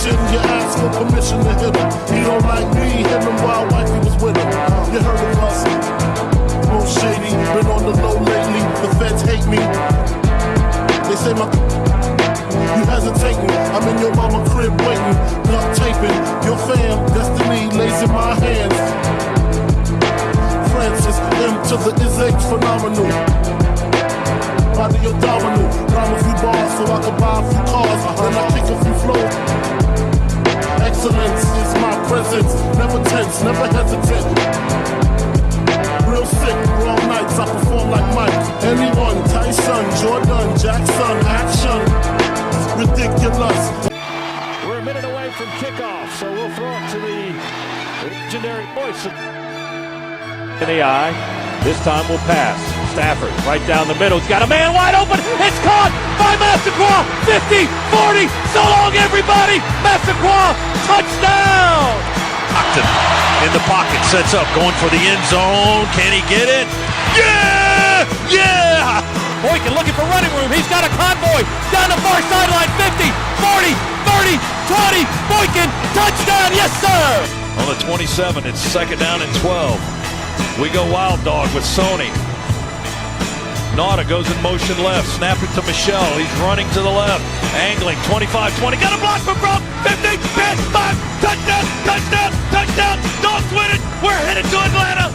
mission, you ask for permission to hit him. He don't like me, hit him while wifey was with him. You heard of us, most shady, been on the low lately, the feds hate me. They say you hesitating, I'm in your mama crib waiting, duct taping, your fam, destiny lays in my hands. Francis, M to the is phenomenal. Body abdominal, rhyme a few bars so I can buy a few cars, then I kick a few flows. Excellence is my presence, never tense, never hesitant. Real sick, long nights, I perform like Mike. Anyone, Tyson, Jordan, Jackson, action. Ridiculous. We're a minute away from kickoff, so we'll throw it to the legendary voice. In the eye, this time we'll pass. Stafford right down the middle. He's got a man wide open. It's caught by Massacroix. 50, 40. So long, everybody. Massacroix, touchdown. Stockton in the pocket, sets up, going for the end zone. Can he get it? Yeah! Yeah! Boykin looking for running room. He's got a convoy down the far sideline. 50, 40, 30, 20. Boykin, touchdown. Yes, sir. On the 27, it's second down and 12. We go wild dog with Sony. Nauta goes in motion left, snap it to Michelle. He's running to the left, angling 25-20. Got a block from Brock. 50, 10, 5, touchdown, touchdown, touchdown. Dogs win it. We're headed to Atlanta.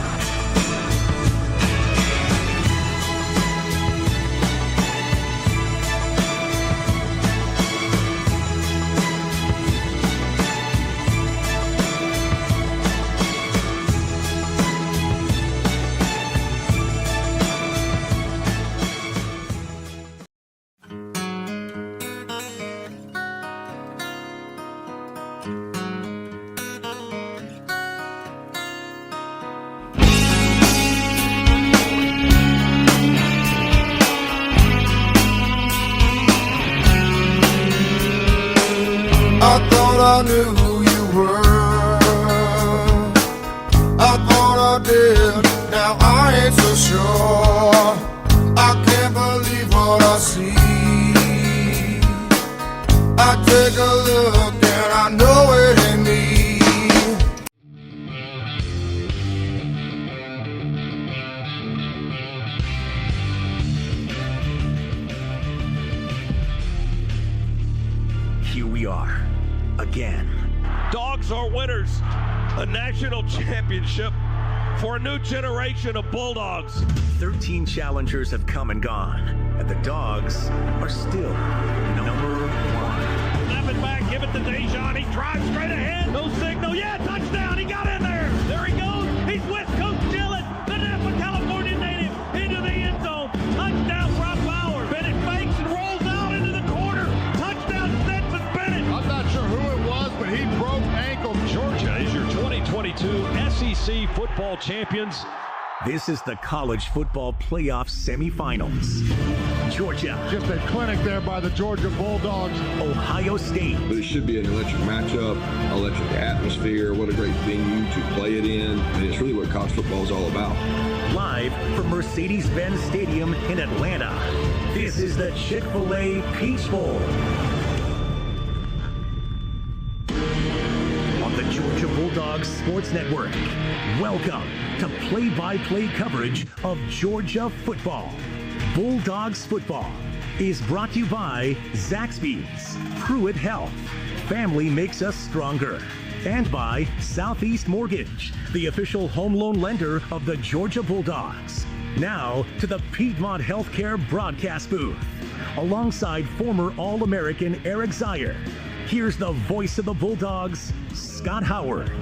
I thought I knew who you were. I thought I did, now I ain't so sure. I can't believe what I see. I take a look and I know it ain't me. Here we are. Again. Dogs are winners. A national championship for a new generation of Bulldogs. 13 challengers have come and gone, and the Dogs are still number one. Snap it back, give it to Dejan. He drives straight ahead. No signal. Yeah, touchdown. He got in there. There he goes. He's with Coach Dillon, the Napa, California native, into the end zone. Touchdown, Rob Bauer. Bennett fakes and rolls out into the corner. Touchdown, Stetson Bennett. I'm not sure who it was, but he broke ankle. Georgia is your 2022 SEC football champions. This is the college football playoff semifinals. Georgia. Just a clinic there by the Georgia Bulldogs. Ohio State. This should be an electric matchup, electric atmosphere. What a great venue to play it in. And it's really what college football is all about. Live from Mercedes-Benz Stadium in Atlanta. This is the Chick-fil-A Peach Bowl. On the Georgia Bulldogs Sports Network. Welcome to play-by-play coverage of Georgia football. Bulldogs football is brought to you by Zaxby's, Pruitt Health, Family Makes Us Stronger, and by Southeast Mortgage, the official home loan lender of the Georgia Bulldogs. Now to the Piedmont Healthcare broadcast booth. Alongside former All-American Eric Zier, here's the voice of the Bulldogs, Scott Howard.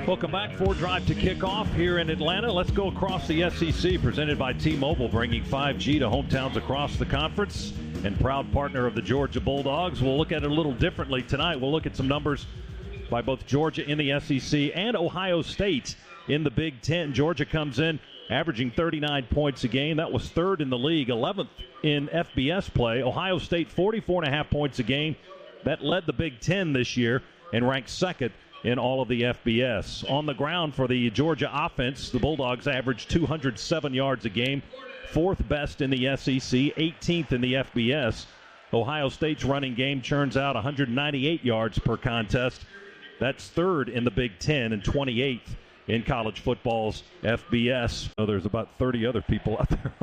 Welcome back for Drive to Kickoff here in Atlanta. Let's go across the SEC, presented by T-Mobile, bringing 5G to hometowns across the conference, and proud partner of the Georgia Bulldogs. We'll look at it a little differently tonight. We'll look at some numbers by both Georgia in the SEC and Ohio State in the Big Ten. Georgia comes in averaging 39 points a game. That was third in the league, 11th in FBS play. Ohio State, 44.5 points a game. That led the Big Ten this year and ranked second in all of the FBS. On the ground for the Georgia offense, the Bulldogs averaged 207 yards a game, fourth best in the SEC, 18th in the FBS. Ohio State's running game churns out 198 yards per contest. That's third in the Big Ten and 28th in college football's FBS. Oh, there's about 30 other people out there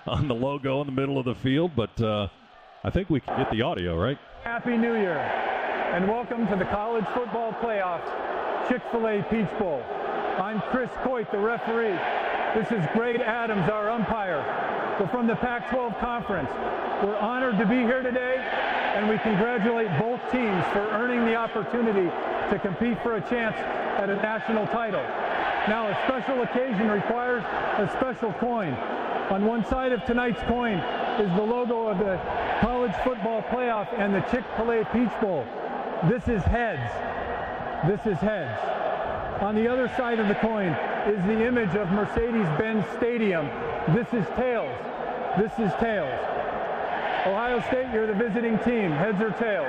on the logo in the middle of the field, but I think we can get the audio, right? Happy New Year, and welcome to the College Football Playoff Chick-fil-A Peach Bowl. I'm Chris Coit, the referee. This is Greg Adams, our umpire. We're from the Pac-12 Conference. We're honored to be here today, and we congratulate both teams for earning the opportunity to compete for a chance at a national title. Now, a special occasion requires a special coin. On one side of tonight's coin is the logo of the College Football Playoff and the Chick-fil-A Peach Bowl. This is heads. This is heads. On the other side of the coin is the image of Mercedes-Benz Stadium. This is tails. This is tails. Ohio State, you're the visiting team. Heads or tails?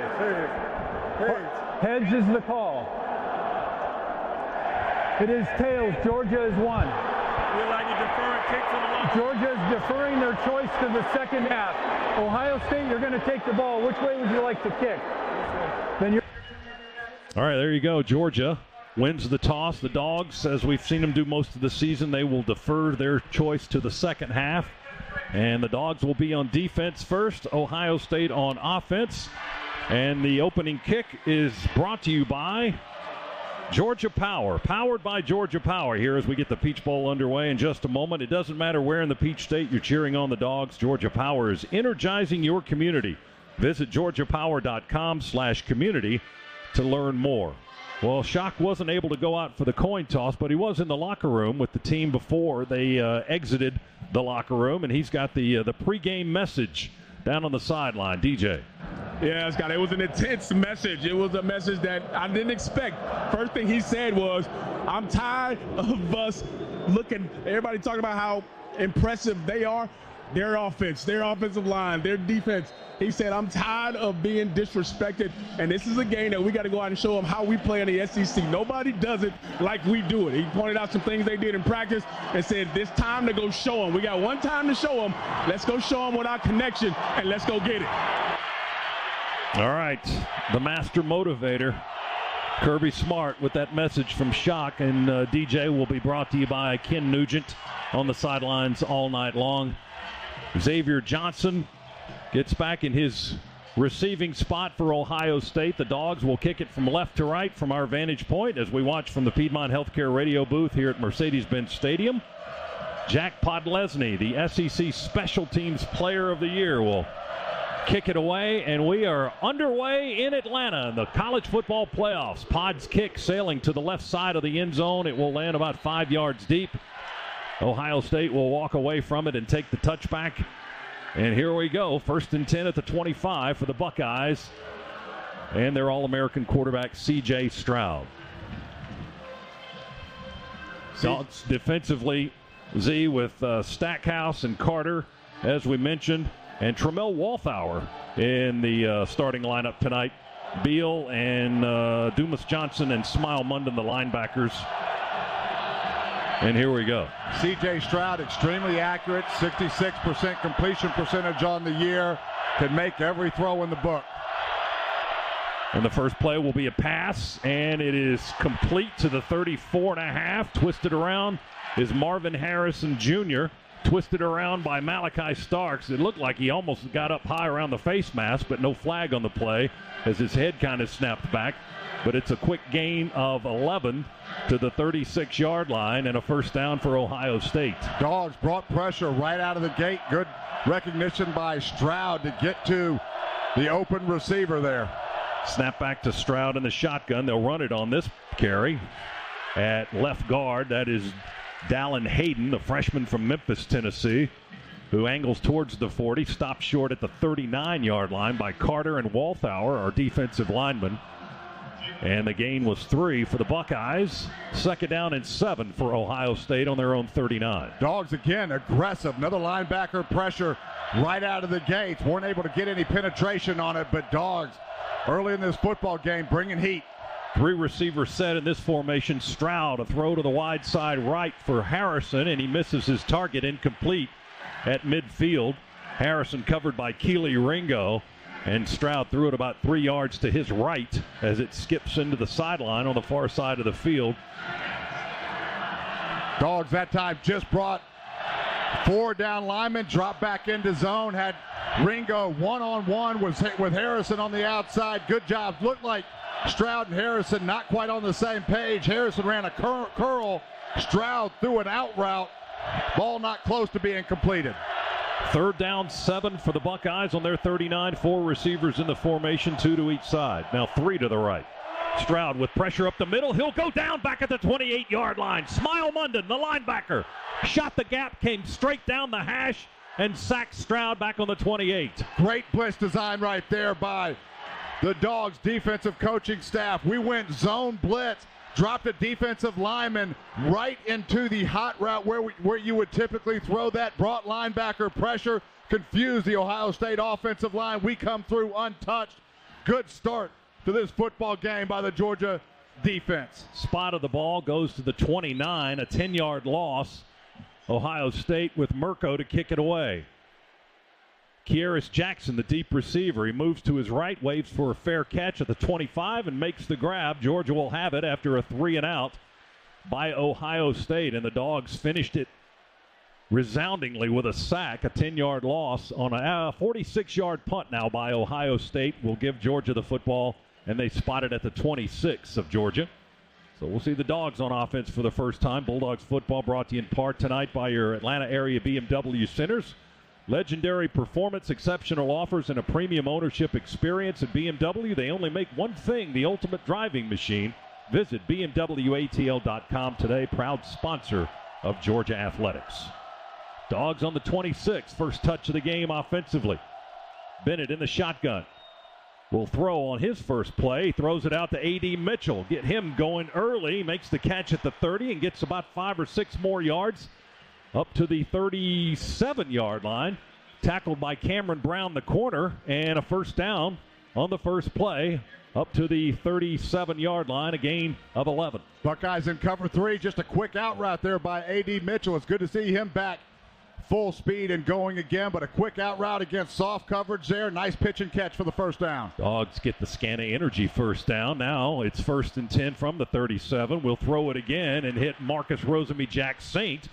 Heads is the call. It is tails. Georgia is one. Georgia is deferring their choice to the second half. Ohio State, you're going to take the ball. Which way would you like to kick? Then you're. All right, there you go. Georgia wins the toss. The Dogs, as we've seen them do most of the season, they will defer their choice to the second half. And the Dogs will be on defense first. Ohio State on offense. And the opening kick is brought to you by Georgia Power, powered by Georgia Power. Here as we get the Peach Bowl underway in just a moment. It doesn't matter where in the Peach State you're cheering on the Dogs. Georgia Power is energizing your community. Visit georgiapower.com/community to learn more. Well, Shock wasn't able to go out for the coin toss, but he was in the locker room with the team before they exited the locker room, and he's got the pregame message down on the sideline. DJ. Yeah, Scott, it was an intense message. It was a message that I didn't expect. First thing he said was, I'm tired of us looking, everybody talking about how impressive they are, their offense, their offensive line, their defense. He said, I'm tired of being disrespected, and this is a game that we got to go out and show them how we play in the SEC. Nobody does it like we do it. He pointed out some things they did in practice and said, this time to go show them. We got one time to show them. Let's go show them with our connection, and let's go get it. All right, the master motivator, Kirby Smart, with that message from Shock, and DJ will be brought to you by Ken Nugent on the sidelines all night long. Xavier Johnson gets back in his receiving spot for Ohio State. The Dogs will kick it from left to right from our vantage point as we watch from the Piedmont Healthcare radio booth here at Mercedes-Benz Stadium. Jack Podlesny, the SEC Special Teams Player of the Year, will kick it away, and we are underway in Atlanta in the college football playoffs. Pod's kick sailing to the left side of the end zone. It will land about 5 yards deep. Ohio State will walk away from it and take the touchback. And here we go. 1st and 10 at the 25 for the Buckeyes and their All-American quarterback, C.J. Stroud. Dogs defensively, Z, with Stackhouse and Carter, as we mentioned, and Tramel Walthour in the starting lineup tonight. Beal and Dumas Johnson and Smile Munden, the linebackers. And here we go. C.J. Stroud, extremely accurate, 66% completion percentage on the year. Can make every throw in the book. And the first play will be a pass, and it is complete to the 34.5. Twisted around is Marvin Harrison Jr., twisted around by Malachi Starks. It looked like he almost got up high around the face mask, but no flag on the play as his head kind of snapped back. But it's a quick gain of 11 to the 36-yard line and a first down for Ohio State. Dogs brought pressure right out of the gate. Good recognition by Stroud to get to the open receiver there. Snap back to Stroud in the shotgun. They'll run it on this carry at left guard. That is Dallin Hayden, the freshman from Memphis, Tennessee, who angles towards the 40, stopped short at the 39-yard line by Carter and Walthour, our defensive linemen. And the gain was 3 for the Buckeyes. 2nd down and 7 for Ohio State on their own 39. Dogs again aggressive. Another linebacker pressure right out of the gates. Weren't able to get any penetration on it, but Dogs early in this football game bringing heat. 3 receivers set in this formation. Stroud, a throw to the wide side right for Harrison, and he misses his target, incomplete at midfield. Harrison covered by Keely Ringo. And Stroud threw it about 3 yards to his right as it skips into the sideline on the far side of the field. Dogs that time just brought 4 down linemen, dropped back into zone, had Ringo one-on-one with Harrison on the outside. Good job. Looked like Stroud and Harrison not quite on the same page. Harrison ran a curl. Stroud threw an out route. Ball not close to being completed. 3rd down, 7 for the Buckeyes on their 39. 4 receivers in the formation, 2 to each side. Now 3 to the right. Stroud with pressure up the middle. He'll go down back at the 28-yard line. Smile Munden, the linebacker, shot the gap, came straight down the hash, and sacked Stroud back on the 28. Great blitz design right there by the Dogs defensive coaching staff. We went zone blitz, dropped a defensive lineman right into the hot route where you would typically throw that, brought linebacker pressure, confused the Ohio State offensive line. We come through untouched. Good start to this football game by the Georgia defense. Spot of the ball goes to the 29, a 10-yard loss. Ohio State with Mirko to kick it away. Kieris Jackson, the deep receiver. He moves to his right, waves for a fair catch at the 25 and makes the grab. Georgia will have it after a 3-and-out by Ohio State, and the Dogs finished it resoundingly with a sack, a 10-yard loss on a 46-yard punt now by Ohio State. Will give Georgia the football, and they spot it at the 26 of Georgia. So we'll see the Dogs on offense for the first time. Bulldogs football brought to you in part tonight by your Atlanta area BMW centers. Legendary performance, exceptional offers, and a premium ownership experience at BMW. They only make one thing, the ultimate driving machine. Visit BMWATL.com today, proud sponsor of Georgia Athletics. Dogs on the 26, first touch of the game offensively. Bennett in the shotgun. Will throw on his first play. Throws it out to A.D. Mitchell. Get him going early. Makes the catch at the 30 and gets about 5 or 6 more yards up to the 37-yard line. Tackled by Cameron Brown, the corner, and a first down on the first play up to the 37-yard line, a gain of 11. Buckeyes in cover 3. Just a quick out route there by A.D. Mitchell. It's good to see him back full speed and going again, but a quick out route against soft coverage there. Nice pitch and catch for the first down. Dogs get the Scana Energy first down. Now it's 1st and 10 from the 37. We'll throw it again and hit Marcus Rosemy-Jack Saint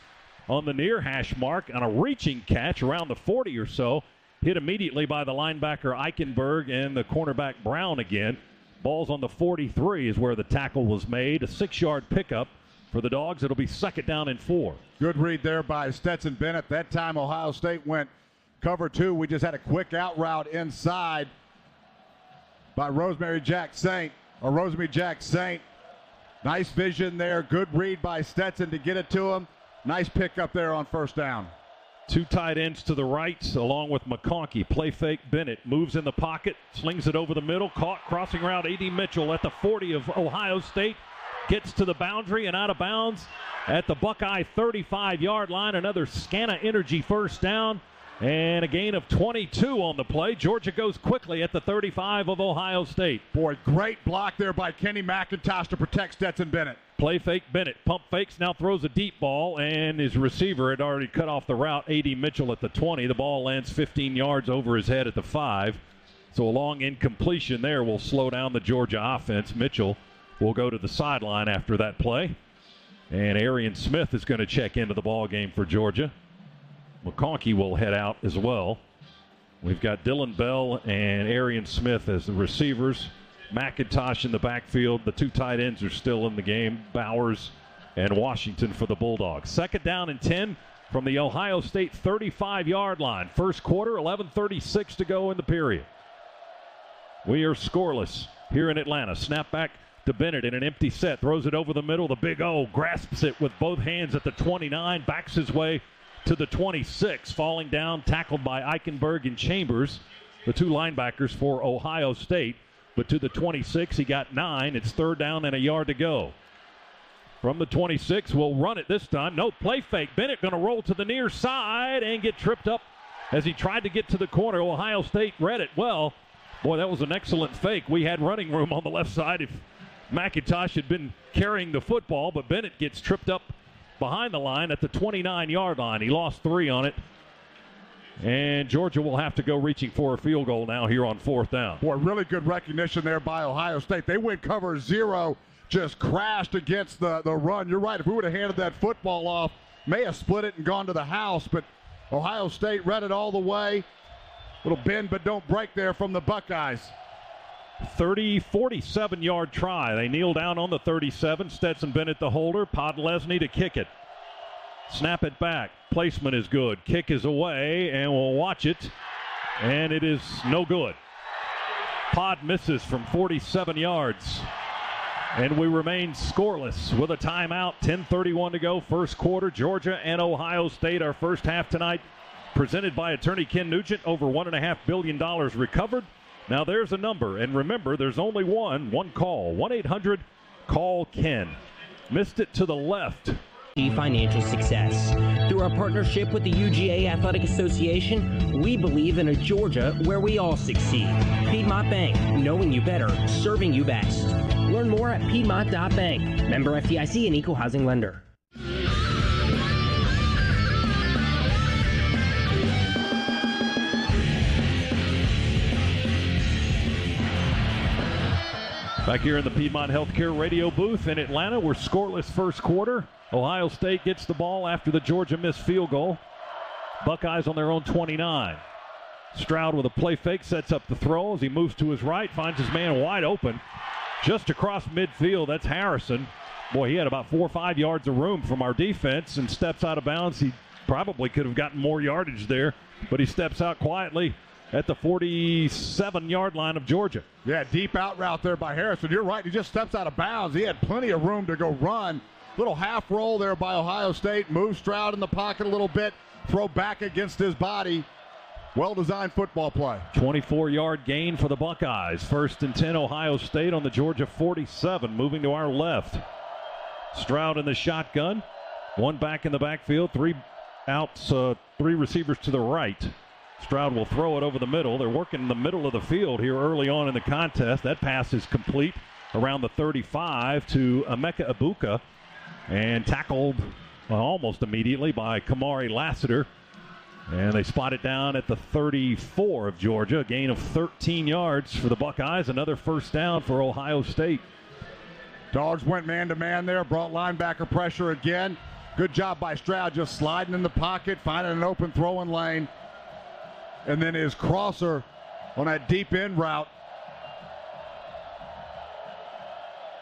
on the near hash mark on a reaching catch around the 40 or so. Hit immediately by the linebacker Eichenberg and the cornerback Brown again. Ball's on the 43 is where the tackle was made. A 6-yard pickup for the Dogs. It'll be 2nd down and 4. Good read there by Stetson Bennett. That time Ohio State went cover 2. We just had a quick out route inside by Rosemy-Jack Saint. Nice vision there. Good read by Stetson to get it to him. Nice pickup there on first down. 2 tight ends to the right along with McConkey. Play fake Bennett. Moves in the pocket. Slings it over the middle. Caught crossing route A.D. Mitchell at the 40 of Ohio State. Gets to the boundary and out of bounds at the Buckeye 35-yard line. Another Scana Energy first down and a gain of 22 on the play. Georgia goes quickly at the 35 of Ohio State. Boy, great block there by Kenny McIntosh to protect Stetson Bennett. Play fake Bennett. Pump fakes, now throws a deep ball, and his receiver had already cut off the route. A.D. Mitchell at the 20. The ball lands 15 yards over his head at the 5. So a long incompletion there will slow down the Georgia offense. Mitchell will go to the sideline after that play. And Arian Smith is going to check into the ball game for Georgia. McConkey will head out as well. We've got Dylan Bell and Arian Smith as the receivers. McIntosh in the backfield. The 2 tight ends are still in the game. Bowers and Washington for the Bulldogs. 2nd down and 10 from the Ohio State 35-yard line. First quarter, 11:36 to go in the period. We are scoreless here in Atlanta. Snap back to Bennett in an empty set. Throws it over the middle. The Big O grasps it with both hands at the 29. Backs his way to the 26. Falling down, tackled by Eichenberg and Chambers, the 2 linebackers for Ohio State. But to the 26, he got 9. It's 3rd down and a yard to go. From the 26, we'll run it this time. No play fake. Bennett going to roll to the near side and get tripped up as he tried to get to the corner. Ohio State read it well. Boy, that was an excellent fake. We had running room on the left side if McIntosh had been carrying the football, but Bennett gets tripped up behind the line at the 29-yard line. He lost 3 on it. And Georgia will have to go reaching for a field goal now here on 4th down. Boy, really good recognition there by Ohio State. They went cover 0, just crashed against the run. You're right. If we would have handed that football off, may have split it and gone to the house, but Ohio State read it all the way. Little bend but don't break there from the Buckeyes. 47-yard try. They kneel down on the 37. Stetson Bennett the holder. Podlesny to kick it. Snap it back. Placement is good. Kick is away, and we'll watch it. And it is no good. Pod misses from 47 yards. And we remain scoreless with a timeout. 10:31 to go. First quarter. Georgia and Ohio State. Our first half tonight presented by attorney Ken Nugent. Over $1.5 billion recovered. Now there's a number. And remember, there's only one call. 1-800-CALL-KEN. Missed it to the left. Financial success. Through our partnership with the UGA Athletic Association, we believe in a Georgia where we all succeed. Piedmont Bank, knowing you better, serving you best. Learn more at Piedmont.Bank. Member FDIC and Equal Housing Lender. Back here in the Piedmont Healthcare radio booth in Atlanta, we're scoreless first quarter. Ohio State gets the ball after the Georgia missed field goal. Buckeyes on their own 29. Stroud with a play fake sets up the throw as he moves to his right, finds his man wide open. Just across midfield, that's Harrison. Boy, he had about 4 or 5 yards of room from our defense and steps out of bounds. He probably could have gotten more yardage there, but he steps out quietly at the 47-yard line of Georgia. Yeah, deep out route there by Harrison. You're right, he just steps out of bounds. He had plenty of room to go run. Little half roll there by Ohio State. Move Stroud in the pocket a little bit. Throw back against his body. Well-designed football play. 24-yard gain for the Buckeyes. 1st and 10, Ohio State on the Georgia 47. Moving to our left. Stroud in the shotgun. One back in the backfield. 3 outs, 3 receivers to the right. Stroud will throw it over the middle. They're working in the middle of the field here early on in the contest. That pass is complete around the 35 to Emeka Ibuka and tackled almost immediately by Kamari Lassiter. And they spot it down at the 34 of Georgia. A gain of 13 yards for the Buckeyes. Another first down for Ohio State. Dogs went man-to-man there, brought linebacker pressure again. Good job by Stroud just sliding in the pocket, finding an open throwing lane. And then his crosser on that deep end route.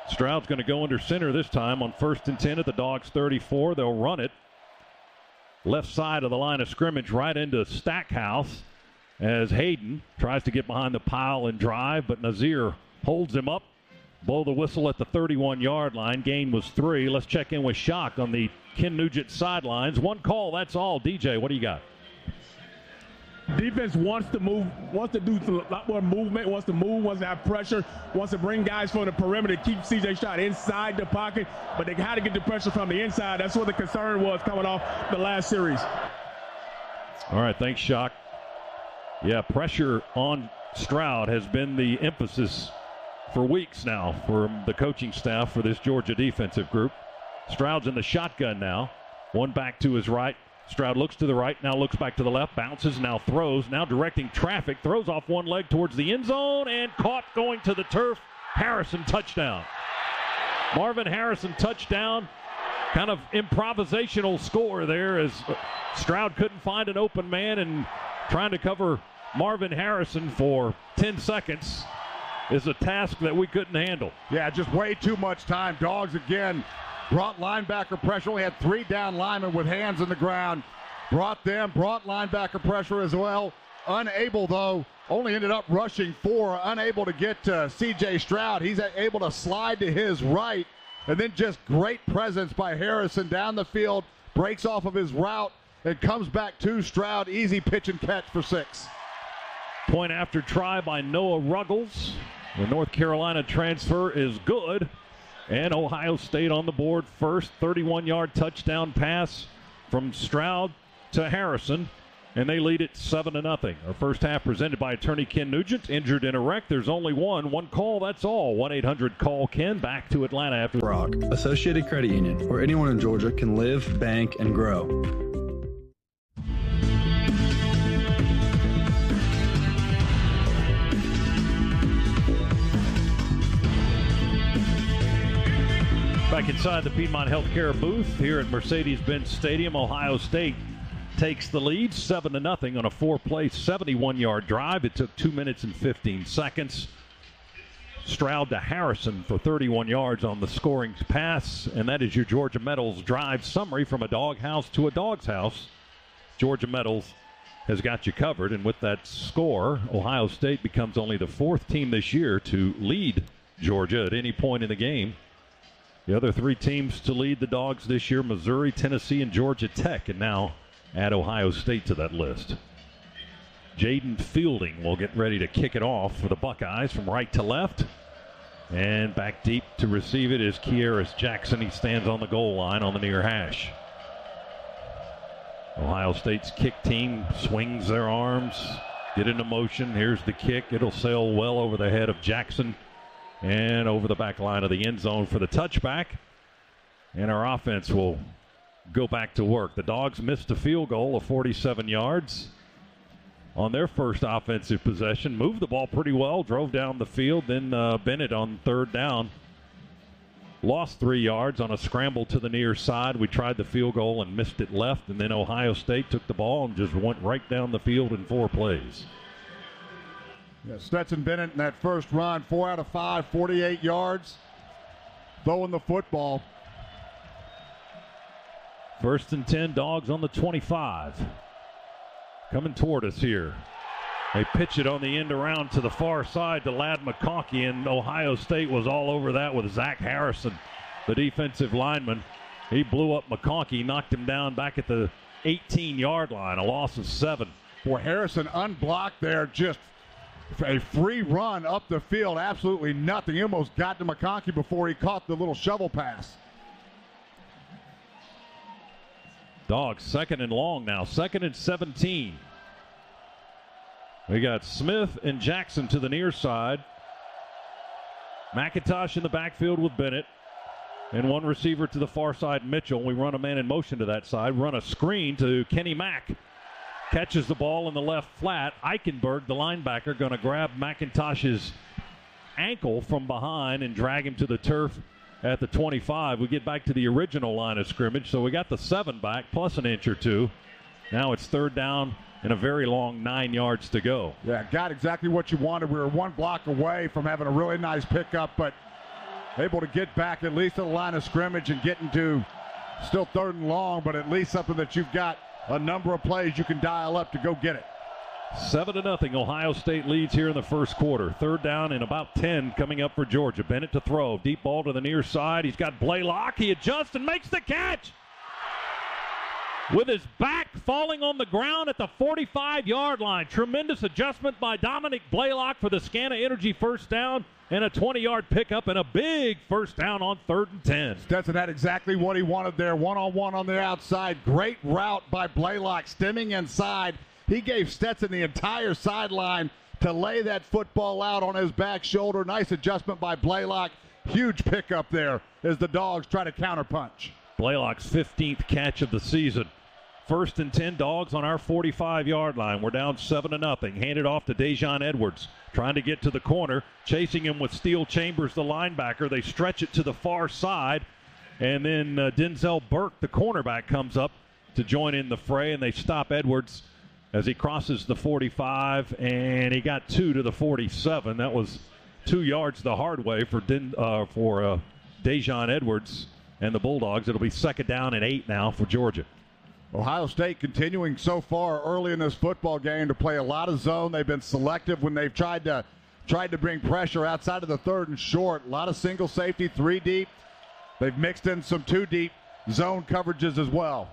Stroud's going to go under center this time on 1st and 10 at the Dogs 34. They'll run it. Left side of the line of scrimmage right into Stackhouse as Hayden tries to get behind the pile and drive, but Nazir holds him up. Blow the whistle at the 31-yard line. Gain was 3. Let's check in with Shock on the Ken Nugent sidelines. One call, that's all. DJ, what do you got? Defense wants to move, wants to do a lot more movement, wants to move, wants to have pressure, wants to bring guys from the perimeter, keep C.J. Stroud inside the pocket, but they got to get the pressure from the inside. That's what the concern was coming off the last series. All right, thanks, Shock. Yeah, pressure on Stroud has been the emphasis for weeks now from the coaching staff for this Georgia defensive group. Stroud's in the shotgun now. One back to his right. Stroud looks to the right, now looks back to the left, bounces, now throws, now directing traffic, throws off one leg towards the end zone, and caught going to the turf. Harrison touchdown. Marvin Harrison touchdown. Kind of improvisational score there as Stroud couldn't find an open man, and trying to cover Marvin Harrison for 10 seconds is a task that we couldn't handle. Yeah, just way too much time. Dogs again brought linebacker pressure. Only had 3 down linemen with hands in the ground. Brought linebacker pressure as well. Unable, though, only ended up rushing 4. Unable to get to C.J. Stroud. He's able to slide to his right. And then just great presence by Harrison down the field. Breaks off of his route and comes back to Stroud. Easy pitch and catch for 6. Point after try by Noah Ruggles. The North Carolina transfer is good. And Ohio State on the board first. 31-yard touchdown pass from Stroud to Harrison. And they lead it 7-0. Our first half presented by attorney Ken Nugent. Injured in a wreck. There's only one call, that's all. 1-800-CALL-KEN. Back to Atlanta after. Rock, Associated Credit Union, where anyone in Georgia can live, bank, and grow. Back inside the Piedmont Healthcare booth here at Mercedes-Benz Stadium, Ohio State takes the lead 7-0 on a 4-play 71-yard drive. It took 2 minutes and 15 seconds. Stroud to Harrison for 31 yards on the scoring pass, and that is your Georgia Metals drive summary from a doghouse to a dog's house. Georgia Metals has got you covered, and with that score, Ohio State becomes only the 4th team this year to lead Georgia at any point in the game. The other 3 teams to lead the Dogs this year, Missouri, Tennessee, and Georgia Tech, and now add Ohio State to that list. Jaden Fielding will get ready to kick it off for the Buckeyes from right to left. And back deep to receive it is Kearis Jackson. He stands on the goal line on the near hash. Ohio State's kick team swings their arms, get into motion. Here's the kick. It'll sail well over the head of Jackson and over the back line of the end zone for the touchback. And our offense will go back to work. The Dogs missed a field goal of 47 yards on their first offensive possession. Moved the ball pretty well, drove down the field. Then Bennett on 3rd down lost 3 yards on a scramble to the near side. We tried the field goal and missed it left, and then Ohio State took the ball and just went right down the field in 4 plays. Yeah, Stetson Bennett in that first run, 4 out of 5, 48 yards, throwing the football. 1st and 10, Dogs on the 25. Coming toward us here. They pitch it on the end around to the far side to Ladd McConkey, and Ohio State was all over that with Zach Harrison, the defensive lineman. He blew up McConkey, knocked him down back at the 18-yard line, a loss of 7. Boy, Harrison unblocked there, just a free run up the field, absolutely nothing. He almost got to McConkey before he caught the little shovel pass. Dogs 2nd and long now, 2nd and 17. We got Smith and Jackson to the near side. McIntosh in the backfield with Bennett. And 1 receiver to the far side, Mitchell. We run a man in motion to that side, run a screen to Kenny Mack. Catches the ball in the left flat. Eichenberg, the linebacker, going to grab McIntosh's ankle from behind and drag him to the turf at the 25. We get back to the original line of scrimmage, so we got the 7 back plus an inch or 2. Now it's 3rd down and a very long 9 yards to go. Yeah, got exactly what you wanted. We were 1 block away from having a really nice pickup, but able to get back at least to the line of scrimmage and getting to still 3rd and long, but at least something that you've got a number of plays you can dial up to go get it. 7-0, Ohio State leads here in the first quarter. 3rd down and about 10 coming up for Georgia. Bennett to throw. Deep ball to the near side. He's got Blaylock. He adjusts and makes the catch. With his back falling on the ground at the 45-yard line. Tremendous adjustment by Dominic Blaylock for the Scana Energy first down and a 20-yard pickup and a big first down on 3rd and 10. Stetson had exactly what he wanted there. One-on-one on the outside. Great route by Blaylock, stemming inside. He gave Stetson the entire sideline to lay that football out on his back shoulder. Nice adjustment by Blaylock. Huge pickup there as the Dogs try to counterpunch. Blaylock's 15th catch of the season. 1st and 10, Dogs on our 45-yard line. We're down 7-0. Handed off to Dejon Edwards. Trying to get to the corner. Chasing him with Steele Chambers, the linebacker. They stretch it to the far side. And then Denzel Burke, the cornerback, comes up to join in the fray. And they stop Edwards as he crosses the 45, and he got 2 to the 47. That was 2 yards the hard way for Dejon Edwards and the Bulldogs. It'll be 2nd down and 8 now for Georgia. Ohio State continuing so far early in this football game to play a lot of zone. They've been selective when they've tried to bring pressure outside of the 3rd and short. A lot of single safety, 3 deep. They've mixed in some 2 deep zone coverages as well.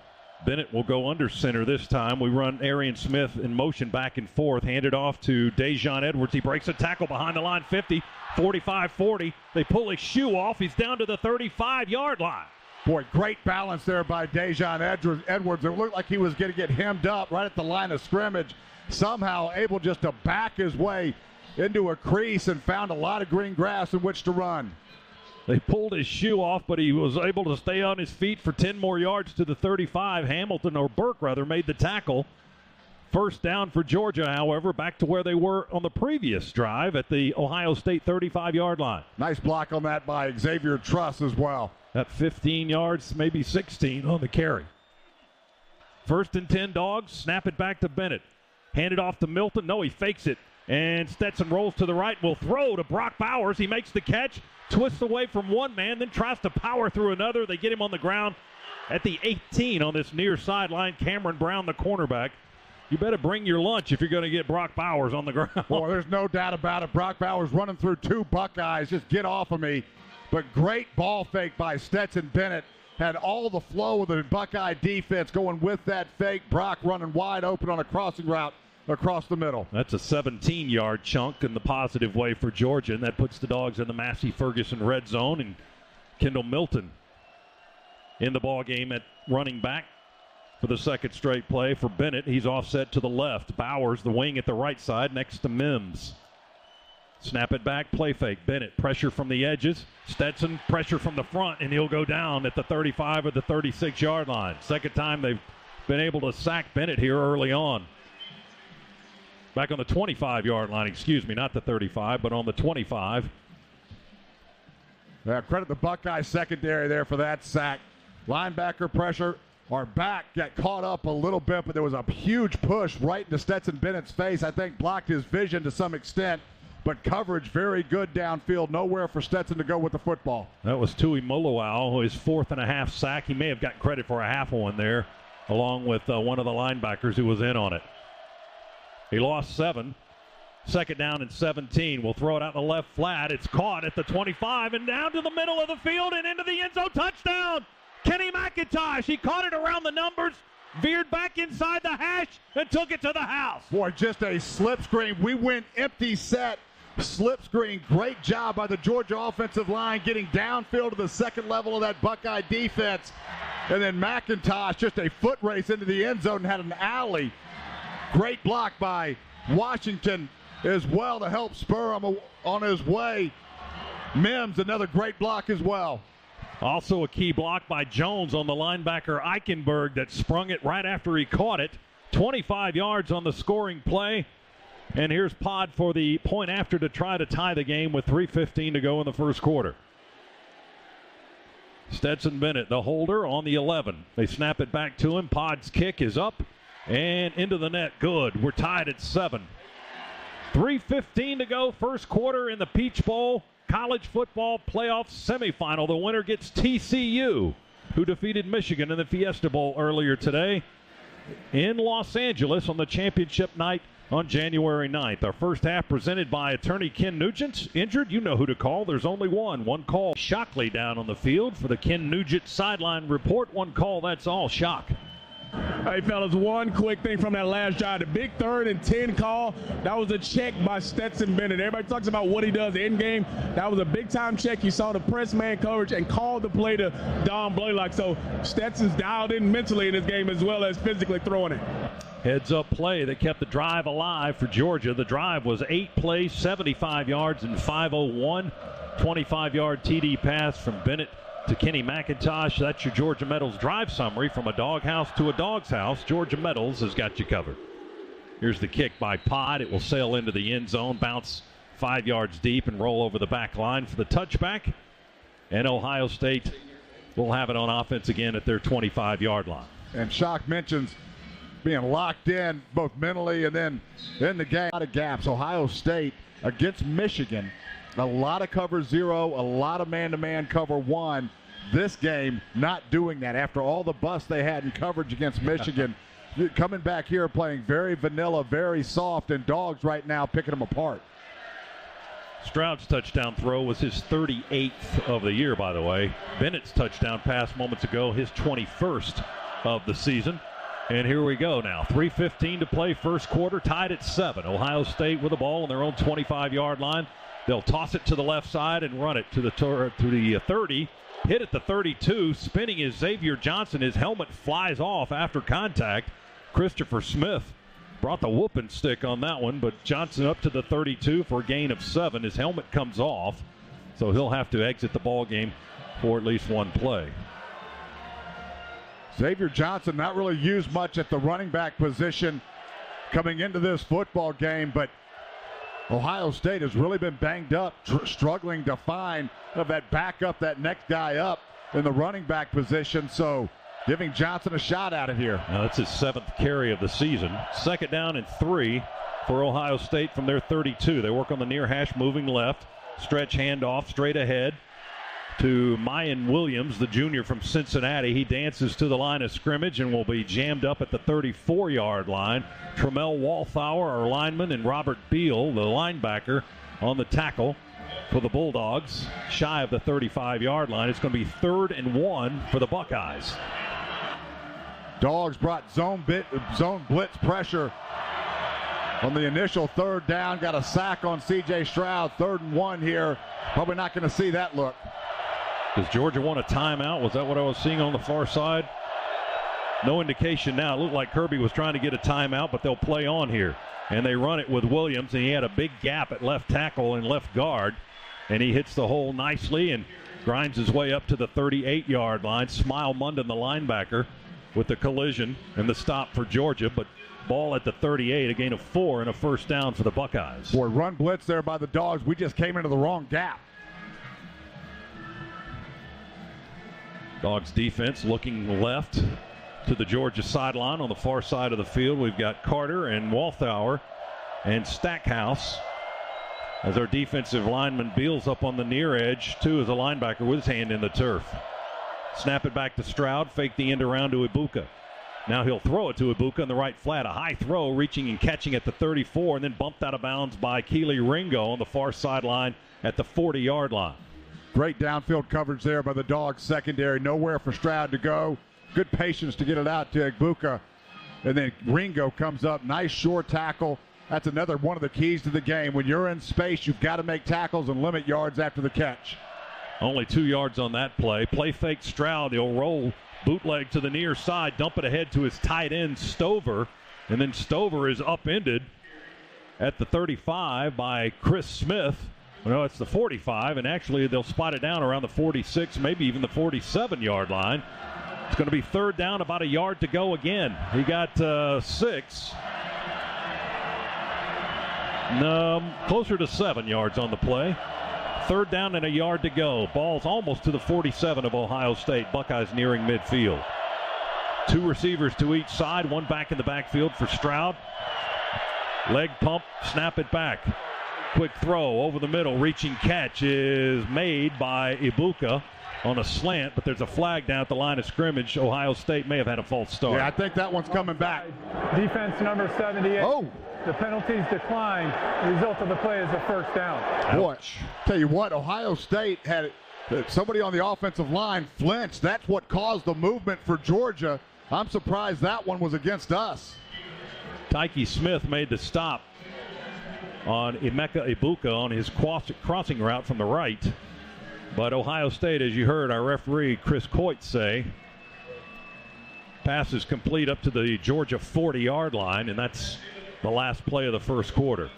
Bennett will go under center this time. We run Arian Smith in motion back and forth. Handed off to Dejon Edwards. He breaks a tackle behind the line, 50, 45, 40. They pull his shoe off. He's down to the 35-yard line. Boy, great balance there by Dejon Edwards. It looked like he was going to get hemmed up right at the line of scrimmage. Somehow able just to back his way into a crease and found a lot of green grass in which to run. They pulled his shoe off, but he was able to stay on his feet for 10 more yards to the 35. Burke made the tackle. 1st down for Georgia, however, back to where they were on the previous drive at the Ohio State 35-yard line. Nice block on that by Xavier Truss as well. Got 15 yards, maybe 16 on the carry. 1st and 10 Dogs. Snap it back to Bennett. Hand it off to Milton. No, he fakes it. And Stetson rolls to the right. Will throw to Brock Bowers. He makes the catch. Twists away from one man, then tries to power through another. They get him on the ground at the 18 on this near sideline. Cameron Brown, the cornerback. You better bring your lunch if you're going to get Brock Bowers on the ground. Boy, there's no doubt about it. Brock Bowers running through 2 Buckeyes. Just get off of me. But great ball fake by Stetson Bennett. Had all the flow of the Buckeye defense going with that fake. Brock running wide open on a crossing route across the middle. That's a 17-yard chunk in the positive way for Georgia, and that puts the Dogs in the Massey-Ferguson red zone. And Kendall Milton in the ball game at running back for the 2nd straight play for Bennett. He's offset to the left. Bowers, the wing at the right side, next to Mims. Snap it back, play fake. Bennett, pressure from the edges. Stetson, pressure from the front, and he'll go down at the 35 or the 36-yard line. Second time they've been able to sack Bennett here early on. Back on the 25-yard line, excuse me, not the 35, but on the 25. Yeah, credit the Buckeye secondary there for that sack. Linebacker pressure. Our back got caught up a little bit, but there was a huge push right into Stetson Bennett's face. I think blocked his vision to some extent, but coverage very good downfield. Nowhere for Stetson to go with the football. That was Tui Mulawau, his 4th and a half sack. He may have got credit for a half one there, along with one of the linebackers who was in on it. He lost 7. 2nd down and 17. We'll throw it out in the left flat. It's caught at the 25 and down to the middle of the field and into the end zone. Touchdown! Kenny McIntosh. He caught it around the numbers, veered back inside the hash, and took it to the house. Boy, just a slip screen. We went empty set. Slip screen. Great job by the Georgia offensive line getting downfield to the 2nd level of that Buckeye defense. And then McIntosh, just a foot race into the end zone and had an alley. Great block by Washington as well to help spur him on his way. Mims, another great block as well. Also a key block by Jones on the linebacker Eichenberg that sprung it right after he caught it. 25 yards on the scoring play. And here's Pod for the point after to try to tie the game with 3:15 to go in the 1st quarter. Stetson Bennett, the holder, on the 11. They snap it back to him. Pod's kick is up and into the net. Good. We're tied at 7. 3:15 to go, 1st quarter in the Peach Bowl College Football Playoff Semifinal. The winner gets TCU, who defeated Michigan in the Fiesta Bowl earlier today in Los Angeles on the championship night on January 9th. Our first half presented by attorney Ken Nugent. Injured, you know who to call. There's only one call. Shockley down on the field for the Ken Nugent sideline report. One call, that's all. Shock. Hey, fellas, one quick thing from that last drive. The big 3rd and 10 call, that was a check by Stetson Bennett. Everybody talks about what he does in game. That was a big-time check. He saw the press man coverage and called the play to Don Blaylock. So Stetson's dialed in mentally in this game as well as physically throwing it. Heads-up play that kept the drive alive for Georgia. The drive was 8 plays, 75 yards, and 5:01. 25-yard TD pass from Bennett to Kenny McIntosh. That's your Georgia Metals drive summary. From a doghouse to a dog's house, Georgia Metals has got you covered. Here's the kick by Pod. It will sail into the end zone, bounce 5 yards deep, and roll over the back line for the touchback. And Ohio State will have it on offense again at their 25-yard line. And Shock mentions being locked in both mentally and then in the game. A lot of gaps. Ohio State against Michigan. A lot of cover 0, a lot of man-to-man cover 1. This game not doing that after all the bust they had in coverage against Michigan. Coming back here playing very vanilla, very soft, and Dogs right now picking them apart. Stroud's touchdown throw was his 38th of the year, by the way. Bennett's touchdown pass moments ago, his 21st of the season. And here we go now. 3:15 to play, 1st quarter, tied at 7. Ohio State with the ball on their own 25-yard line. They'll toss it to the left side and run it to the 30. Hit at the 32. Spinning is Xavier Johnson. His helmet flies off after contact. Christopher Smith brought the whooping stick on that one, but Johnson up to the 32 for a gain of 7. His helmet comes off, so he'll have to exit the ball game for at least one play. Xavier Johnson not really used much at the running back position coming into this football game, but Ohio State has really been banged up, struggling to find that backup, that next guy up. in the running back position, so giving Johnson a shot at it here. Now that's his 7th carry of the season. 2nd down and 3 for Ohio State from their 32. They work on the near hash, moving left. Stretch handoff straight ahead to Mayan Williams, the junior from Cincinnati. He dances to the line of scrimmage and will be jammed up at the 34-yard line. Tremel Walthour, our lineman, and Robert Beal, the linebacker, on the tackle for the Bulldogs, shy of the 35-yard line. It's going to be 3rd and 1 for the Buckeyes. Dogs brought zone blitz pressure on the initial 3rd down. Got a sack on C.J. Stroud. 3rd and 1 here. Probably not going to see that look. Does Georgia want a timeout? Was that what I was seeing on the far side? No indication now. It looked like Kirby was trying to get a timeout, but they'll play on here. And they run it with Williams, and he had a big gap at left tackle and left guard. And he hits the hole nicely and grinds his way up to the 38-yard line. Smile Munden, the linebacker, with the collision and the stop for Georgia. But ball at the 38, a gain of 4 and a 1st down for the Buckeyes. Boy, run blitz there by the Dogs. We just came into the wrong gap. Dogs defense looking left to the Georgia sideline on the far side of the field. We've got Carter and Walthour and Stackhouse as our defensive lineman Beals up on the near edge, too, as a linebacker with his hand in the turf. Snap it back to Stroud, fake the end around to Ibuka. Now he'll throw it to Ibuka in the right flat. A high throw, reaching and catching at the 34, and then bumped out of bounds by Keely Ringo on the far sideline at the 40-yard line. Great downfield coverage there by the Dogs secondary. Nowhere for Stroud to go. Good patience to get it out to Ibuka. And then Ringo comes up. Nice short tackle. That's another one of the keys to the game. When you're in space, you've got to make tackles and limit yards after the catch. Only 2 yards on that play. Play fake Stroud. He'll roll bootleg to the near side, dump it ahead to his tight end, Stover. And then Stover is upended at the 35 by Chris Smith. No, it's the 45, and actually they'll spot it down around the 46, maybe even the 47-yard line. It's going to be 3rd down, about a yard to go again. He got 6. Closer to 7 yards on the play. 3rd down and a yard to go. Ball's almost to the 47 of Ohio State. Buckeyes nearing midfield. 2 receivers to each side, one back in the backfield for Stroud. Leg pump, snap it back. Quick throw over the middle, reaching catch is made by Ibuka on a slant, but there's a flag down at the line of scrimmage. Ohio State may have had a false start. Yeah, I think that one's coming back. Defense number 78. Oh. The penalties decline. The result of the play is a 1st down. Boy, tell you what, Ohio State had somebody on the offensive line flinched. That's what caused the movement for Georgia. I'm surprised that one was against us. Tyke Smith made the stop on Emeka Ibuka on his crossing route from the right. But Ohio State, as you heard our referee Chris Coit say, pass is complete up to the Georgia 40-yard line, and that's the last play of the 1st quarter.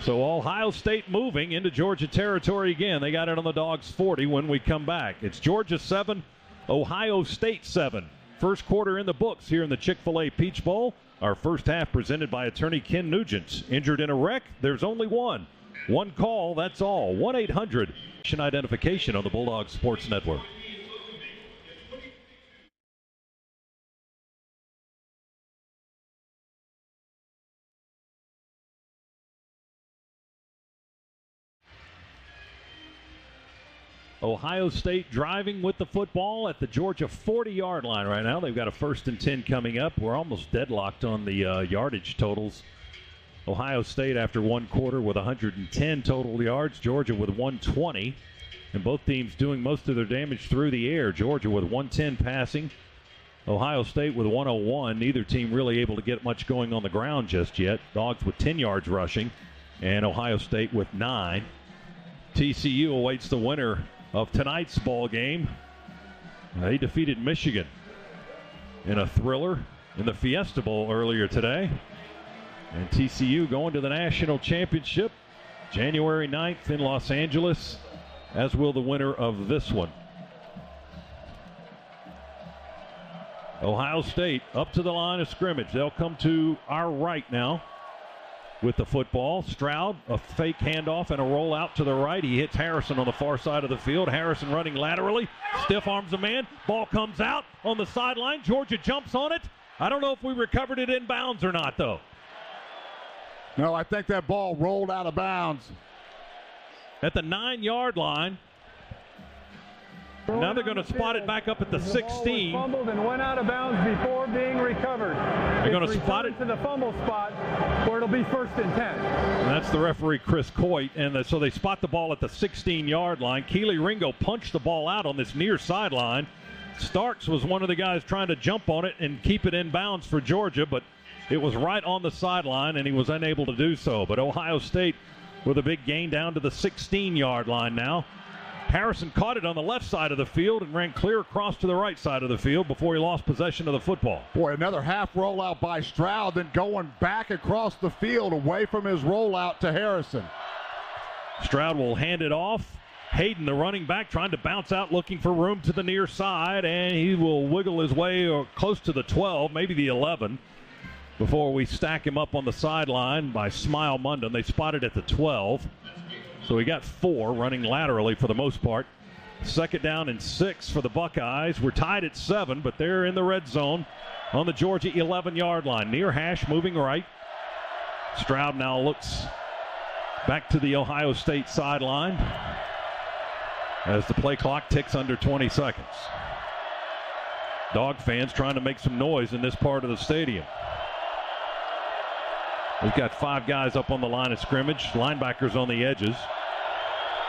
So Ohio State moving into Georgia territory again. They got it on the Dogs 40 when we come back. It's Georgia 7, Ohio State 7. 1st quarter in the books here in the Chick-fil-A Peach Bowl. Our 1st half presented by attorney Ken Nugent. Injured in a wreck? There's only one. One call, that's all. 1-800 identification on the Bulldog Sports Network. Ohio State driving with the football at the Georgia 40-yard line right now. They've got a 1st and 10 coming up. We're almost deadlocked on the yardage totals. Ohio State after 1 quarter with 110 total yards. Georgia with 120. And both teams doing most of their damage through the air. Georgia with 110 passing. Ohio State with 101. Neither team really able to get much going on the ground just yet. Dogs with 10 yards rushing. And Ohio State with 9. TCU awaits the winner of tonight's ball game. They defeated Michigan in a thriller in the Fiesta Bowl earlier today. And TCU going to the national championship January 9th in Los Angeles, as will the winner of this one. Ohio State up to the line of scrimmage. They'll come to our right now. with the football. Stroud, a fake handoff and a roll out to the right. He hits Harrison on the far side of the field. Harrison running laterally, stiff arms a man. Ball comes out on the sideline. Georgia jumps on it. I don't know if we recovered it in bounds or not, though. No, I think that ball rolled out of bounds. At the 9-yard line. Now they're going to spot it back up at the 16. Fumbled and went out of bounds before being recovered. They're going to spot it to the fumble spot where it'll be 1st and 10. And that's the referee, Chris Coit. And so they spot the ball at the 16-yard line. Keely Ringo punched the ball out on this near sideline. Starks was one of the guys trying to jump on it and keep it in bounds for Georgia, but it was right on the sideline, and he was unable to do so. But Ohio State with a big gain down to the 16-yard line now. Harrison caught it on the left side of the field and ran clear across to the right side of the field before he lost possession of the football. Boy, another half rollout by Stroud, then going back across the field away from his rollout to Harrison. Stroud will hand it off. Hayden, the running back, trying to bounce out, looking for room to the near side, and he will wiggle his way close to the 12, maybe the 11, before we stack him up on the sideline by Smile Munden. They spotted at the 12. So we got 4 running laterally for the most part. 2nd down and 6 for the Buckeyes. We're tied at 7, but they're in the red zone on the Georgia 11-yard line. Near hash, moving right. Stroud now looks back to the Ohio State sideline as the play clock ticks under 20 seconds. Dog fans trying to make some noise in this part of the stadium. We've got 5 guys up on the line of scrimmage, linebackers on the edges.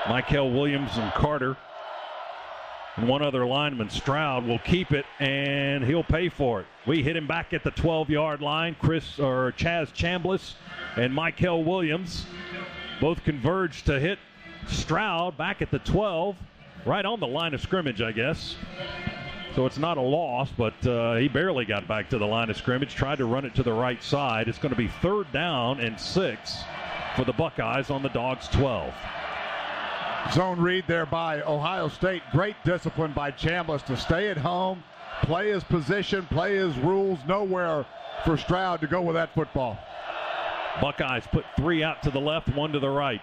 Michael Williams and Carter. And one other lineman, Stroud, will keep it, and he'll pay for it. We hit him back at the 12-yard line. Chaz Chambliss and Michael Williams both converged to hit Stroud back at the 12, right on the line of scrimmage, I guess. So it's not a loss, but he barely got back to the line of scrimmage, tried to run it to the right side. It's going to be 3rd down and 6 for the Buckeyes on the Dogs' 12. Zone read there by Ohio State. Great discipline by Chambliss to stay at home, play his position, play his rules. Nowhere for Stroud to go with that football. Buckeyes put 3 out to the left, 1 to the right.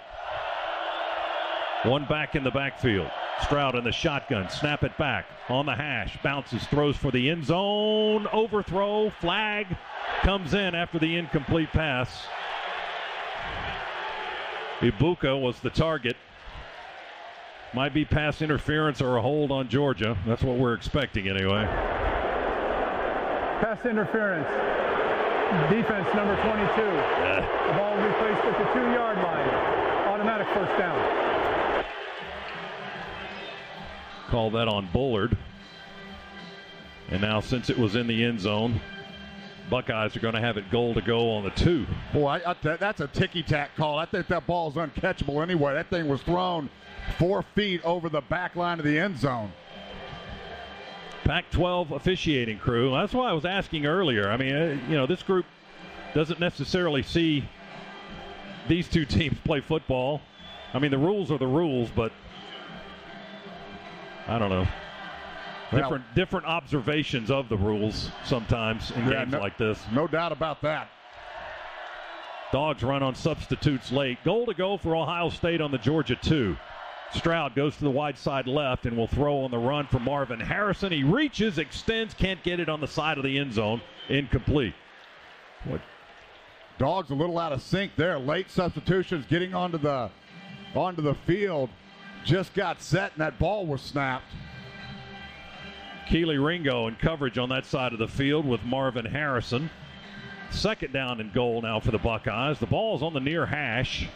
1 back in the backfield. Stroud in the shotgun, snap it back on the hash, bounces, throws for the end zone, overthrow, flag comes in after the incomplete pass. Ibuka was the target. Might be pass interference or a hold on Georgia. That's what we're expecting anyway. Pass interference. Defense number 22. The ball will be placed at the 2-yard line. Automatic 1st down. Call that on Bullard. And now since it was in the end zone, Buckeyes are going to have it goal to go on the 2. Boy, that's a ticky-tack call. I think that ball's uncatchable anyway. That thing was thrown 4 feet over the back line of the end zone. Pac-12 officiating crew. That's why I was asking earlier. I mean, this group doesn't necessarily see these 2 teams play football. I mean, the rules are the rules, but I don't know. Different observations of the rules sometimes in games like this. No doubt about that. Dogs run on substitutes late. Goal to go for Ohio State on the Georgia 2. Stroud goes to the wide side left and will throw on the run for Marvin Harrison. He reaches, extends, can't get it on the side of the end zone. Incomplete. Dogs a little out of sync there. Late substitutions getting onto the field. Just got set and that ball was snapped. Keely Ringo in coverage on that side of the field with Marvin Harrison. 2nd down and goal now for the Buckeyes. The ball is on the near hash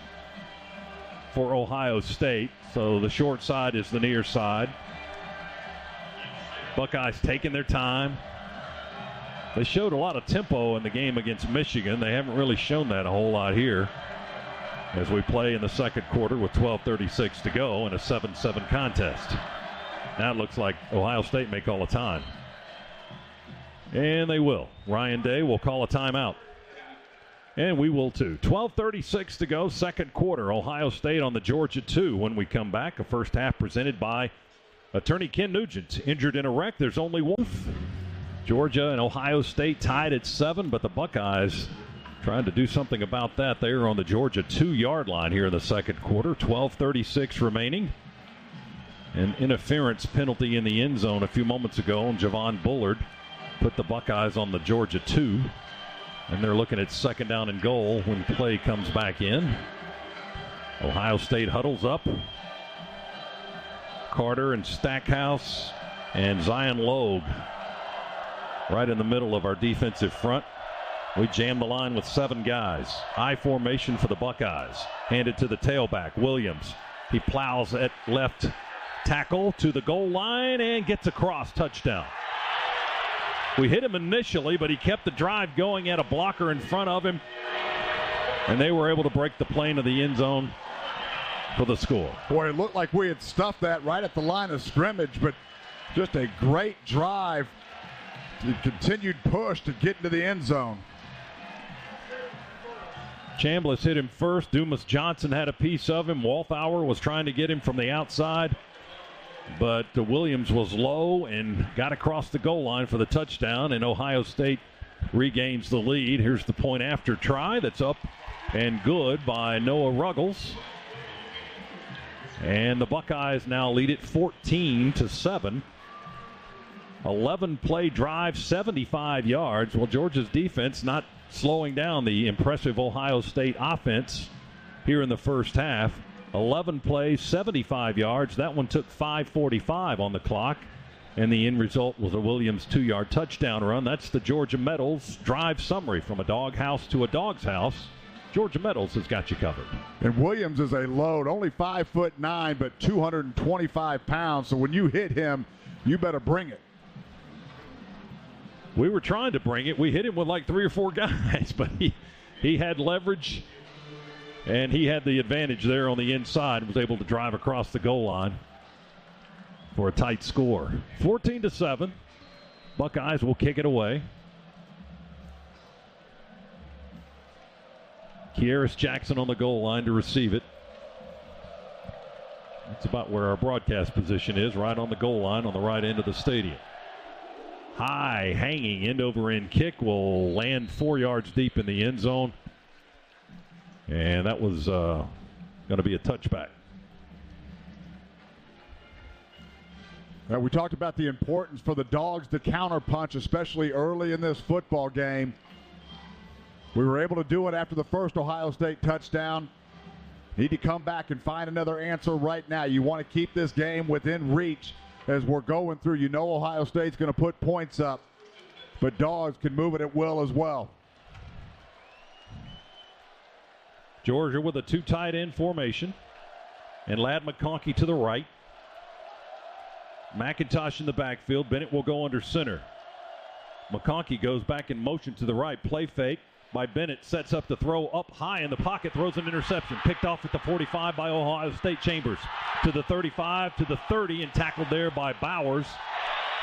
for Ohio State, so the short side is the near side. Buckeyes taking their time. They showed a lot of tempo in the game against Michigan. They haven't really shown that a whole lot here as we play in the 2nd quarter with 12:36 to go in a 7-7 contest. Now it looks like Ohio State may call a time. And they will. Ryan Day will call a timeout. And we will too. 12:36 to go, 2nd quarter. Ohio State on the Georgia 2 when we come back. A first half presented by attorney Ken Nugent. Injured in a wreck, there's only one. Georgia and Ohio State tied at 7, but the Buckeyes Trying to do something about that. They are on the Georgia 2-yard line here in the second quarter. 12:36 remaining. An interference penalty in the end zone a few moments ago, and Javon Bullard put the Buckeyes on the Georgia 2. And they're looking at second down and goal when play comes back in. Ohio State huddles up. Carter and Stackhouse and Zion Logue right in the middle of our defensive front. We jam the line with 7 guys. I formation for the Buckeyes. Handed to the tailback, Williams. He plows at left tackle to the goal line and gets across. Touchdown. We hit him initially, but he kept the drive going, had a blocker in front of him, and they were able to break the plane of the end zone for the score. Boy, it looked like we had stuffed that right at the line of scrimmage, but just a great drive. The continued push to get into the end zone. Chambliss hit him first. Dumas Johnson had a piece of him. Walthour was trying to get him from the outside, but Williams was low and got across the goal line for the touchdown, and Ohio State regains the lead. Here's the point after try that's up and good by Noah Ruggles. And the Buckeyes now lead it 14-7. 11-play drive, 75 yards. Well, Georgia's defense not slowing down the impressive Ohio State offense here in the first half. 11 plays, 75 yards. That one took 5:45 on the clock, and the end result was a Williams 2-yard touchdown run. That's the Georgia Metals drive summary. From a doghouse to a dog's house, Georgia Metals has got you covered. And Williams is a load, only 5'9", but 225 pounds. So when you hit him, you better bring it. We were trying to bring it. We hit him with like 3 or 4 guys, but he had leverage, and he had the advantage there on the inside and was able to drive across the goal line for a tight score. 14-7. Buckeyes will kick it away. Kieris Jackson on the goal line to receive it. That's about where our broadcast position is, right on the goal line on the right end of the stadium. High, hanging, end-over-end kick will land 4 yards deep in the end zone. And that was going to be a touchback. Now, we talked about the importance for the Dogs to counterpunch, especially early in this football game. We were able to do it after the first Ohio State touchdown. Need to come back and find another answer right now. You want to keep this game within reach as we're going through. You know Ohio State's going to put points up, but Dogs can move it at will as well. Georgia with a 2 tight end formation, and Ladd McConkey to the right. McIntosh in the backfield. Bennett will go under center. McConkey goes back in motion to the right. Play fake by Bennett. Sets up the throw up high in the pocket. Throws an interception. Picked off at the 45 by Ohio State. Chambers to the 35, to the 30, and tackled there by Bowers,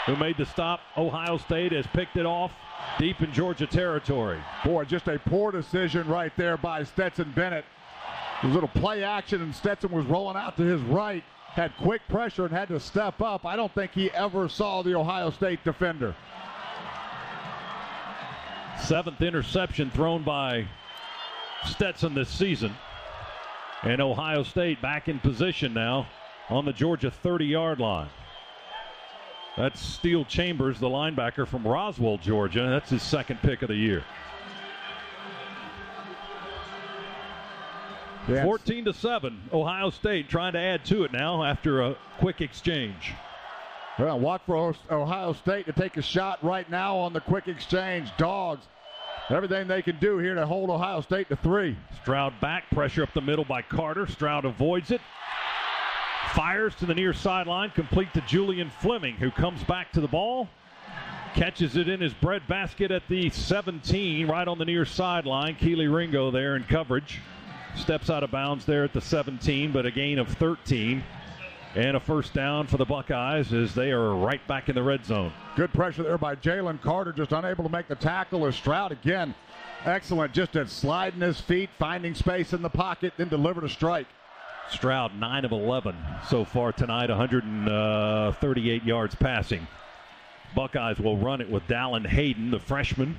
who made the stop. Ohio State has picked it off deep in Georgia territory. Boy, just a poor decision right there by Stetson Bennett. A little play action, and Stetson was rolling out to his right. Had quick pressure and had to step up. I don't think he ever saw the Ohio State defender. 7th interception thrown by Stetson this season. And Ohio State back in position now on the Georgia 30-yard line. That's Steele Chambers, the linebacker from Roswell, Georgia. That's his 2nd pick of the year. Yes. 14-7. Ohio State trying to add to it now after a quick exchange. Well, watch for Ohio State to take a shot right now on the quick exchange. Dogs, everything they can do here to hold Ohio State to 3. Stroud back, pressure up the middle by Carter. Stroud avoids it. Fires to the near sideline, complete to Julian Fleming, who comes back to the ball. Catches it in his breadbasket at the 17, right on the near sideline. Keely Ringo there in coverage. Steps out of bounds there at the 17, but a gain of 13. And a first down for the Buckeyes as they are right back in the red zone. Good pressure there by Jalen Carter, just unable to make the tackle. As Stroud again, excellent, just at sliding his feet, finding space in the pocket, then delivered a strike. Stroud 9 of 11 so far tonight, 138 yards passing. Buckeyes will run it with Dallin Hayden, the freshman.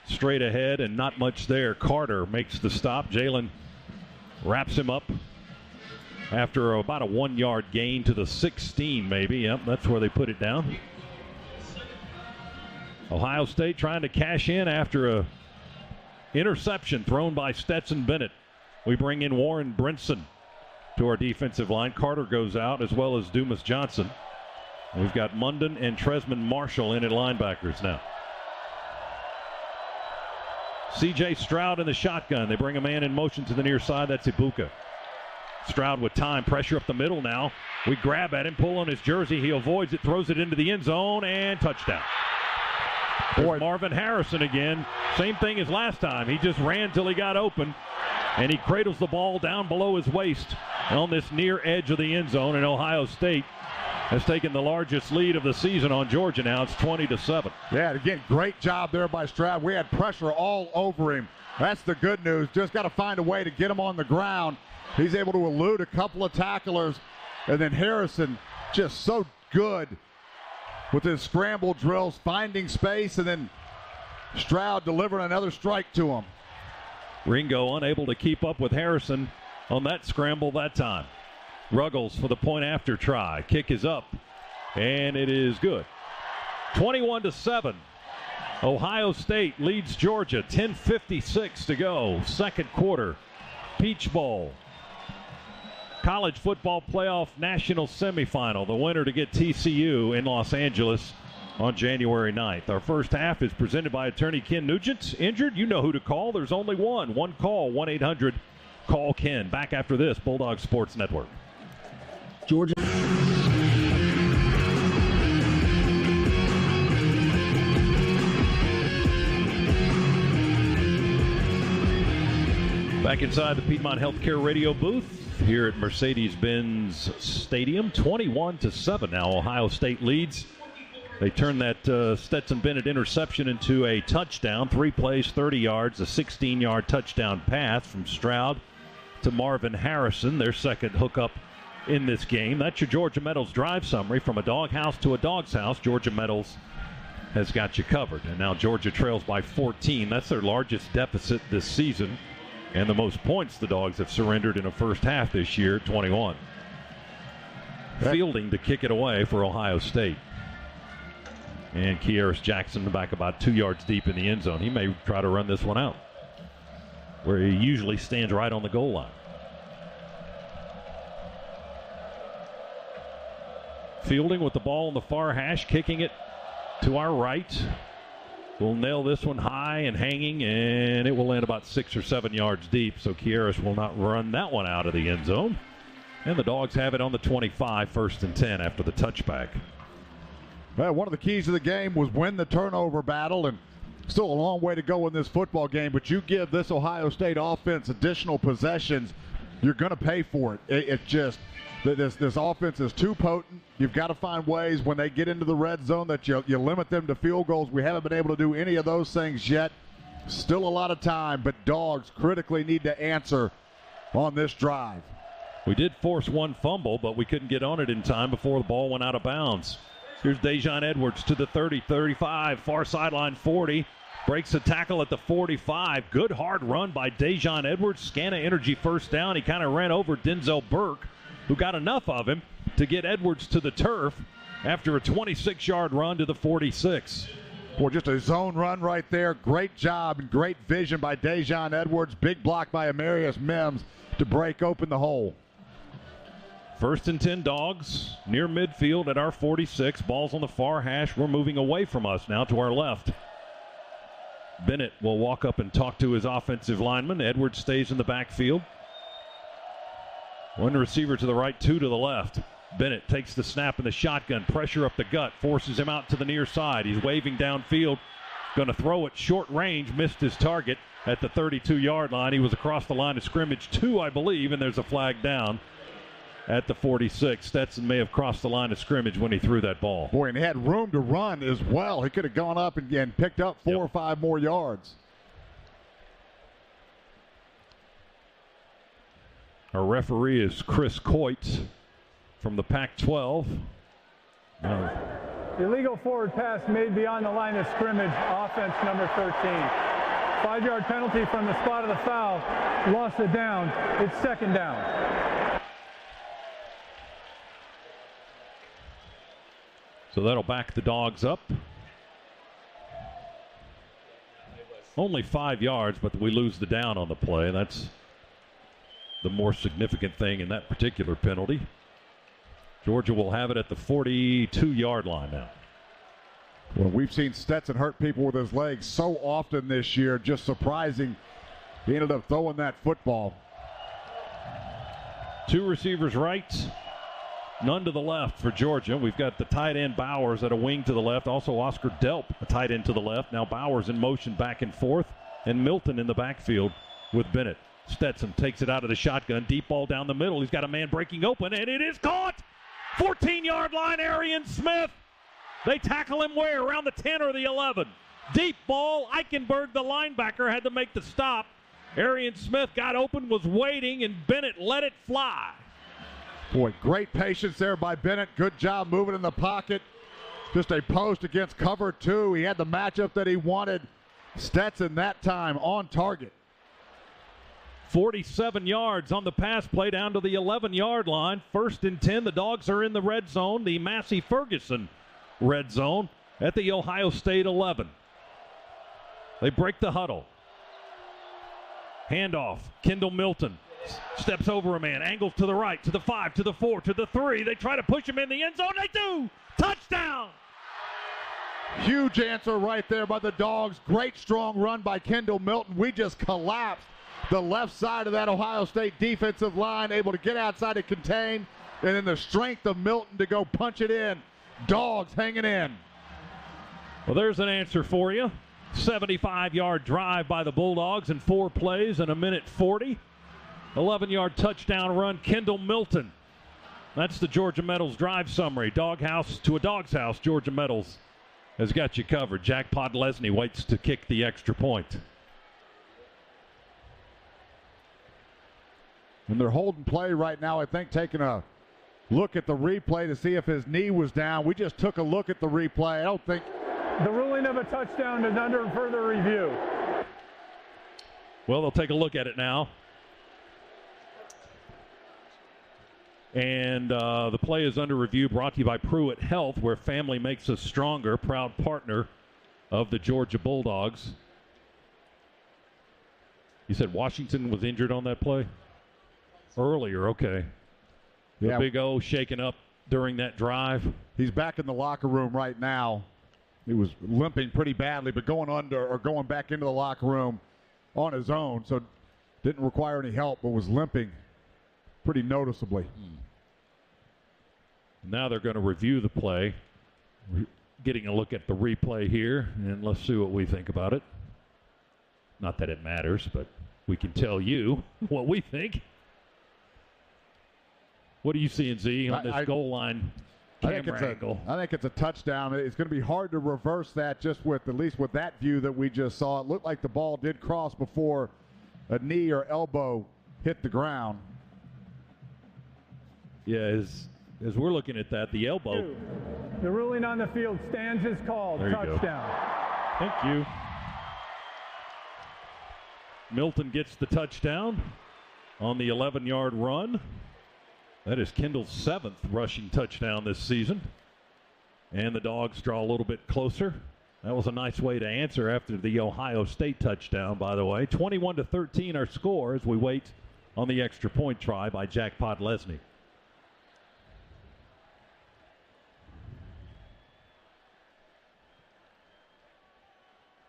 straight ahead and not much there. Carter makes the stop. Jalen wraps him up after about a 1 yard gain to the 16 maybe. Yep, that's where they put it down. Ohio State trying to cash in after a interception thrown by Stetson Bennett. We bring in Warren Brinson to our defensive line. Carter goes out, as well as Dumas Johnson. We've got Munden and Tresman Marshall in at linebackers now. C.J. Stroud in the shotgun. They bring a man in motion to the near side. That's Ibuka. Stroud with time. Pressure up the middle now. We grab at him, pull on his jersey. He avoids it, throws it into the end zone, and touchdown. There's Marvin Harrison again. Same thing as last time. He just ran till he got open, and he cradles the ball down below his waist on this near edge of the end zone, and Ohio State has taken the largest lead of the season on Georgia now. It's 20-7. Yeah, again, great job there by Stroud. We had pressure all over him. That's the good news. Just got to find a way to get him on the ground. He's able to elude a couple of tacklers, and then Harrison just so good with his scramble drills, finding space, and then Stroud delivering another strike to him. Ringo unable to keep up with Harrison on that scramble that time. Ruggles for the point after try. Kick is up, and it is good. 21-7. Ohio State leads Georgia. 10:56 to go. Second quarter. Peach Bowl. College football playoff national semifinal. The winner to get TCU in Los Angeles on January 9th. Our first half is presented by attorney Ken Nugent. Injured? You know who to call. There's only one. One call. 1-800-CALL-KEN. Back after this. Bulldog Sports Network. Georgia. Back inside the Piedmont Healthcare radio booth here at Mercedes-Benz Stadium. 21-7 now. Ohio State leads. They turn that Stetson Bennett interception into a touchdown. 3 plays, 30 yards, a 16-yard touchdown pass from Stroud to Marvin Harrison, their second hookup in this game. That's your Georgia Metals drive summary. From a doghouse to a dog's house, Georgia Metals has got you covered. And now Georgia trails by 14. That's their largest deficit this season, and the most points the Dogs have surrendered in a first half this year, 21. Fielding to kick it away for Ohio State. And Kearis Jackson back about 2 yards deep in the end zone. He may try to run this one out, where he usually stands right on the goal line. Fielding with the ball on the far hash, kicking it to our right. We'll nail this one high and hanging, and it will land about 6 or 7 yards deep, so Kearis will not run that one out of the end zone. And the Dogs have it on the 25, 1st and 10 after the touchback. Well, one of the keys of the game was win the turnover battle, and still a long way to go in this football game, but you give this Ohio State offense additional possessions, you're going to pay for it. It's just this offense is too potent. You've got to find ways when they get into the red zone that you limit them to field goals. We haven't been able to do any of those things yet. Still a lot of time, but Dogs critically need to answer on this drive. We did force one fumble, but we couldn't get on it in time before the ball went out of bounds. Here's Dejon Edwards to the 30, 35, far sideline 40. Breaks a tackle at the 45. Good hard run by Dejon Edwards. Scana Energy first down. He kind of ran over Denzel Burke, who got enough of him to get Edwards to the turf after a 26-yard run to the 46. Boy, just a zone run right there. Great job and great vision by Dejon Edwards. Big block by Amarius Mims to break open the hole. 1st and 10 Dogs near midfield at our 46. Ball's on the far hash. We're moving away from us now to our left. Bennett will walk up and talk to his offensive lineman. Edwards stays in the backfield. One receiver to the right, 2 to the left. Bennett takes the snap in the shotgun. Pressure up the gut. Forces him out to the near side. He's waving downfield. Going to throw it short range. Missed his target at the 32-yard line. He was across the line of scrimmage 2, I believe, and there's a flag down at the 46. Stetson may have crossed the line of scrimmage when he threw that ball. Boy, and he had room to run as well. He could have gone up and picked up 4 or 5 more yards. Our referee is Chris Coit from the Pac-12. Illegal forward pass made beyond the line of scrimmage, offense number 13. 5-yard penalty from the spot of the foul. Lost it down. It's 2nd down. So that'll back the Dogs up. Only 5 yards, but we lose the down on the play. That's the more significant thing in that particular penalty. Georgia will have it at the 42-yard line now. Well, we've seen Stetson hurt people with his legs so often this year. Just surprising. He ended up throwing that football. 2 receivers right, none to the left for Georgia. We've got the tight end Bowers at a wing to the left. Also Oscar Delp, a tight end to the left. Now Bowers in motion back and forth. And Milton in the backfield with Bennett. Stetson takes it out of the shotgun. Deep ball down the middle. He's got a man breaking open, and it is caught. 14-yard line, Arian Smith. They tackle him where? Around the 10 or the 11. Deep ball. Eichenberg, the linebacker, had to make the stop. Arian Smith got open, was waiting, and Bennett let it fly. Boy, great patience there by Bennett. Good job moving in the pocket. Just a post against cover 2. He had the matchup that he wanted. Stetson that time on target. 47 yards on the pass play down to the 11-yard line. 1st and 10. The Dogs are in the red zone, the Massey-Ferguson red zone at the Ohio State 11. They break the huddle. Handoff. Kendall Milton steps over a man, angles to the right, to the 5, to the 4, to the 3. They try to push him in the end zone. They do. Touchdown. Huge answer right there by the Dogs. Great strong run by Kendall Milton. We just collapsed the left side of that Ohio State defensive line, able to get outside and contain, and then the strength of Milton to go punch it in. Dogs hanging in. Well, there's an answer for you. 75-yard drive by the Bulldogs in 4 plays and a minute 40. 11-yard touchdown run, Kendall Milton. That's the Georgia Metals drive summary. Doghouse to a dog's house. Georgia Metals has got you covered. Jack Podlesny waits to kick the extra point. And they're holding play right now, I think, taking a look at the replay to see if his knee was down. We just took a look at the replay. I don't think... The ruling of a touchdown is under further review. Well, they'll take a look at it now. And the play is under review, brought to you by Pruitt Health, where family makes us stronger, proud partner of the Georgia Bulldogs. You said Washington was injured on that play? Earlier, okay. Yeah. The Big O shaken up during that drive. He's back in the locker room right now. He was limping pretty badly, but going back into the locker room on his own, so didn't require any help, but was limping pretty noticeably. Now they're going to review the play. We're getting a look at the replay here, and let's see what we think about it. Not that it matters, but we can tell you what we think. What are you seeing, Z, on this goal line camera angle? I think it's a touchdown. It's going to be hard to reverse that just with, at least with that view that we just saw. It looked like the ball did cross before a knee or elbow hit the ground. Yeah, as we're looking at that, the elbow. The ruling on the field stands as called. Touchdown. Thank you. Milton gets the touchdown on the 11-yard run. That is Kendall's 7th rushing touchdown this season. And the Dogs draw a little bit closer. That was a nice way to answer after the Ohio State touchdown, by the way. 21-13 our score as we wait on the extra point try by Jack Podlesny.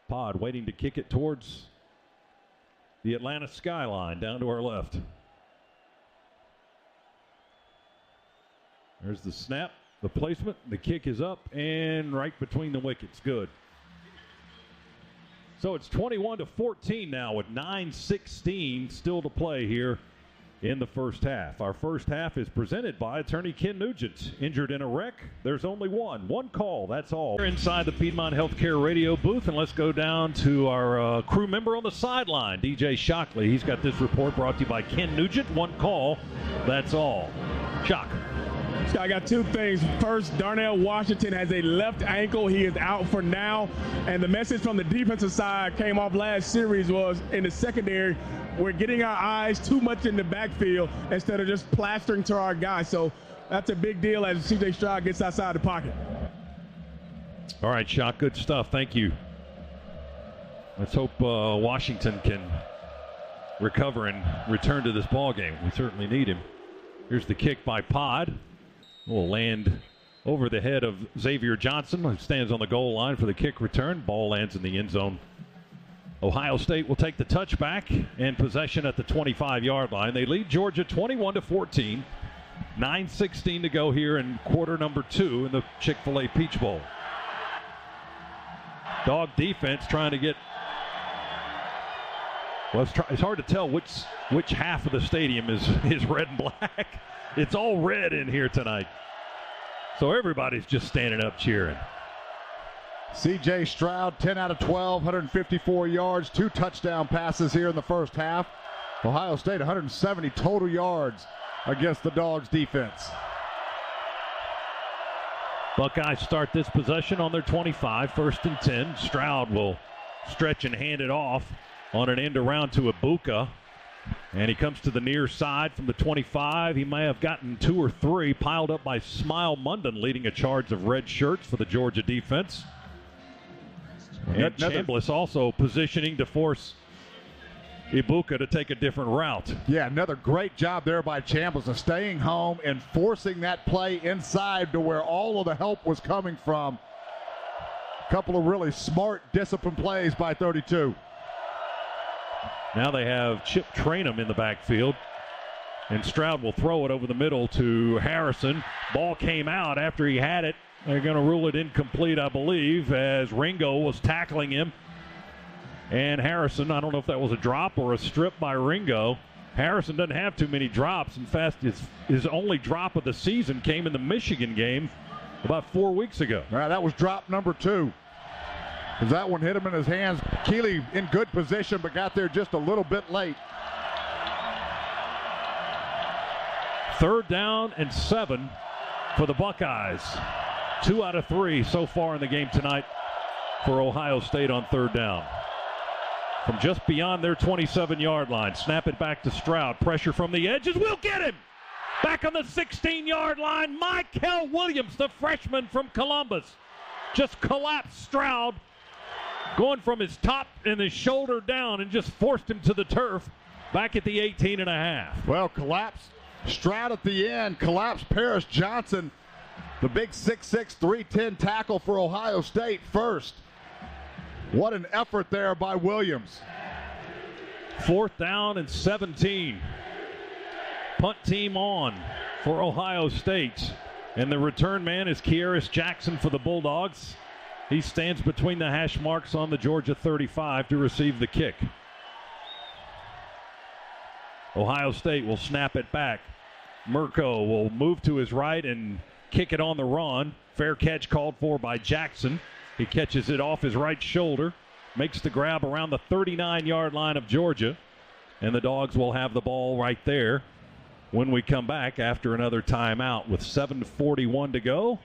Pod waiting to kick it towards the Atlanta skyline down to our left. There's the snap, the placement, the kick is up and right between the wickets. Good. So it's 21-14 now with 9:16 still to play here in the first half. Our first half is presented by attorney Ken Nugent. Injured in a wreck? There's only one call, that's all. We're inside the Piedmont Healthcare radio booth, and let's go down to our crew member on the sideline, DJ Shockley. He's got this report brought to you by Ken Nugent. One call, that's all. Shock. I got two things. First, Darnell Washington has a left ankle. He is out for now. And the message from the defensive side came off last series was in the secondary, we're getting our eyes too much in the backfield instead of just plastering to our guys. So that's a big deal as C.J. Stroud gets outside the pocket. All right, Shock, good stuff. Thank you. Let's hope Washington can recover and return to this ball game. We certainly need him. Here's the kick by Pod. Will land over the head of Xavier Johnson, who stands on the goal line for the kick return. Ball lands in the end zone. Ohio State will take the touchback and possession at the 25-yard line. They lead Georgia 21-14. 9:16 to go here in quarter number 2 in the Chick-fil-A Peach Bowl. Dog defense trying to get. Well, it's hard to tell which half of the stadium is red and black. It's all red in here tonight. So everybody's just standing up cheering. C.J. Stroud, 10 out of 12, 154 yards, 2 touchdown passes here in the first half. Ohio State, 170 total yards against the Dogs defense. Buckeyes start this possession on their 25, 1st and 10. Stroud will stretch and hand it off on an end around to Ibuka. And he comes to the near side from the 25. He may have gotten 2 or 3 piled up by Smile Munden, leading a charge of red shirts for the Georgia defense. And Chambliss also positioning to force Ibuka to take a different route. Yeah, another great job there by Chambliss of staying home and forcing that play inside to where all of the help was coming from. A couple of really smart, disciplined plays by 32. Now they have Chip Trainum in the backfield. And Stroud will throw it over the middle to Harrison. Ball came out after he had it. They're going to rule it incomplete, I believe, as Ringo was tackling him. And Harrison, I don't know if that was a drop or a strip by Ringo. Harrison doesn't have too many drops. In fact, his only drop of the season came in the Michigan game about 4 weeks ago. All right, that was drop number 2. As that one hit him in his hands. Keeley in good position, but got there just a little bit late. 3rd down and 7 for the Buckeyes. 2 out of 3 so far in the game tonight for Ohio State on 3rd down. From just beyond their 27-yard line. Snap it back to Stroud. Pressure from the edges. We'll get him! Back on the 16-yard line. Michael Williams, the freshman from Columbus, just collapsed Stroud, going from his top and his shoulder down, and just forced him to the turf back at the 18.5. Well, collapsed Stroud at the end. Collapsed Paris Johnson, the big 6'6", 310 tackle for Ohio State first. What an effort there by Williams. 4th down and 17. Punt team on for Ohio State. And the return man is Kearis Jackson for the Bulldogs. He stands between the hash marks on the Georgia 35 to receive the kick. Ohio State will snap it back. Mirko will move to his right and kick it on the run. Fair catch called for by Jackson. He catches it off his right shoulder, makes the grab around the 39-yard line of Georgia, and the Dogs will have the ball right there when we come back after another timeout with 7:41 to go.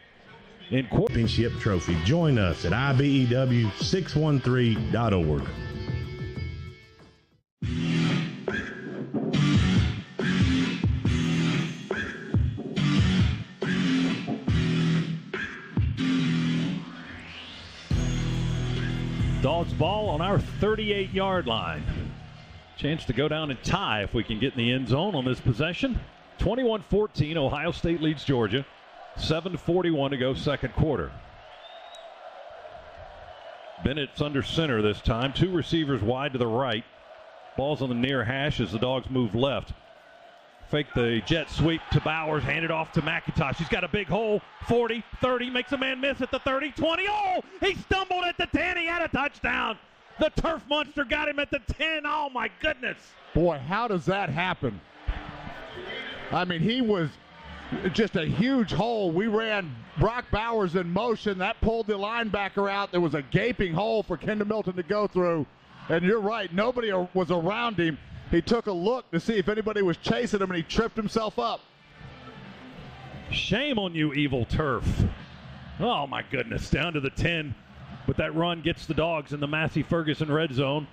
In championship trophy. Join us at IBEW613.org. Dogs ball on our 38-yard line. Chance to go down and tie if we can get in the end zone on this possession. 21-14, Ohio State leads Georgia. 7:41 to go, second quarter. Bennett's under center this time. 2 receivers wide to the right. Ball's on the near hash as the Dogs move left. Fake the jet sweep to Bowers, hand it off to McIntosh. He's got a big hole. 40, 30, makes a man miss at the 30, 20. Oh, he stumbled at the 10. He had a touchdown. The turf monster got him at the 10. Oh, my goodness. Boy, how does that happen? I mean, he was just a huge hole. We ran Brock Bowers in motion. That pulled the linebacker out. There was a gaping hole for Kendall Milton to go through. And you're right, nobody was around him. He took a look to see if anybody was chasing him, and he tripped himself up. Shame on you, evil turf. Oh, my goodness. Down to the 10. But that run gets the Dogs in the Massey Ferguson red zone.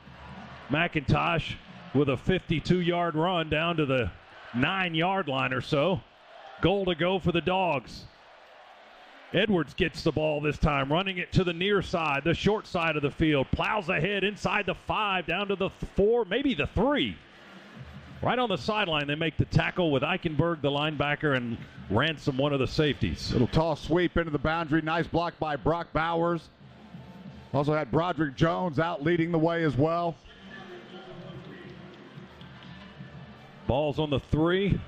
McIntosh with a 52-yard run down to the 9-yard line or so. Goal to go for the Dogs. Edwards gets the ball this time, running it to the near side, the short side of the field. Plows ahead inside the 5, down to the 4, maybe the 3. Right on the sideline, they make the tackle with Eichenberg, the linebacker, and Ransom, one of the safeties. Little toss sweep into the boundary. Nice block by Brock Bowers. Also had Broderick Jones out leading the way as well. Ball's on the 3.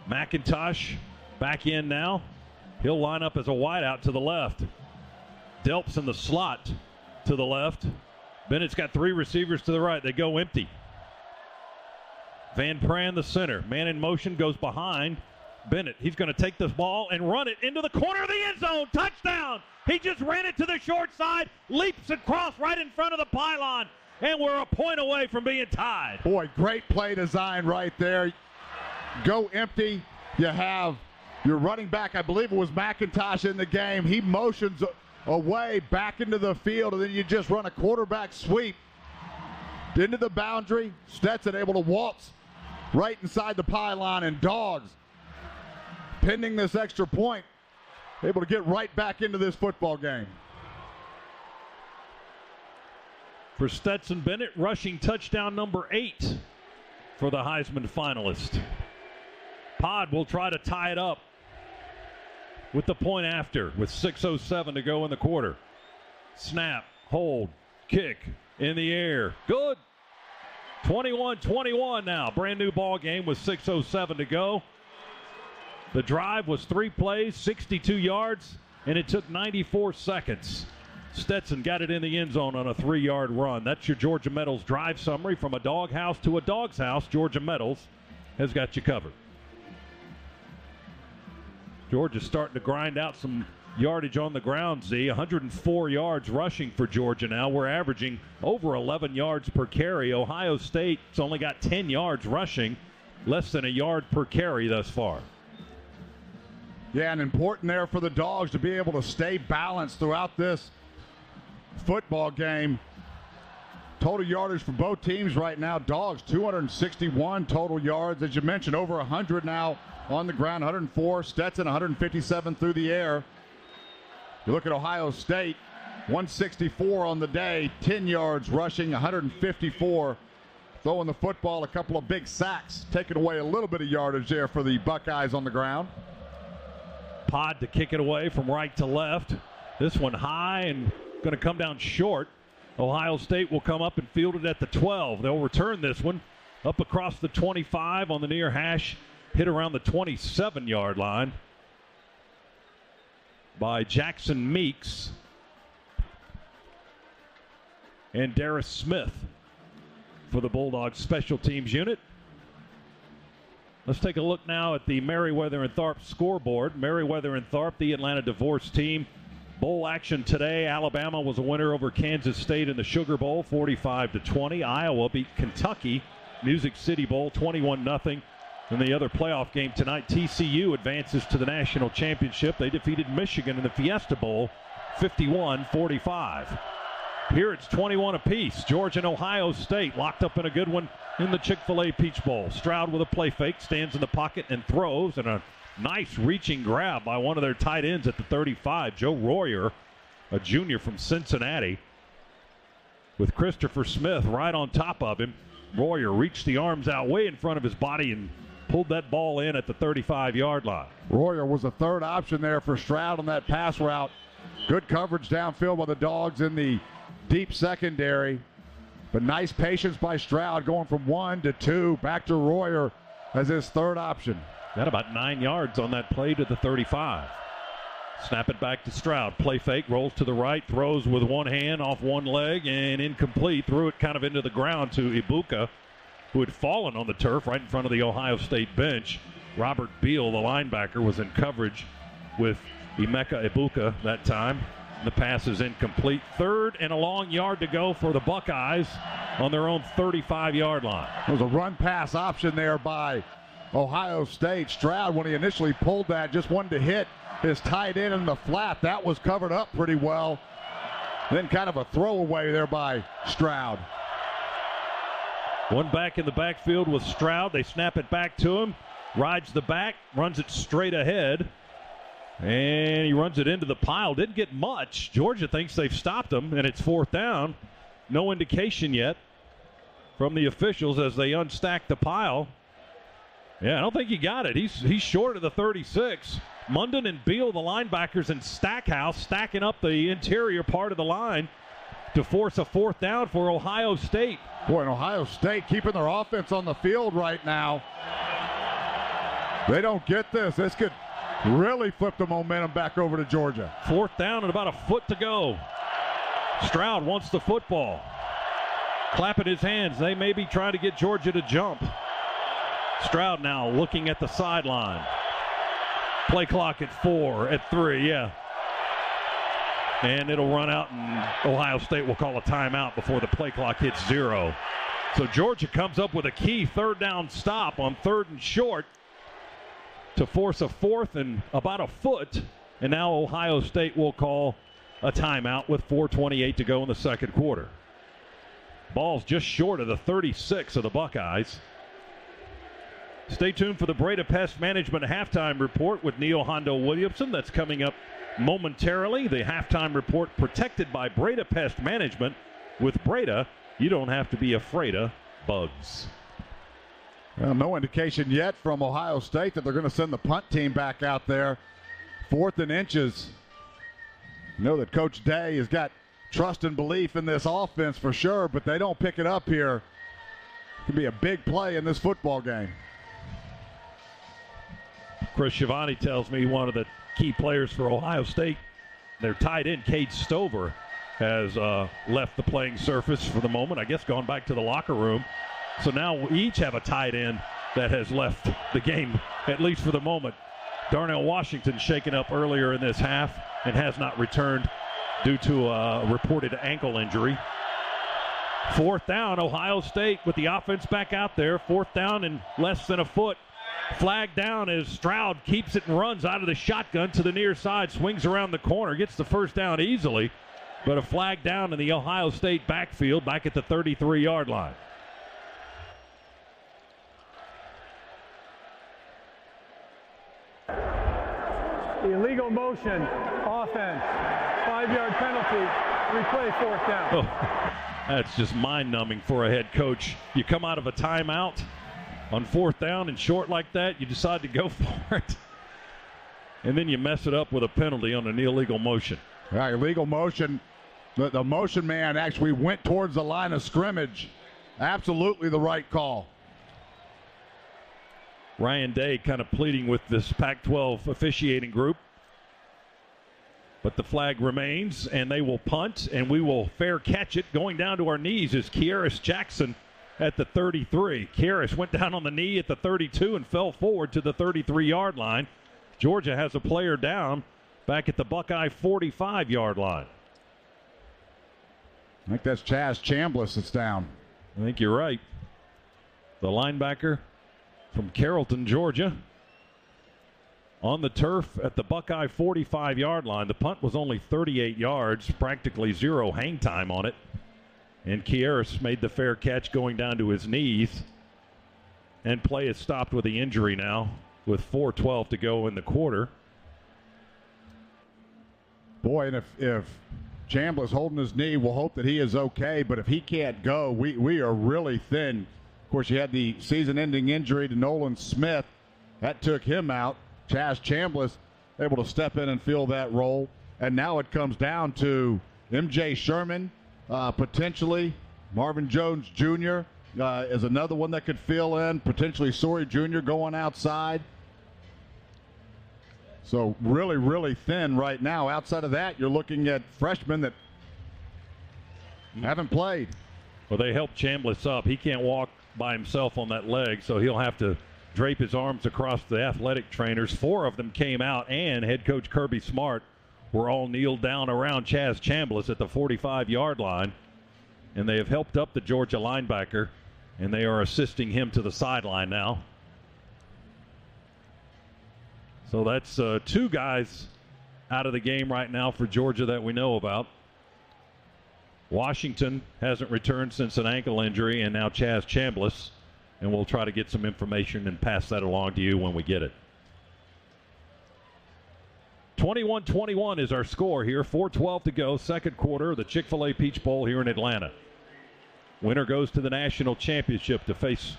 McIntosh back in now. He'll line up as a wideout to the left. Delp's in the slot to the left. Bennett's got 3 receivers to the right. They go empty. Van Pran, the center. Man in motion, goes behind Bennett. He's going to take this ball and run it into the corner of the end zone. Touchdown! He just ran it to the short side, leaps across right in front of the pylon, and we're a point away from being tied. Boy, great play design right there. Go empty. You have your running back, I believe it was McIntosh in the game. He motions away back into the field, and then you just run a quarterback sweep into the boundary. Stetson able to waltz right inside the pylon, and Dogs, pending this extra point, able to get right back into this football game. For Stetson Bennett, rushing touchdown number 8 for the Heisman finalist. Pod will try to tie it up with the point after, with 6:07 to go in the quarter. Snap, hold, kick, in the air. Good. 21-21 now. Brand new ball game with 6:07 to go. The drive was 3 plays, 62 yards, and it took 94 seconds. Stetson got it in the end zone on a 3-yard run. That's your Georgia Metals drive summary. From a doghouse to a dog's house, Georgia Metals has got you covered. Georgia's starting to grind out some yardage on the ground, Z. 104 yards rushing for Georgia now. We're averaging over 11 yards per carry. Ohio State's only got 10 yards rushing, less than a yard per carry thus far. Yeah, and important there for the Dogs to be able to stay balanced throughout this football game. Total yardage for both teams right now. Dogs 261 total yards. As you mentioned, over 100 now on the ground. 104. Stetson 157 through the air. You look at Ohio State, 164 on the day, 10 yards rushing, 154 throwing the football. A couple of big sacks, taking away a little bit of yardage there for the Buckeyes on the ground. Pod to kick it away from right to left. This one high and going to come down short. Ohio State will come up and field it at the 12. They'll return this one up across the 25 on the near hash, hit around the 27-yard line by Jackson Meeks and Darius Smith for the Bulldogs special teams unit. Let's take a look now at the Meriwether and Tharp scoreboard. Meriwether and Tharp, the Atlanta Divorce team. Bowl action today. Alabama was a winner over Kansas State in the Sugar Bowl, 45-20. Iowa beat Kentucky, Music City Bowl, 21-0. In the other playoff game tonight, TCU advances to the national championship. They defeated Michigan in the Fiesta Bowl, 51-45. Here it's 21 apiece. Georgia and Ohio State locked up in a good one in the Chick-fil-A Peach Bowl. Stroud with a play fake, stands in the pocket and throws, and a nice reaching grab by one of their tight ends at the 35, Joe Royer, a junior from Cincinnati, with Christopher Smith right on top of him. Royer reached the arms out way in front of his body and pulled that ball in at the 35-yard line. Royer was a third option there for Stroud on that pass route. Good coverage downfield by the Dogs in the deep secondary. But nice patience by Stroud, going from 1 to 2, back to Royer as his third option. Got about 9 yards on that play to the 35. Snap it back to Stroud. Play fake, rolls to the right, throws with one hand off one leg, and incomplete. Threw it kind of into the ground to Ibuka, who had fallen on the turf right in front of the Ohio State bench. Robert Beal, the linebacker, was in coverage with Emeka Ibuka that time. The pass is incomplete. 3rd and a long yard to go for the Buckeyes on their own 35-yard line. There was a run pass option there by Ohio State. Stroud, when he initially pulled that, just wanted to hit his tight end in the flat. That was covered up pretty well. Then kind of a throwaway there by Stroud. One back in the backfield with Stroud. They snap it back to him. Rides the back, runs it straight ahead. And he runs it into the pile. Didn't get much. Georgia thinks they've stopped him, and it's 4th down. No indication yet from the officials as they unstack the pile. Yeah, I don't think he got it. He's short of the 36. Munden and Beal, the linebackers, and Stackhouse stacking up the interior part of the line to force a 4th down for Ohio State. Boy, and Ohio State keeping their offense on the field right now. They don't get this. This could really flip the momentum back over to Georgia. 4th down and about a foot to go. Stroud wants the football. Clapping his hands. They may be trying to get Georgia to jump. Stroud now looking at the sideline. Play clock at 4, at 3, yeah. And it'll run out, and Ohio State will call a timeout before the play clock hits 0. So Georgia comes up with a key 3rd down stop on 3rd and short to force a 4th and about a foot. And now Ohio State will call a timeout with 4:28 to go in the 2nd quarter. Ball's just short of the 36 of the Buckeyes. Stay tuned for the Breda Pest Management halftime report with Neil Hondo Williamson. That's coming up momentarily. The halftime report protected by Breda Pest Management. With Breda, you don't have to be afraid of bugs. Well, no indication yet from Ohio State that they're going to send the punt team back out there. 4th and inches. You know that Coach Day has got trust and belief in this offense for sure, but they don't pick it up here. It could be a big play in this football game. Chris Schiavone tells me one of the key players for Ohio State, their tight end, Cade Stover, has left the playing surface for the moment. I guess gone back to the locker room. So now we each have a tight end that has left the game, at least for the moment. Darnell Washington shaken up earlier in this half and has not returned due to a reported ankle injury. 4th down, Ohio State with the offense back out there. 4th down and less than a foot. Flag down as Stroud keeps it and runs out of the shotgun to the near side, swings around the corner, gets the 1st down easily, but a flag down in the Ohio State backfield back at the 33-yard line. Illegal motion, offense, 5-yard penalty, replay 4th down. Oh, that's just mind-numbing for a head coach. You come out of a timeout on 4th down and short like that, you decide to go for it, and then you mess it up with a penalty on an illegal motion. Right, illegal motion. The motion man actually went towards the line of scrimmage. Absolutely the right call. Ryan Day kind of pleading with this Pac-12 officiating group. But the flag remains, and they will punt, and we will fair catch it. Going down to our knees is Kearis Jackson at the 33. Kearis went down on the knee at the 32 and fell forward to the 33-yard line. Georgia has a player down back at the Buckeye 45-yard line. I think that's Chaz Chambliss that's down. I think you're right. The linebacker from Carrollton, Georgia, on the turf at the Buckeye 45-yard line. The punt was only 38 yards, practically 0 hang time on it. And Kearis made the fair catch going down to his knees. And play is stopped with the injury now with 4:12 to go in the quarter. Boy, and if Chambliss holding his knee, we'll hope that he is okay. But if he can't go, we are really thin. Of course, you had the season-ending injury to Nolan Smith. That took him out. Chaz Chambliss able to step in and fill that role. And now it comes down to M.J. Sherman, potentially. Marvin Jones Jr. Is another one that could fill in. Potentially Sorey Jr. going outside. So really, really thin right now. Outside of that, you're looking at freshmen that haven't played. Well, they helped Chambliss up. He can't walk by himself on that leg, so he'll have to drape his arms across the athletic trainers. 4 of them came out, and head coach Kirby Smart were all kneeled down around Chaz Chambliss at the 45-yard line, and they have helped up the Georgia linebacker, and they are assisting him to the sideline now. So that's 2 guys out of the game right now for Georgia that we know about. Washington hasn't returned since an ankle injury, and now Chaz Chambliss. And we'll try to get some information and pass that along to you when we get it. 21-21 is our score here. 4:12 to go, second quarter of the Chick-fil-A Peach Bowl here in Atlanta. Winner goes to the national championship to face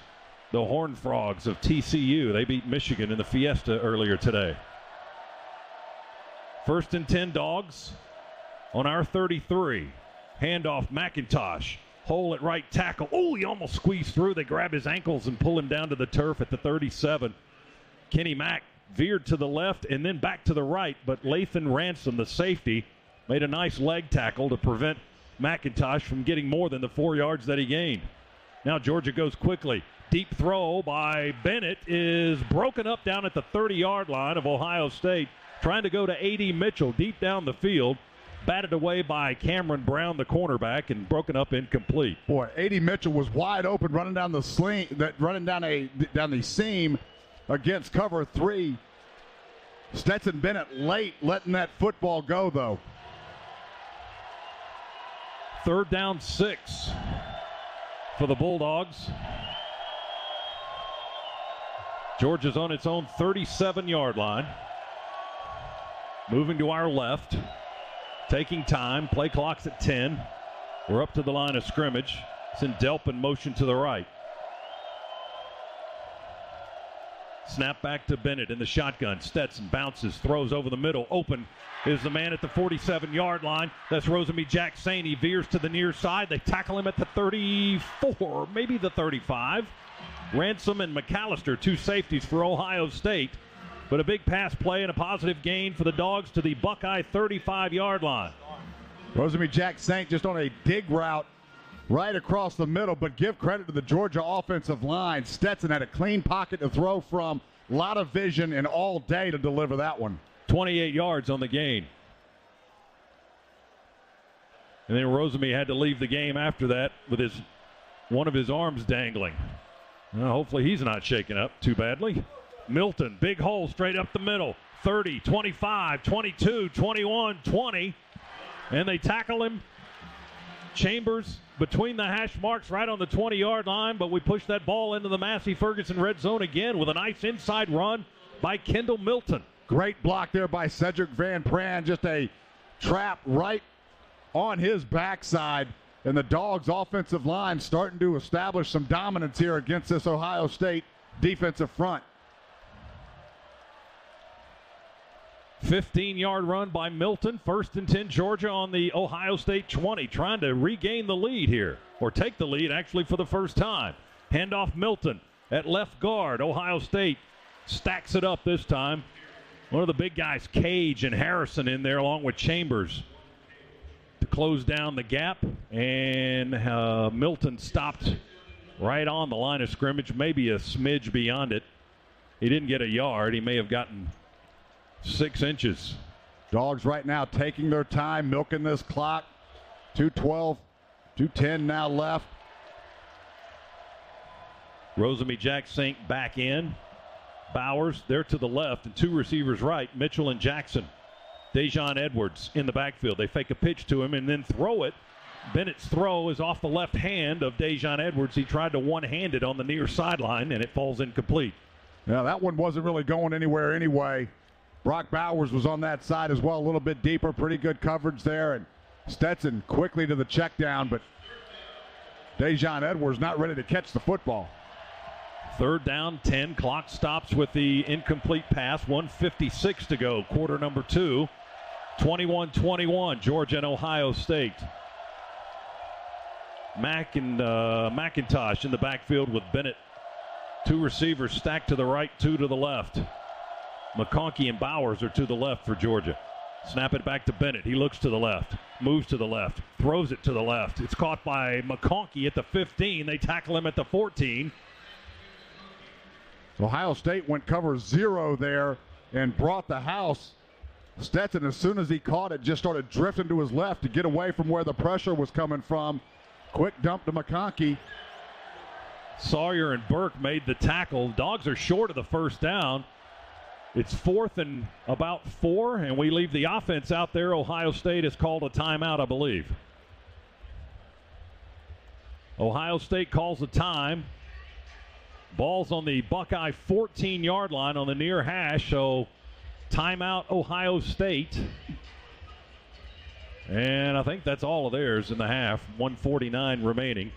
the Horned Frogs of TCU. They beat Michigan in the Fiesta earlier today. 1st and 10 Dogs on our 33. Handoff McIntosh. Hole at right tackle. Oh, he almost squeezed through. They grab his ankles and pull him down to the turf at the 37. Kenny Mack veered to the left and then back to the right, but Lathan Ransom, the safety, made a nice leg tackle to prevent McIntosh from getting more than the 4 yards that he gained. Now Georgia goes quickly. Deep throw by Bennett is broken up down at the 30-yard line of Ohio State. Trying to go to A.D. Mitchell deep down the field. Batted away by Cameron Brown, the cornerback, and broken up incomplete. Boy, A.D. Mitchell was wide open, running down the down the seam against cover 3. Stetson Bennett late letting that football go, though. 3rd down 6 for the Bulldogs. Georgia's on its own 37-yard line. Moving to our left. Taking time. Play clock's at 10. We're up to the line of scrimmage. It's in Delpin motion to the right. Snap back to Bennett in the shotgun. Stetson bounces, throws over the middle. Open is the man at the 47-yard line. That's Rosemy Jackson. He veers to the near side. They tackle him at the 34, maybe the 35. Ransom and McAllister, 2 safeties for Ohio State. But a big pass play and a positive gain for the Dogs to the Buckeye 35-yard line. Rosemy Jackson just on a dig route right across the middle, but give credit to the Georgia offensive line. Stetson had a clean pocket to throw from, a lot of vision, and all day to deliver that one. 28 yards on the gain. And then Rosemy had to leave the game after that with one of his arms dangling. Well, hopefully he's not shaken up too badly. Milton, big hole straight up the middle. 30, 25, 22, 21, 20. And they tackle him. Chambers between the hash marks right on the 20-yard line, but we push that ball into the Massey Ferguson red zone again with a nice inside run by Kendall Milton. Great block there by Cedric Van Pran. Just a trap right on his backside. And the Dogs' offensive line starting to establish some dominance here against this Ohio State defensive front. 15-yard run by Milton. 1st and 10 Georgia on the Ohio State 20, trying to regain the lead here, or take the lead actually for the first time. Handoff Milton at left guard. Ohio State stacks it up this time. One of the big guys, Cage and Harrison, in there along with Chambers to close down the gap. And Milton stopped right on the line of scrimmage, maybe a smidge beyond it. He didn't get a yard. He may have gotten 6 inches. Dogs right now taking their time, milking this clock. 2:12, 2:10 now left. Rosemy Jackson back in. Bowers there to the left, and 2 receivers right, Mitchell and Jackson. Dejon Edwards in the backfield. They fake a pitch to him and then throw it. Bennett's throw is off the left hand of Dejon Edwards. He tried to one-hand it on the near sideline, and it falls incomplete. Yeah, that one wasn't really going anywhere anyway. Brock Bowers was on that side as well, a little bit deeper. Pretty good coverage there. And Stetson quickly to the check down, but Dejon Edwards not ready to catch the football. 3rd down, 10. Clock stops with the incomplete pass. 1:56 to go, quarter number 2. 21-21, Georgia and Ohio State. Mack and McIntosh in the backfield with Bennett. 2 receivers stacked to the right, 2 to the left. McConkey and Bowers are to the left for Georgia. Snap it back to Bennett. He looks to the left, moves to the left, throws it to the left. It's caught by McConkey at the 15. They tackle him at the 14. Ohio State went cover 0 there and brought the house. Stetson, as soon as he caught it, just started drifting to his left to get away from where the pressure was coming from. Quick dump to McConkey. Sawyer and Burke made the tackle. Dogs are short of the 1st down. It's 4th and about 4, and we leave the offense out there. Ohio State has called a timeout, I believe. Ohio State calls a time. Ball's on the Buckeye 14-yard line on the near hash, so timeout Ohio State. And I think that's all of theirs in the half. 1:49 remaining.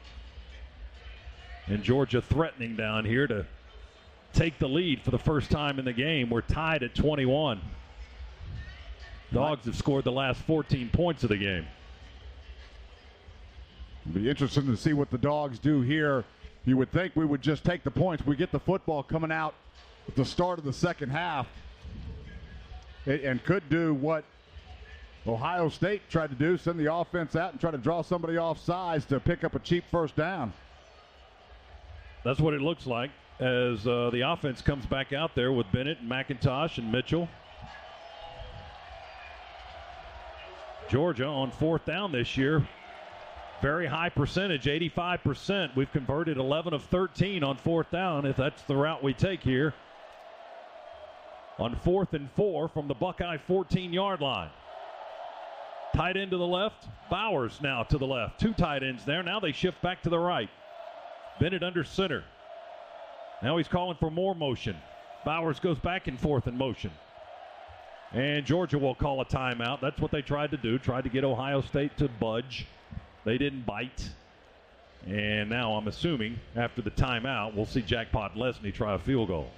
And Georgia threatening down here to take the lead for the first time in the game. We're tied at 21. Dogs have scored the last 14 points of the game. It'll be interesting to see what the Dogs do here. You would think we would just take the points. We get the football coming out at the start of the second half and could do what Ohio State tried to do, send the offense out and try to draw somebody off sides to pick up a cheap first down. That's what it looks like as the offense comes back out there with Bennett and McIntosh and Mitchell. Georgia on 4th down this year. Very high percentage, 85%. We've converted 11 of 13 on 4th down, if that's the route we take here. On 4th and 4 from the Buckeye 14-yard line. Tight end to the left, Bowers now to the left. 2 tight ends there. Now they shift back to the right. Bennett under center. Now he's calling for more motion. Bowers goes back and forth in motion. And Georgia will call a timeout. That's what they tried to do, tried to get Ohio State to budge. They didn't bite. And now I'm assuming after the timeout, we'll see Jackpot Lesney try a field goal.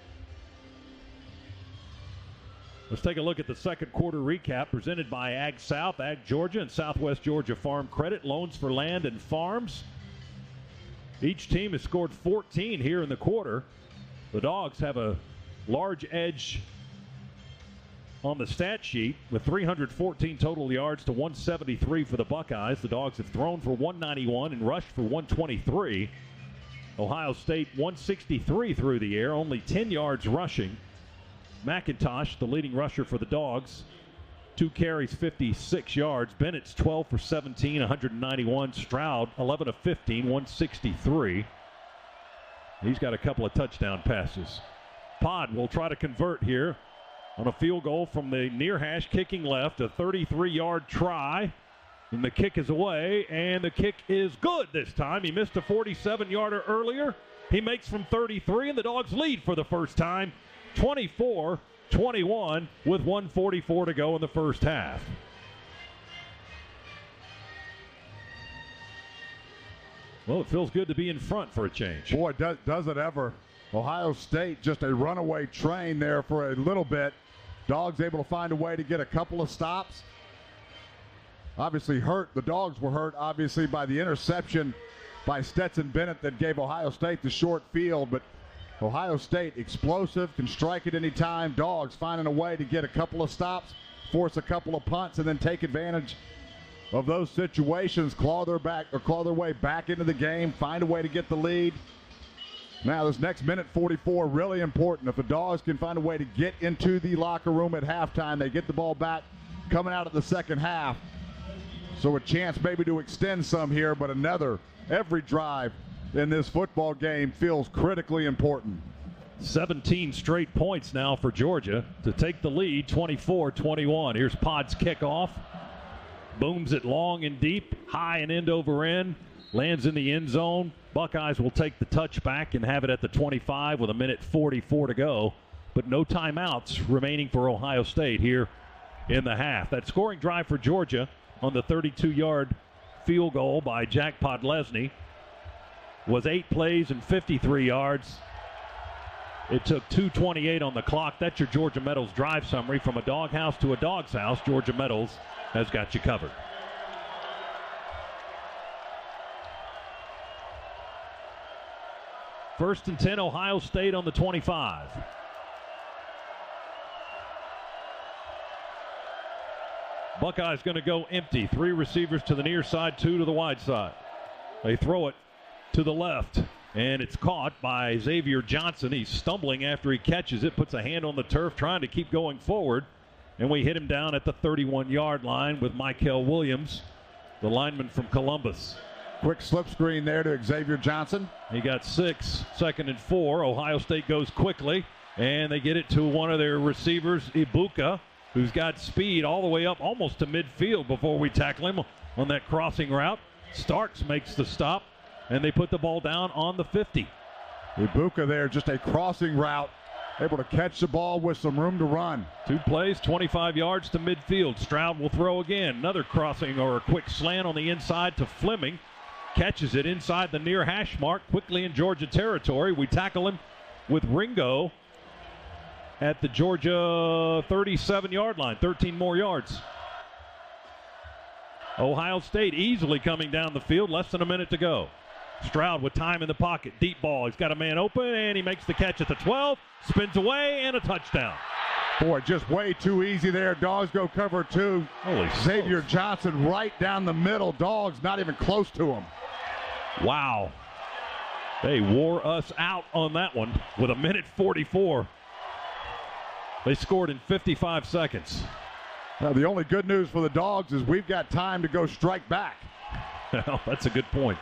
Let's take a look at the second quarter recap presented by Ag South, Ag Georgia, and Southwest Georgia Farm Credit. Loans for land and farms. Each team has scored 14 here in the quarter. The Dogs have a large edge on the stat sheet with 314 total yards to 173 for the Buckeyes. The Dogs have thrown for 191 and rushed for 123. Ohio State 163 through the air, only 10 yards rushing. McIntosh, the leading rusher for the Dogs, 2 carries, 56 yards. Bennett's 12 for 17, 191. Stroud 11 of 15, 163. He's got a couple of touchdown passes. Pod will try to convert here on a field goal from the near hash, kicking left, a 33-yard try. And the kick is away, and the kick is good this time. He missed a 47-yarder earlier. He makes from 33, and the Dogs lead for the first time, 24-21, with 1:44 to go in the first half. Well, it feels good to be in front for a change. Boy, does it ever. Ohio State just a runaway train there for a little bit. Dogs able to find a way to get a couple of stops. Obviously hurt. The Dogs were hurt, obviously, by the interception by Stetson Bennett that gave Ohio State the short field. But Ohio State explosive, can strike at any time. Dogs finding a way to get a couple of stops, force a couple of punts, and then take advantage of those situations, claw their way back into the game, find a way to get the lead. Now this next minute 44 really important. If the Dogs can find a way to get into the locker room at halftime, they get the ball back coming out of the second half. So a chance maybe to extend some here, but every drive in this football game feels critically important. 17 straight points now for Georgia to take the lead, 24-21. Here's Pod's kickoff. Booms it long and deep, high and end over end. Lands in the end zone. Buckeyes will take the touchback and have it at the 25 with a minute 44 to go. But no timeouts remaining for Ohio State here in the half. That scoring drive for Georgia on the 32-yard field goal by Jackpot Lesney was 8 plays and 53 yards. It took 2:28 on the clock. That's your Georgia Metals drive summary. From a doghouse to a dog's house, Georgia Metals has got you covered. First and 10, Ohio State on the 25. Buckeyes going to go empty. 3 receivers to the near side, 2 to the wide side. They throw it to the left, and it's caught by Xavier Johnson. He's stumbling after he catches it, puts a hand on the turf, trying to keep going forward. And we hit him down at the 31-yard line with Michael Williams, the lineman from Columbus. Quick slip screen there to Xavier Johnson. He got 6, 2nd and 4. Ohio State goes quickly. And they get it to one of their receivers, Ibuka, who's got speed all the way up almost to midfield before we tackle him on that crossing route. Starks makes the stop, and they put the ball down on the 50. Ibuka there, just a crossing route, able to catch the ball with some room to run. 2 plays, 25 yards to midfield. Stroud will throw again. Another crossing or a quick slant on the inside to Fleming. Catches it inside the near hash mark, quickly in Georgia territory. We tackle him with Ringo at the Georgia 37-yard line, 13 more yards. Ohio State easily coming down the field, less than a minute to go. Stroud with time in the pocket, deep ball. He's got a man open, and he makes the catch at the 12, spins away, and a touchdown. Boy, just way too easy there. Dogs go cover 2. Holy Xavier smokes. Johnson right down the middle. Dogs not even close to him. Wow. They wore us out on that one with 1:44. They scored in 55 seconds. Now, the only good news for the Dogs is we've got time to go strike back. Well, that's a good point.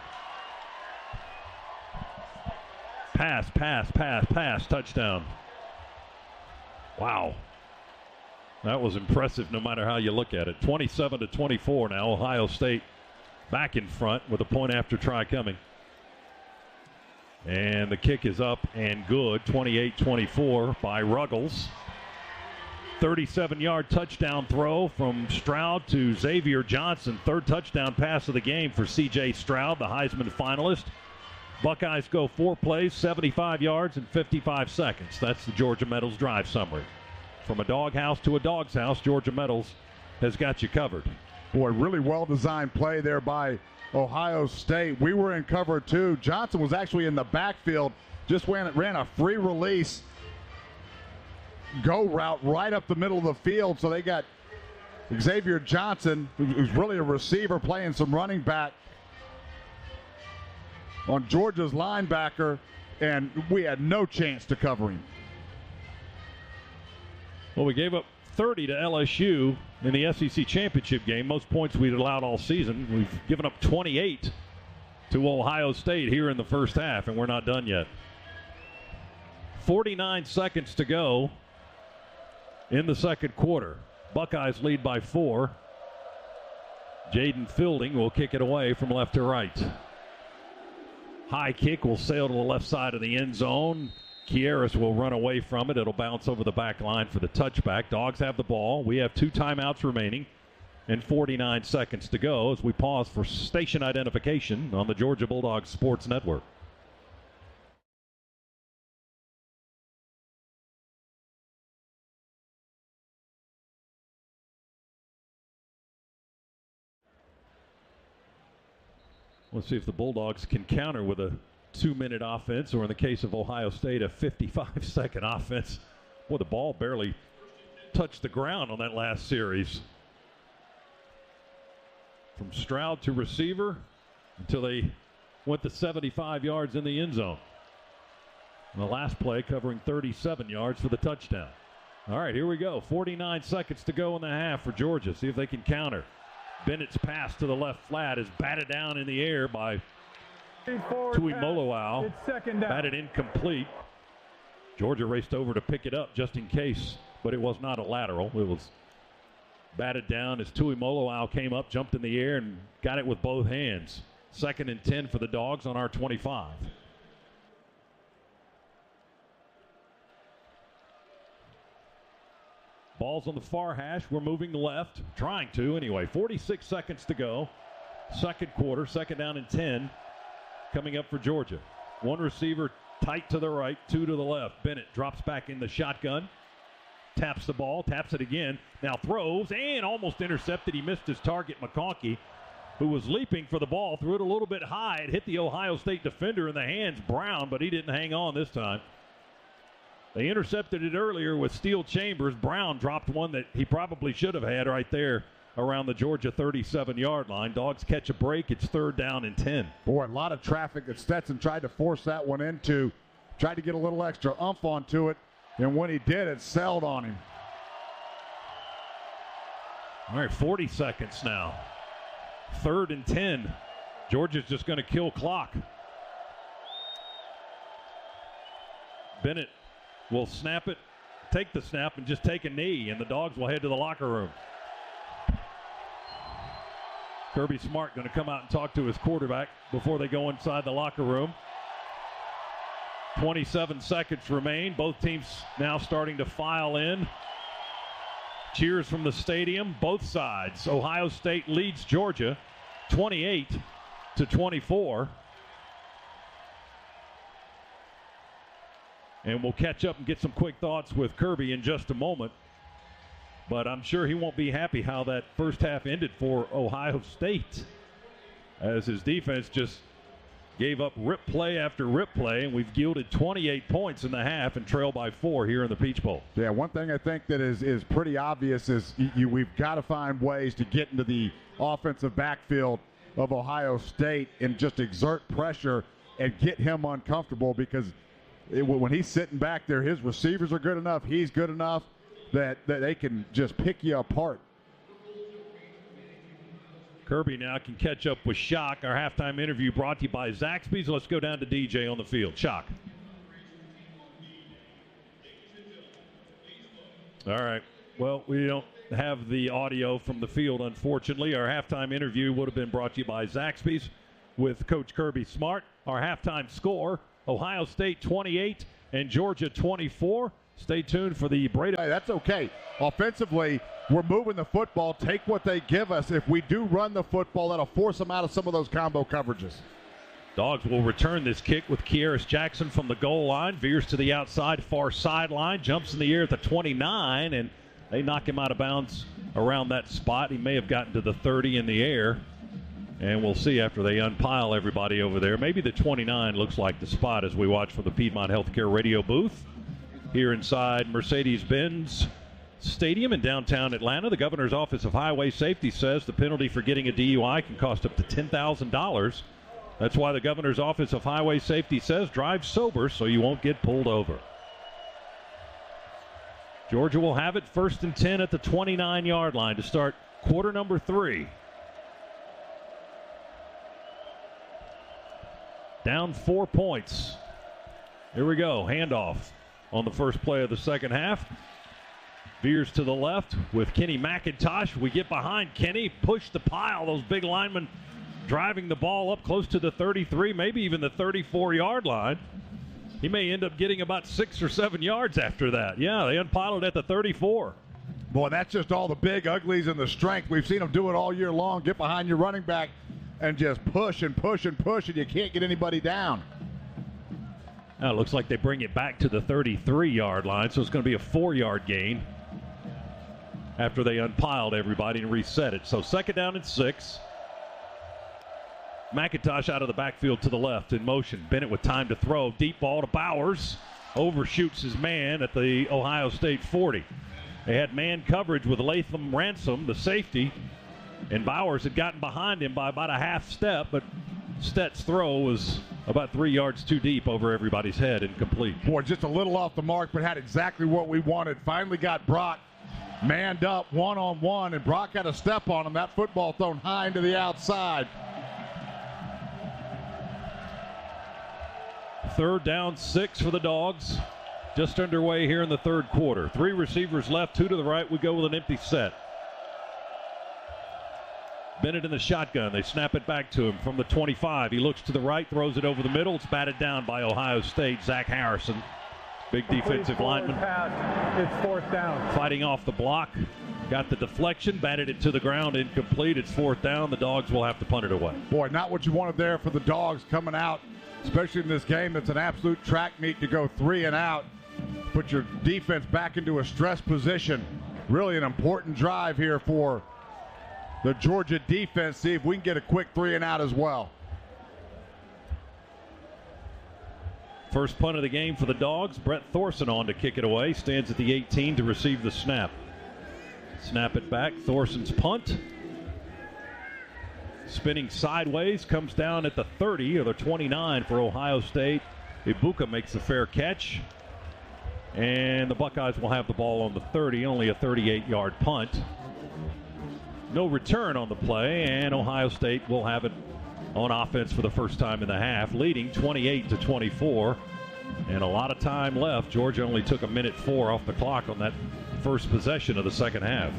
Pass, touchdown. Wow. That was impressive no matter how you look at it. 27-24 now. Ohio State back in front with a point after try coming. And the kick is up and good. 28-24 by Ruggles. 37-yard touchdown throw from Stroud to Xavier Johnson. 3rd touchdown pass of the game for C.J. Stroud, the Heisman finalist. Buckeyes go 4 plays, 75 yards, and 55 seconds. That's the Georgia Metals drive summary. From a doghouse to a dog's house, Georgia Metals has got you covered. Boy, really well-designed play there by Ohio State. We were in cover 2. Johnson was actually in the backfield, just ran a free release go route right up the middle of the field. So they got Xavier Johnson, who's really a receiver, playing some running back on Georgia's linebacker, and we had no chance to cover him. Well, we gave up 30 to LSU in the SEC championship game, most points we'd allowed all season. We've given up 28 to Ohio State here in the first half, and we're not done yet. 49 seconds to go in the second quarter. Buckeyes lead by 4. Jaden Fielding will kick it away from left to right. High kick will sail to the left side of the end zone. Kieras will run away from it. It'll bounce over the back line for the touchback. Dogs have the ball. We have 2 timeouts remaining and 49 seconds to go as we pause for station identification on the Georgia Bulldogs Sports Network. Let's see if the Bulldogs can counter with a 2-minute offense, or in the case of Ohio State, a 55-second offense. Boy, the ball barely touched the ground on that last series. From Stroud to receiver until they went to 75 yards in the end zone. And the last play covering 37 yards for the touchdown. All right, here we go. 49 seconds to go in the half for Georgia. See if they can counter. Bennett's pass to the left flat is batted down in the air by Tuimoloau. It's second down. Batted incomplete. Georgia raced over to pick it up just in case, but it was not a lateral. It was batted down as Tuimoloau came up, jumped in the air, and got it with both hands. 2nd and 10 for the Dogs on our 25. Ball's on the far hash. We're moving left, trying to anyway. 46 seconds to go. Second quarter, 2nd down and 10 coming up for Georgia. 1 receiver tight to the right, 2 to the left. Bennett drops back in the shotgun, taps the ball, taps it again, now throws and almost intercepted. He missed his target, McConkey, who was leaping for the ball, threw it a little bit high. It hit the Ohio State defender in the hands, Brown, but he didn't hang on this time. They intercepted it earlier with Steel Chambers. Brown dropped one that he probably should have had right there around the Georgia 37-yard line. Dogs catch a break. It's 3rd down and 10. Boy, a lot of traffic that Stetson tried to force that one into. Tried to get a little extra oomph onto it, and when he did, it sailed on him. All right, 40 seconds now. 3rd and 10. Georgia's just going to kill clock. Bennett will snap it, take the snap, and just take a knee, and the Dogs will head to the locker room. Kirby Smart going to come out and talk to his quarterback before they go inside the locker room. 27 seconds remain. Both teams now starting to file in. Cheers from the stadium, both sides. Ohio State leads Georgia 28-24. And we'll catch up and get some quick thoughts with Kirby in just a moment. But I'm sure he won't be happy how that first half ended for Ohio State, as his defense just gave up rip play after rip play, and we've yielded 28 points in the half and trail by 4 here in the Peach Bowl. Yeah, one thing I think that is pretty obvious is we've got to find ways to get into the offensive backfield of Ohio State and just exert pressure and get him uncomfortable, because when he's sitting back there, his receivers are good enough, he's good enough that they can just pick you apart. Kirby now can catch up with Shock. Our halftime interview brought to you by Zaxby's. Let's go down to DJ on the field. Shock. All right. Well, we don't have the audio from the field, unfortunately. Our halftime interview would have been brought to you by Zaxby's with Coach Kirby Smart. Our halftime score, Ohio State 28 and Georgia 24. Stay tuned for the Brady. Hey, that's okay. Offensively, we're moving the football. Take what they give us. If we do run the football, that'll force them out of some of those combo coverages. Dogs will return this kick with Kearis Jackson from the goal line. Veers to the outside, far sideline. Jumps in the air at the 29, and they knock him out of bounds around that spot. He may have gotten to the 30 in the air. And we'll see after they unpile everybody over there. Maybe the 29 looks like the spot as we watch from the Piedmont Healthcare radio booth here inside Mercedes-Benz Stadium in downtown Atlanta. The Governor's Office of Highway Safety says the penalty for getting a DUI can cost up to $10,000. That's why the Governor's Office of Highway Safety says drive sober so you won't get pulled over. Georgia will have it 1st and 10 at the 29-yard line to start quarter number 3. Down 4 points. Here we go. Handoff on the first play of the second half. Veers to the left with Kenny McIntosh. We get behind Kenny, push the pile. Those big linemen driving the ball up close to the 33, maybe even the 34-yard line. He may end up getting about 6 or 7 yards after that. Yeah, they unpiled it at the 34. Boy, that's just all the big uglies and the strength. We've seen them do it all year long. Get behind your running back and just push and push and push, and you can't get anybody down. Now it looks like they bring it back to the 33-yard line, so it's going to be a 4-yard gain after they unpiled everybody and reset it. So 2nd down and 6. McIntosh out of the backfield to the left in motion. Bennett with time to throw. Deep ball to Bowers. Overshoots his man at the Ohio State 40. They had man coverage with Latham Ransom, the safety, and Bowers had gotten behind him by about a half step, but Stett's throw was about 3 yards too deep over everybody's head and complete. Boy, just a little off the mark, but had exactly what we wanted. Finally got Brock manned up one-on-one, and Brock had a step on him. That football thrown high into the outside. 3rd down 6 for the Dogs. Just underway here in the 3rd quarter. 3 receivers left, 2 to the right. We go with an empty set. Bennett in the shotgun. They snap it back to him from the 25. He looks to the right, throws it over the middle. It's batted down by Ohio State. Zach Harrison, big defensive lineman. It's 4th down. Fighting off the block. Got the deflection, batted it to the ground, incomplete. It's 4th down. The Dogs will have to punt it away. Boy, not what you wanted there for the Dogs coming out, especially in this game that's an absolute track meet to go 3 and out. Put your defense back into a stress position. Really an important drive here for the Georgia defense. See if we can get a quick 3 and out as well. First punt of the game for the Dogs. Brett Thorson on to kick it away. Stands at the 18 to receive the snap. Snap it back. Thorson's punt. Spinning sideways. Comes down at the 30 or the 29 for Ohio State. Ibuka makes the fair catch. And the Buckeyes will have the ball on the 30. Only a 38-yard punt. No return on the play, and Ohio State will have it on offense for the first time in the half, leading 28-24. And a lot of time left. Georgia only took 1:04 off the clock on that first possession of the second half.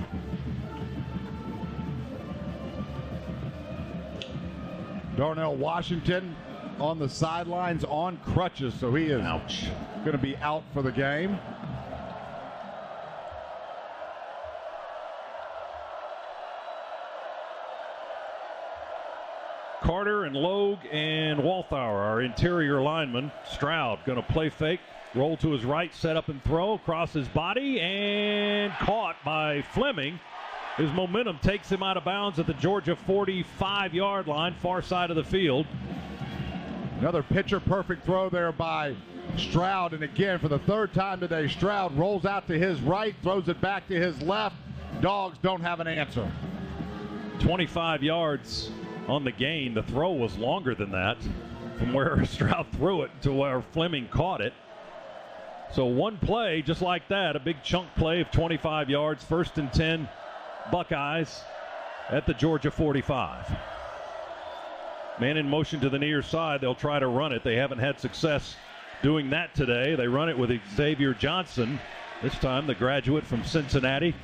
Darnell Washington on the sidelines on crutches, so he is going to be out for the game. Carter and Logue and Walthour, our interior linemen. Stroud going to play fake, roll to his right, set up and throw across his body, and caught by Fleming. His momentum takes him out of bounds at the Georgia 45-yard line, far side of the field. Another picture-perfect throw there by Stroud, and again, for the third time today, Stroud rolls out to his right, throws it back to his left. Dogs don't have an answer. 25 yards on the gain. The throw was longer than that from where Stroud threw it to where Fleming caught it. So one play just like that, a big chunk play of 25 yards, 1st and 10 Buckeyes at the Georgia 45. Man in motion to the near side. They'll try to run it. They haven't had success doing that today. They run it with Xavier Johnson. This time the graduate from Cincinnati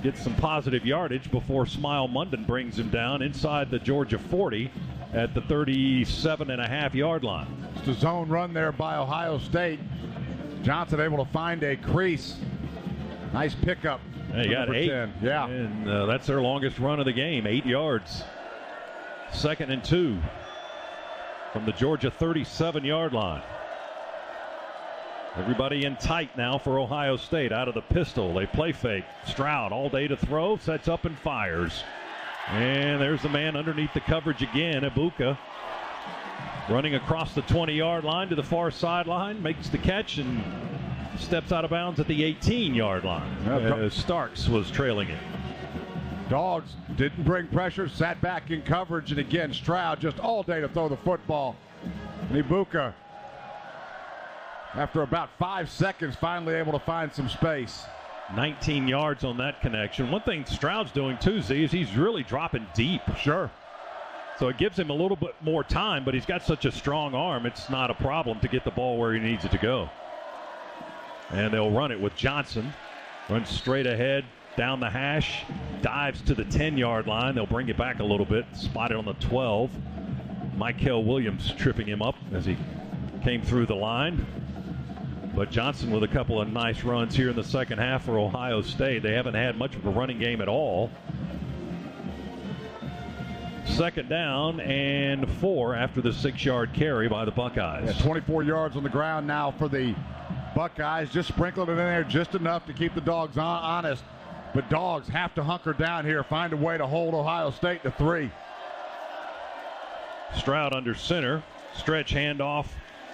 gets some positive yardage before Smile Munden brings him down inside the Georgia 40 at the 37.5-yard line. It's a zone run there by Ohio State. Johnson able to find a crease. Nice pickup. He got 8. 10. Yeah. And that's their longest run of the game, 8 yards. 2nd and 2 from the Georgia 37-yard line. Everybody in tight now for Ohio State. Out of the pistol, they play fake. Stroud all day to throw, sets up and fires. And there's the man underneath the coverage again, Ibuka. Running across the 20-yard line to the far sideline, makes the catch and steps out of bounds at the 18-yard line. Starks was trailing it. Dogs didn't bring pressure, sat back in coverage, and again, Stroud just all day to throw the football. And Ibuka, after about 5 seconds, finally able to find some space. 19 yards on that connection. One thing Stroud's doing too, Z, is he's really dropping deep. Sure. So it gives him a little bit more time, but he's got such a strong arm, it's not a problem to get the ball where he needs it to go. And they'll run it with Johnson. Runs straight ahead, down the hash, dives to the 10-yard line. They'll bring it back a little bit, spotted on the 12. Michael Williams tripping him up as he came through the line. But Johnson with a couple of nice runs here in the second half for Ohio State. They haven't had much of a running game at all. 2nd down and 4 after the 6-yard carry by the Buckeyes. Yeah, 24 yards on the ground now for the Buckeyes. Just sprinkled it in there just enough to keep the Dogs honest. But Dogs have to hunker down here, find a way to hold Ohio State to 3. Stroud under center. Stretch handoff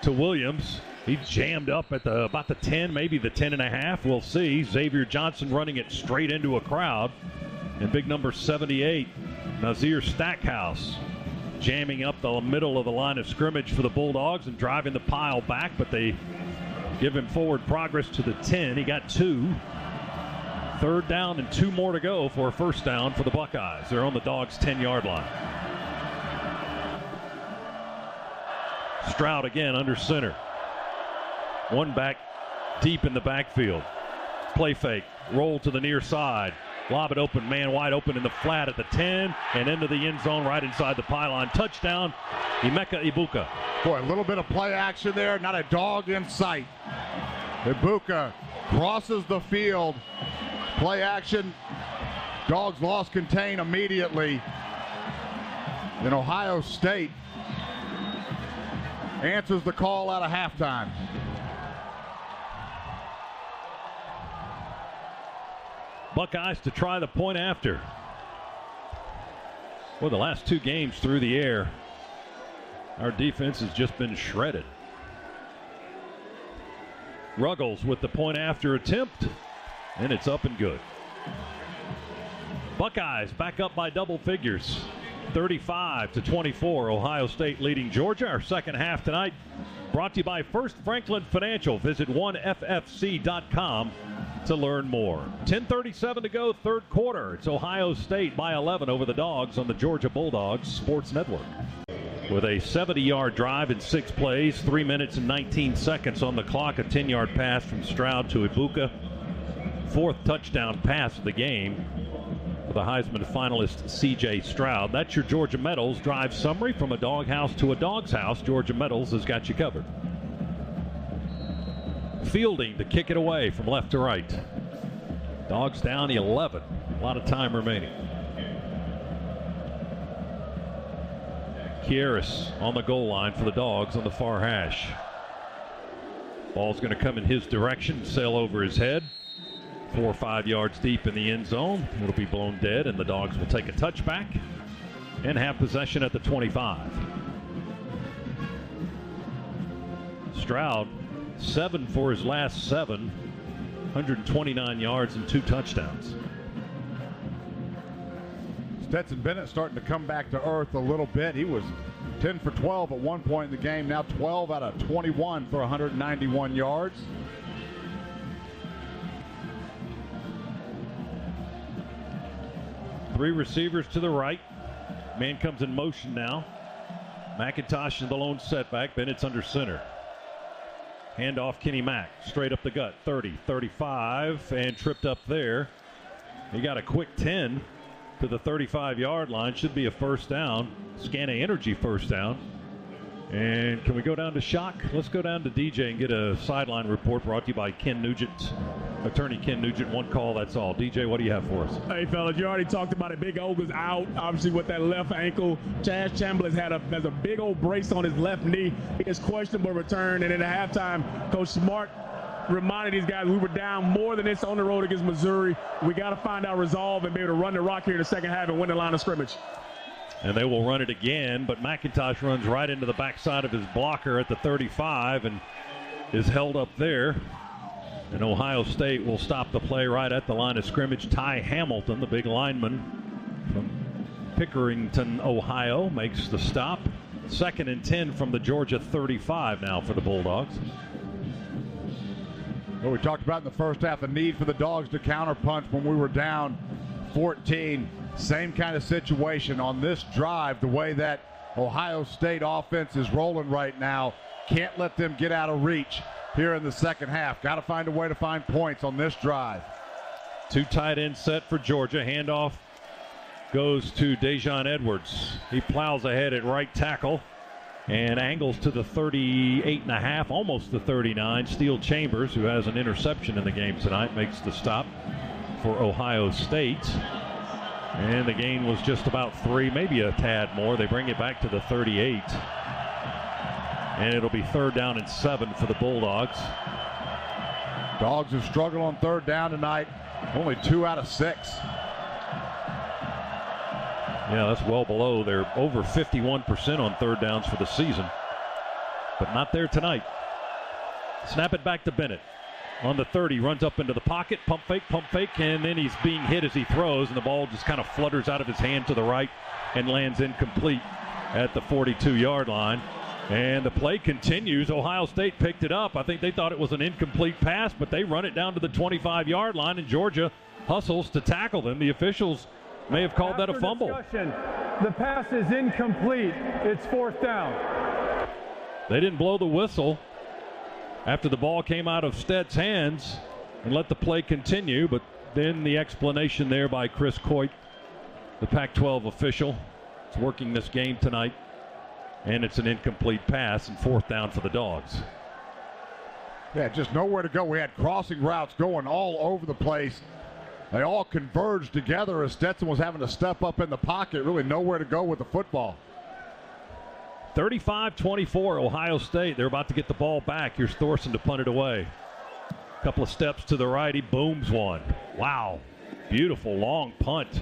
to Williams. He jammed up at about the 10, maybe the 10.5. We'll see. Xavier Johnson running it straight into a crowd. And big number 78, Nazir Stackhouse, jamming up the middle of the line of scrimmage for the Bulldogs and driving the pile back, but they give him forward progress to the 10. He got 2. 3rd down and 2 more to go for a 1st down for the Buckeyes. They're on the Dogs' 10-yard line. Stroud again under center. One back deep in the backfield. Play fake. Roll to the near side. Lob it open. Man wide open in the flat at the 10 and into the end zone right inside the pylon. Touchdown, Emeka Ibuka. Boy, a little bit of play action there. Not a dog in sight. Ibuka crosses the field. Play action. Dogs lost contain immediately. And Ohio State answers the call out of halftime. Buckeyes to try the point after. Well, the last 2 games through the air, our defense has just been shredded. Ruggles with the point after attempt, and it's up and good. Buckeyes back up by double figures. 35-24, Ohio State leading Georgia. Our second half tonight brought to you by First Franklin Financial. Visit oneffc.com to learn more. 10:37 to go, 3rd quarter. It's Ohio State by 11 over the Dogs on the Georgia Bulldogs Sports Network. with a 70-yard drive in 6 plays, 3 minutes and 19 seconds on the clock. A 10-yard pass from Stroud to Ibuka. 4th touchdown pass of the game for the Heisman finalist C.J. Stroud. That's your Georgia Metals drive summary. From a doghouse to a dog's house, Georgia Metals has got you covered. Fielding to kick it away from left to right. Dogs down 11. A lot of time remaining. Kieris on the goal line for the Dogs on the far hash. Ball's going to come in his direction, sail over his head. 4 or 5 yards deep in the end zone. It'll be blown dead, and the Dogs will take a touchback and have possession at the 25. Stroud, 7 for his last 7, 129 yards and 2 touchdowns. Stetson Bennett starting to come back to earth a little bit. He was 10 for 12 at one point in the game. Now 12 out of 21 for 191 yards. Three receivers to the right. Man comes in motion now. McIntosh in the lone setback. Bennett's under center. Handoff Kenny Mack. Straight up the gut. 30, 35, and tripped up there. He got a quick 10 to the 35-yard line. Should be a first down. Scana Energy first down. And can we go down to Shock? Let's go down to DJ and get a sideline report brought to you by Ken Nugent. Attorney Ken Nugent. One call, that's all. DJ, what do you have for us? Hey, fellas, you already talked about it. Big Oga's out, obviously, with that left ankle. Chaz Chambliss has a big old brace on his left knee. He is questionable return. And in the halftime, Coach Smart reminded these guys we were down more than this on the road against Missouri. We got to find our resolve and be able to run the rock here in the second half and win the line of scrimmage. And they will run it again, but McIntosh runs right into the backside of his blocker at the 35 and is held up there. And Ohio State will stop the play right at the line of scrimmage. Ty Hamilton, the big lineman from Pickerington, Ohio, makes the stop. 2nd and 10 from the Georgia 35 now for the Bulldogs. Well, we talked about in the first half the need for the Dogs to counterpunch when we were down 14. Same kind of situation on this drive. The way that Ohio State offense is rolling right now, can't let them get out of reach here in the second half. Got to find a way to find points on this drive. 2 tight end set for Georgia. Handoff goes to Dejon Edwards. He plows ahead at right tackle and angles to the 38.5, almost the 39. Steele Chambers, who has an interception in the game tonight, makes the stop for Ohio State. And the gain was just about 3, maybe a tad more. They bring it back to the 38. And it'll be 3rd down and 7 for the Bulldogs. Dogs have struggled on 3rd down tonight. Only 2 out of 6. Yeah, that's well below. They're over 51% on 3rd downs for the season. But not there tonight. Snap it back to Bennett. On the 30, runs up into the pocket, pump fake, and then he's being hit as he throws, and the ball just kind of flutters out of his hand to the right and lands incomplete at the 42-yard line. And the play continues. Ohio State picked it up. I think they thought it was an incomplete pass, but they run it down to the 25-yard line, and Georgia hustles to tackle them. The officials may have called that a fumble. The pass is incomplete. It's 4th down. They didn't blow the whistle after the ball came out of Stead's hands and let the play continue, but then the explanation there by Chris Coit, the Pac-12 official. It's working this game tonight, and it's an incomplete pass and 4th down for the Dogs. Yeah, just nowhere to go. We had crossing routes going all over the place. They all converged together as Stetson was having to step up in the pocket. Really nowhere to go with the football. 35-24 Ohio State. They're about to get the ball back. Here's Thorson to punt it away. A couple of steps to the right. He booms one. Wow. Beautiful long punt.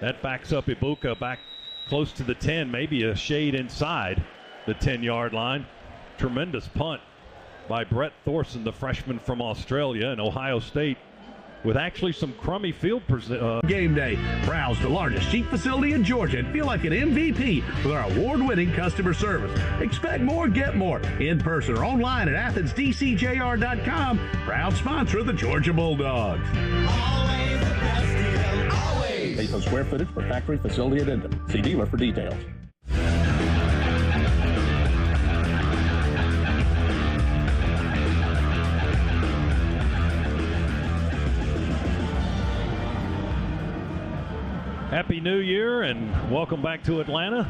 That backs up Ibuka back close to the 10, maybe a shade inside the 10-yard line. Tremendous punt by Brett Thorson, the freshman from Australia, and Ohio State with actually some crummy field Game day. Browse the largest Jeep facility in Georgia and feel like an MVP with our award-winning customer service. Expect more, get more. In person or online at AthensDCJR.com. Proud sponsor of the Georgia Bulldogs. Always the best deal, always. Based on square footage per factory facility addendum. See dealer for details. Happy New Year and welcome back to Atlanta.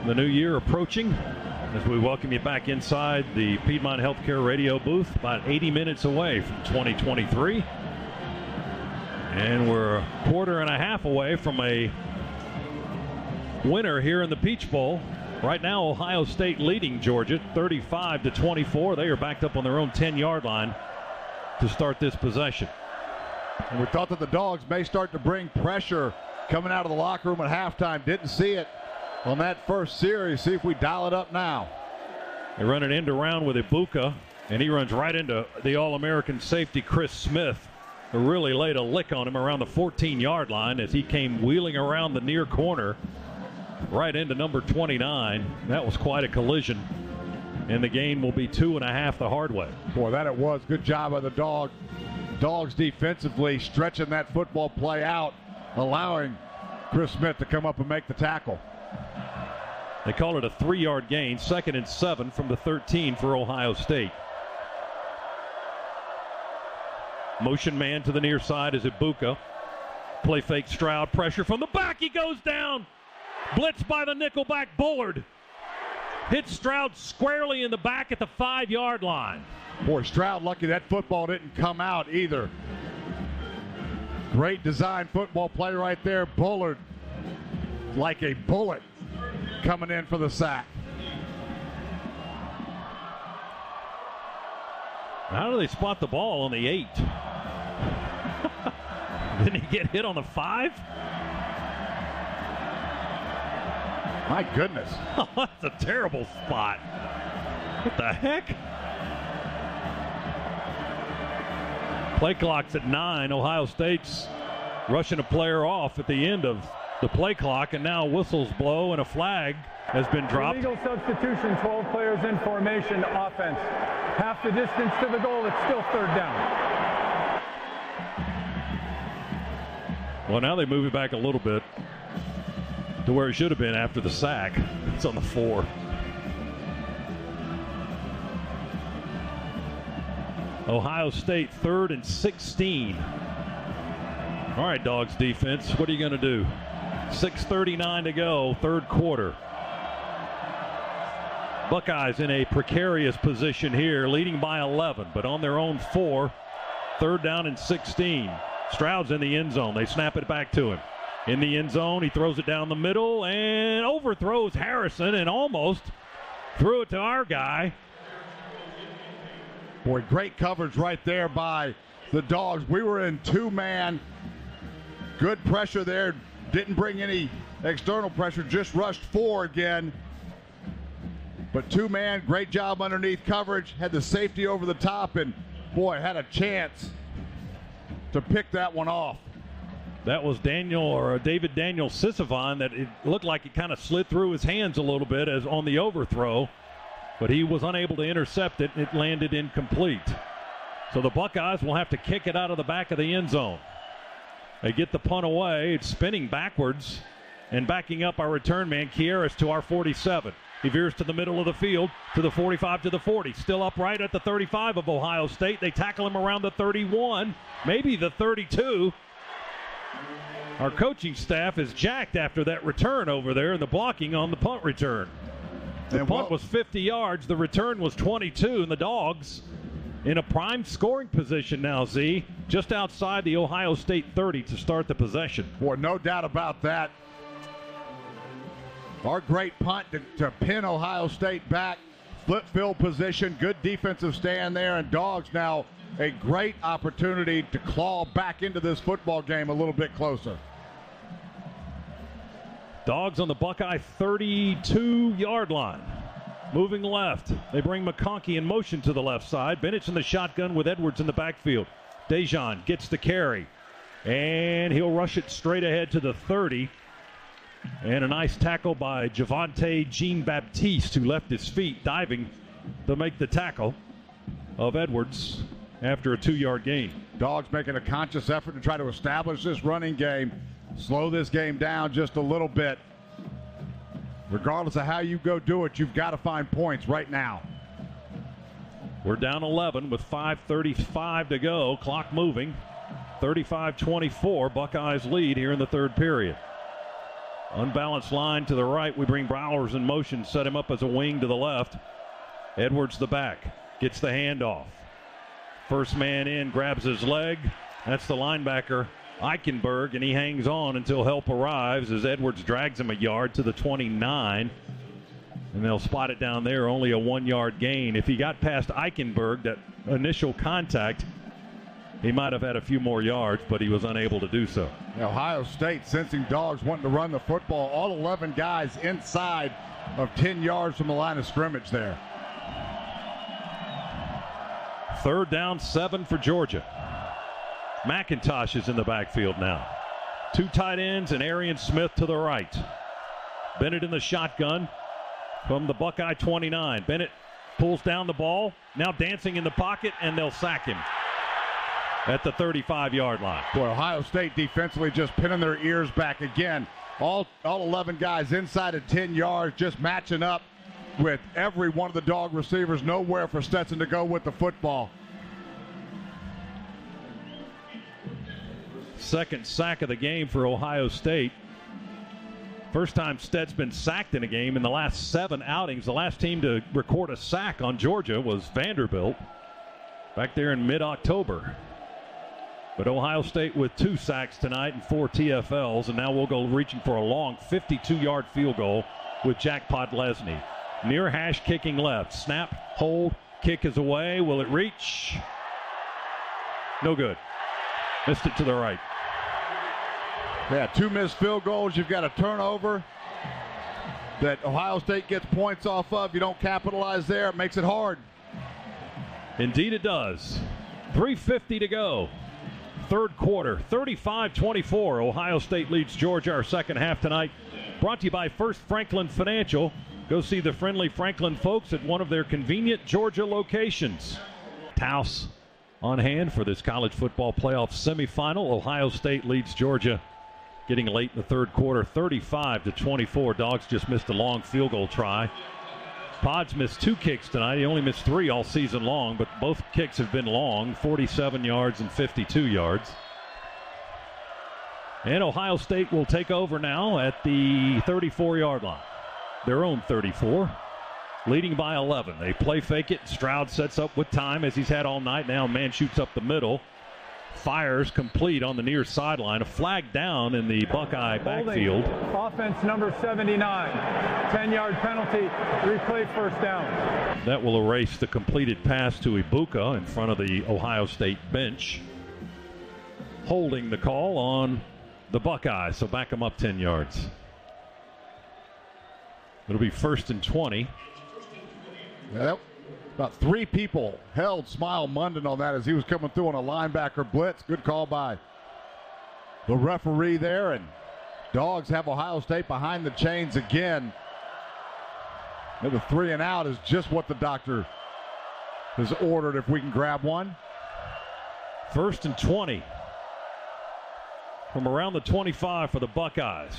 The new year approaching as we welcome you back inside the Piedmont Healthcare radio booth, about 80 minutes away from 2023. And we're a quarter and a half away from a winner here in the Peach Bowl. Right now, Ohio State leading Georgia 35-24. They are backed up on their own 10-yard line to start this possession. And we thought that the Dogs may start to bring pressure coming out of the locker room at halftime. Didn't see it on that first series. See if we dial it up now. They run an end around with Ibuka, and he runs right into the All-American safety Chris Smith, who really laid a lick on him around the 14-yard line as he came wheeling around the near corner right into number 29. That was quite a collision, and the gain will be 2.5 the hard way. Boy, that it was. Good job by the Dogs defensively, stretching that football play out, allowing Chris Smith to come up and make the tackle. They call it a 3-yard gain, 2nd and 7 from the 13 for Ohio State. Motion man to the near side is Ibuka. Play fake Stroud, pressure from the back, he goes down. Blitz by the nickelback Bullard. Hits Stroud squarely in the back at the 5-yard line. Boy, Stroud lucky that football didn't come out either. Great design football play right there. Bullard, like a bullet, coming in for the sack. How do they spot the ball on the 8? Didn't he get hit on the 5? My goodness. Oh, that's a terrible spot. What the heck? Play clock's at 9. Ohio State's rushing a player off at the end of the play clock, and now whistles blow and a flag has been dropped. Illegal substitution, 12 players in formation, offense. Half the distance to the goal, it's still 3rd down. Well, now they move it back a little bit to where it should have been after the sack. It's on the 4. Ohio State 3rd and 16. All right, Dogs defense, what are you going to do? 6:39 to go, 3rd quarter. Buckeyes in a precarious position here, leading by 11, but on their own 4. 3rd down and 16. Stroud's in the end zone. They snap it back to him. In the end zone, he throws it down the middle and overthrows Harrison and almost threw it to our guy. Boy, great coverage right there by the Dogs. We were in 2-man. Good pressure there. Didn't bring any external pressure, just rushed 4 again. But 2-man, great job underneath coverage. Had the safety over the top and, boy, had a chance to pick that one off. That was David Daniel Sisavon that it looked like it kind of slid through his hands a little bit as on the overthrow, but he was unable to intercept it. It landed incomplete. So the Buckeyes will have to kick it out of the back of the end zone. They get the punt away. It's spinning backwards and backing up our return man, Kieras, to our 47. He veers to the middle of the field, to the 45, to the 40. Still upright at the 35 of Ohio State. They tackle him around the 31, maybe the 32. Our coaching staff is jacked after that return over there and the blocking on the punt return. The punt was 50 yards. The return was 22, and the Dogs in a prime scoring position now, Z, just outside the Ohio State 30 to start the possession. Boy, no doubt about that. Our great punt to pin Ohio State back. Flip field position, good defensive stand there, and Dogs now a great opportunity to claw back into this football game a little bit closer. Dogs on the Buckeye 32-yard line. Moving left. They bring McConkey in motion to the left side. Bennett's in the shotgun with Edwards in the backfield. Dejan gets the carry, and he'll rush it straight ahead to the 30. And a nice tackle by Javonte Jean-Baptiste, who left his feet diving to make the tackle of Edwards after a 2-yard gain. Dogs making a conscious effort to try to establish this running game, slow this game down just a little bit. Regardless of how you go do it, you've got to find points right now. We're down 11 with 5:35 to go. Clock moving. 35-24, Buckeyes lead here in the third period. Unbalanced line to the right. We bring Browers in motion, set him up as a wing to the left. Edwards the back, gets the handoff. First man in, grabs his leg. That's the linebacker, Eichenberg, and he hangs on until help arrives as Edwards drags him a yard to the 29. And they'll spot it down there, only a 1-yard gain. If he got past Eichenberg, that initial contact, he might have had a few more yards, but he was unable to do so. Ohio State sensing Dogs wanting to run the football. All 11 guys inside of 10 yards from the line of scrimmage there. Third down, 7 for Georgia. McIntosh is in the backfield now. 2 tight ends and Arian Smith to the right. Bennett in the shotgun from the Buckeye 29. Bennett pulls down the ball, now dancing in the pocket, and they'll sack him at the 35-yard line. Boy, Ohio State defensively just pinning their ears back again. All 11 guys inside of 10 yards, just matching up with every one of the Dog receivers. Nowhere for Stetson to go with the football. Second sack of the game for Ohio State. First time Stet's been sacked in a game in the last 7 outings. The last team to record a sack on Georgia was Vanderbilt back there in mid-October. But Ohio State with 2 sacks tonight and 4 TFLs, and now we'll go reaching for a long 52-yard field goal with Jack Podlesny. Near hash kicking left. Snap, hold, kick is away. Will it reach? No good. Missed it to the right. Yeah, 2 missed field goals. You've got a turnover that Ohio State gets points off of. You don't capitalize there. It makes it hard. Indeed it does. 3:50 to go. Third quarter, 35-24. Ohio State leads Georgia. Our second half tonight brought to you by First Franklin Financial. Go see the friendly Franklin folks at one of their convenient Georgia locations. Taos on hand for this college football playoff semifinal. Ohio State leads Georgia getting late in the third quarter, 35-24. Dogs just missed a long field goal try. Pods missed 2 kicks tonight. He only missed 3 all season long, but both kicks have been long, 47 yards and 52 yards. And Ohio State will take over now at the 34-yard line. Their own 34, leading by 11. They play fake it. Stroud sets up with time as he's had all night. Now man shoots up the middle. Fires complete on the near sideline. A flag down in the Buckeye backfield. Offense number 79. 10-yard penalty. Replay first down. That will erase the completed pass to Ibuka in front of the Ohio State bench. Holding the call on the Buckeyes, so back them up 10 yards. It'll be 1st and 20. Yep. About 3 people held Smile Munden on that as he was coming through on a linebacker blitz. Good call by the referee there. And Dogs have Ohio State behind the chains again. And the 3 and out is just what the doctor has ordered if we can grab one. 1st and 20 from around the 25 for the Buckeyes.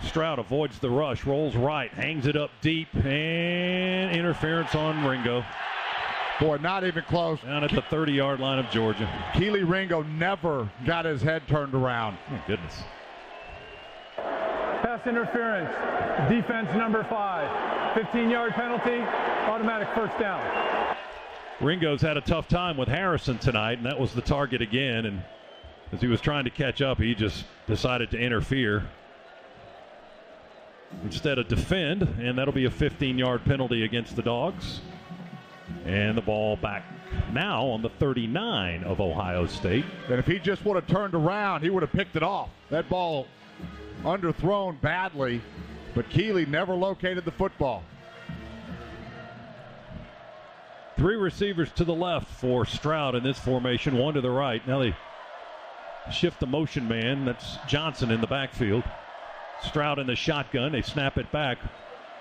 Stroud avoids the rush, rolls right, hangs it up deep, and interference on Ringo. Boy, not even close. Down at the 30-yard line of Georgia. Keely Ringo never got his head turned around. Oh, goodness. Pass interference. Defense number 5. 15-yard penalty. Automatic first down. Ringo's had a tough time with Harrison tonight, and that was the target again. And as he was trying to catch up, he just decided to interfere instead of defend, and that'll be a 15-yard penalty against the Dogs. And the ball back now on the 39 of Ohio State. And if he just would have turned around, he would have picked it off. That ball underthrown badly, but Keely never located the football. 3 receivers to the left for Stroud in this formation, 1 to the right. Now they shift the motion man. That's Johnson in the backfield. Stroud in the shotgun. They snap it back.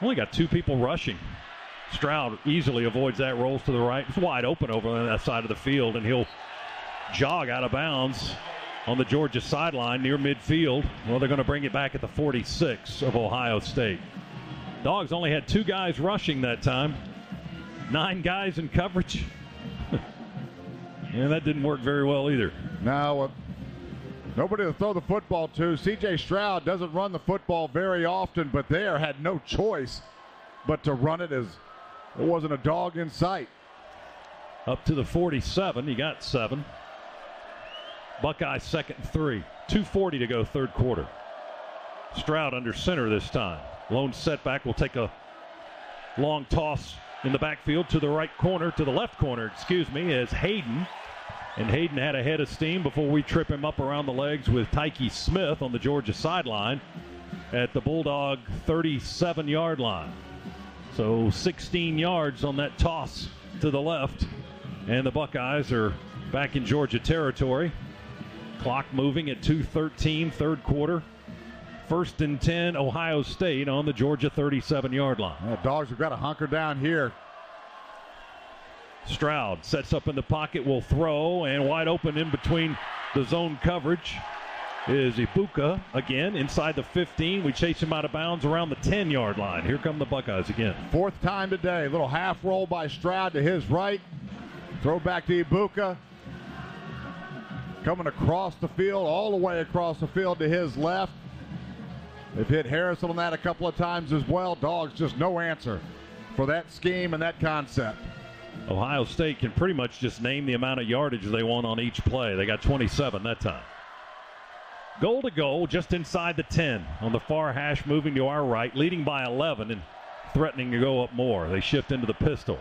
Only got 2 people rushing. Stroud easily avoids that, rolls to the right. It's wide open over on that side of the field, and he'll jog out of bounds on the Georgia sideline near midfield. Well, they're going to bring it back at the 46 of Ohio State. Dogs only had 2 guys rushing that time. 9 guys in coverage. And that didn't work very well either. Now, nobody to throw the football to. C.J. Stroud doesn't run the football very often, but there had no choice but to run it, as there wasn't a dog in sight. Up to the 47. He got 7. Buckeyes second and 3. 2:40 to go, third quarter. Stroud under center this time. Lone setback will take a long toss in the backfield to the right corner, to the left corner, as Hayden. And Hayden had a head of steam before we trip him up around the legs with Tyke Smith on the Georgia sideline at the Bulldog 37-yard line. So 16 yards on that toss to the left. And the Buckeyes are back in Georgia territory. Clock moving at 2:13, third quarter. 1st and 10, Ohio State on the Georgia 37-yard line. The Dogs have got to hunker down here. Stroud sets up in the pocket, will throw, and wide open in between the zone coverage is Ibuka again inside the 15. We chase him out of bounds around the 10-yard line. Here come the Buckeyes again. 4th time today. Little half roll by Stroud to his right. Throw back to Ibuka. Coming across the field, all the way across the field to his left. They've hit Harrison on that a couple of times as well. Dogs just no answer for that scheme and that concept. Ohio State can pretty much just name the amount of yardage they want on each play. They got 27 that time. Goal to goal just inside the 10 on the far hash, moving to our right, leading by 11 and threatening to go up more. They shift into the pistol.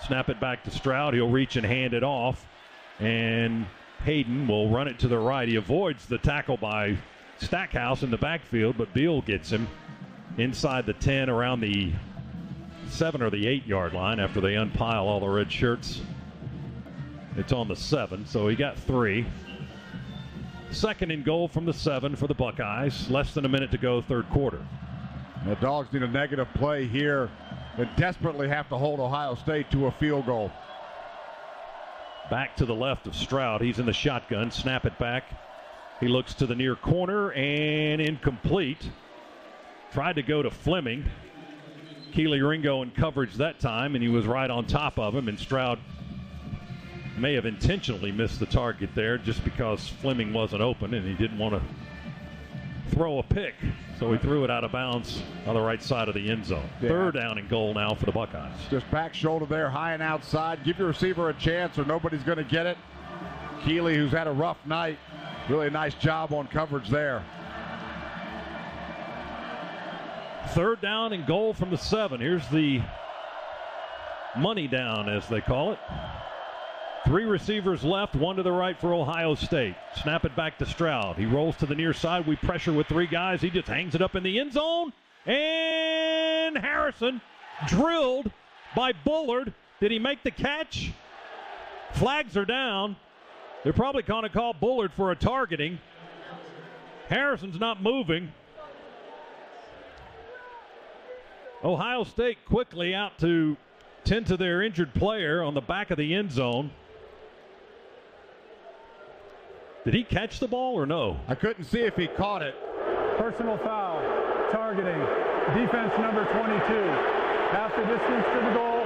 Snap it back to Stroud. He'll reach and hand it off. And Hayden will run it to the right. He avoids the tackle by Stackhouse in the backfield, but Beal gets him inside the 10 around the 7 or the 8-yard line after they unpile all the red shirts. It's on the 7, so he got 3. 2nd and goal from the 7 for the Buckeyes. Less than a minute to go, third quarter. The Dogs need a negative play here and desperately have to hold Ohio State to a field goal. Back to the left of Stroud. He's in the shotgun. Snap it back. He looks to the near corner and incomplete. Tried to go to Fleming. Keely Ringo in coverage that time, and he was right on top of him, and Stroud may have intentionally missed the target there just because Fleming wasn't open and he didn't want to throw a pick. So he threw it out of bounds on the right side of the end zone. Yeah. 3rd down and goal now for the Buckeyes. Just back shoulder there, high and outside. Give your receiver a chance or nobody's going to get it. Keely, who's had a rough night, really a nice job on coverage there. 3rd down and goal from the 7. Here's the money down, as they call it. 3 receivers left, 1 to the right for Ohio State. Snap it back to Stroud. He rolls to the near side. We pressure with 3 guys. He just hangs it up in the end zone. And Harrison drilled by Bullard. Did he make the catch? Flags are down. They're probably going to call Bullard for a targeting. Harrison's not moving. Ohio State quickly out to tend to their injured player on the back of the end zone. Did he catch the ball or no? I couldn't see if he caught it. Personal foul, targeting, defense number 22. Half the distance to the goal,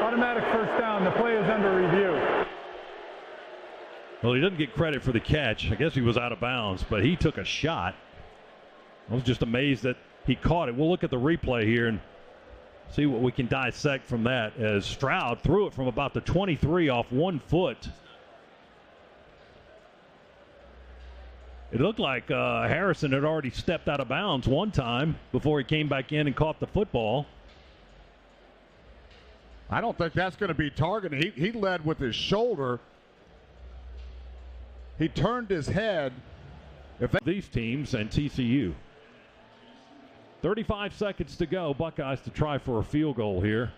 automatic first down. The play is under review. Well, he doesn't get credit for the catch. I guess he was out of bounds, but he took a shot. I was just amazed that he caught it. We'll look at the replay here and see what we can dissect from that, as Stroud threw it from about the 23 off 1 foot. It looked like Harrison had already stepped out of bounds one time before he came back in and caught the football. I don't think that's going to be targeted. He led with his shoulder. He turned his head. These teams and TCU. 35 seconds to go. Buckeyes to try for a field goal here,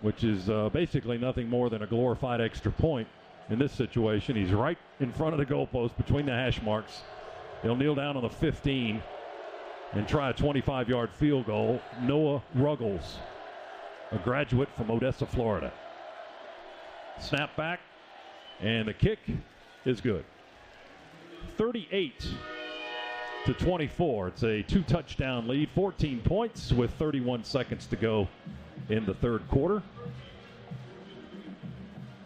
which is basically nothing more than a glorified extra point. In this situation, he's right in front of the goalpost between the hash marks. He'll kneel down on the 15 and try a 25-yard field goal. Noah Ruggles, a graduate from Odessa, Florida. Snap back, and the kick is good. 38-24. It's a 2-touchdown lead, 14 points with 31 seconds to go in the third quarter.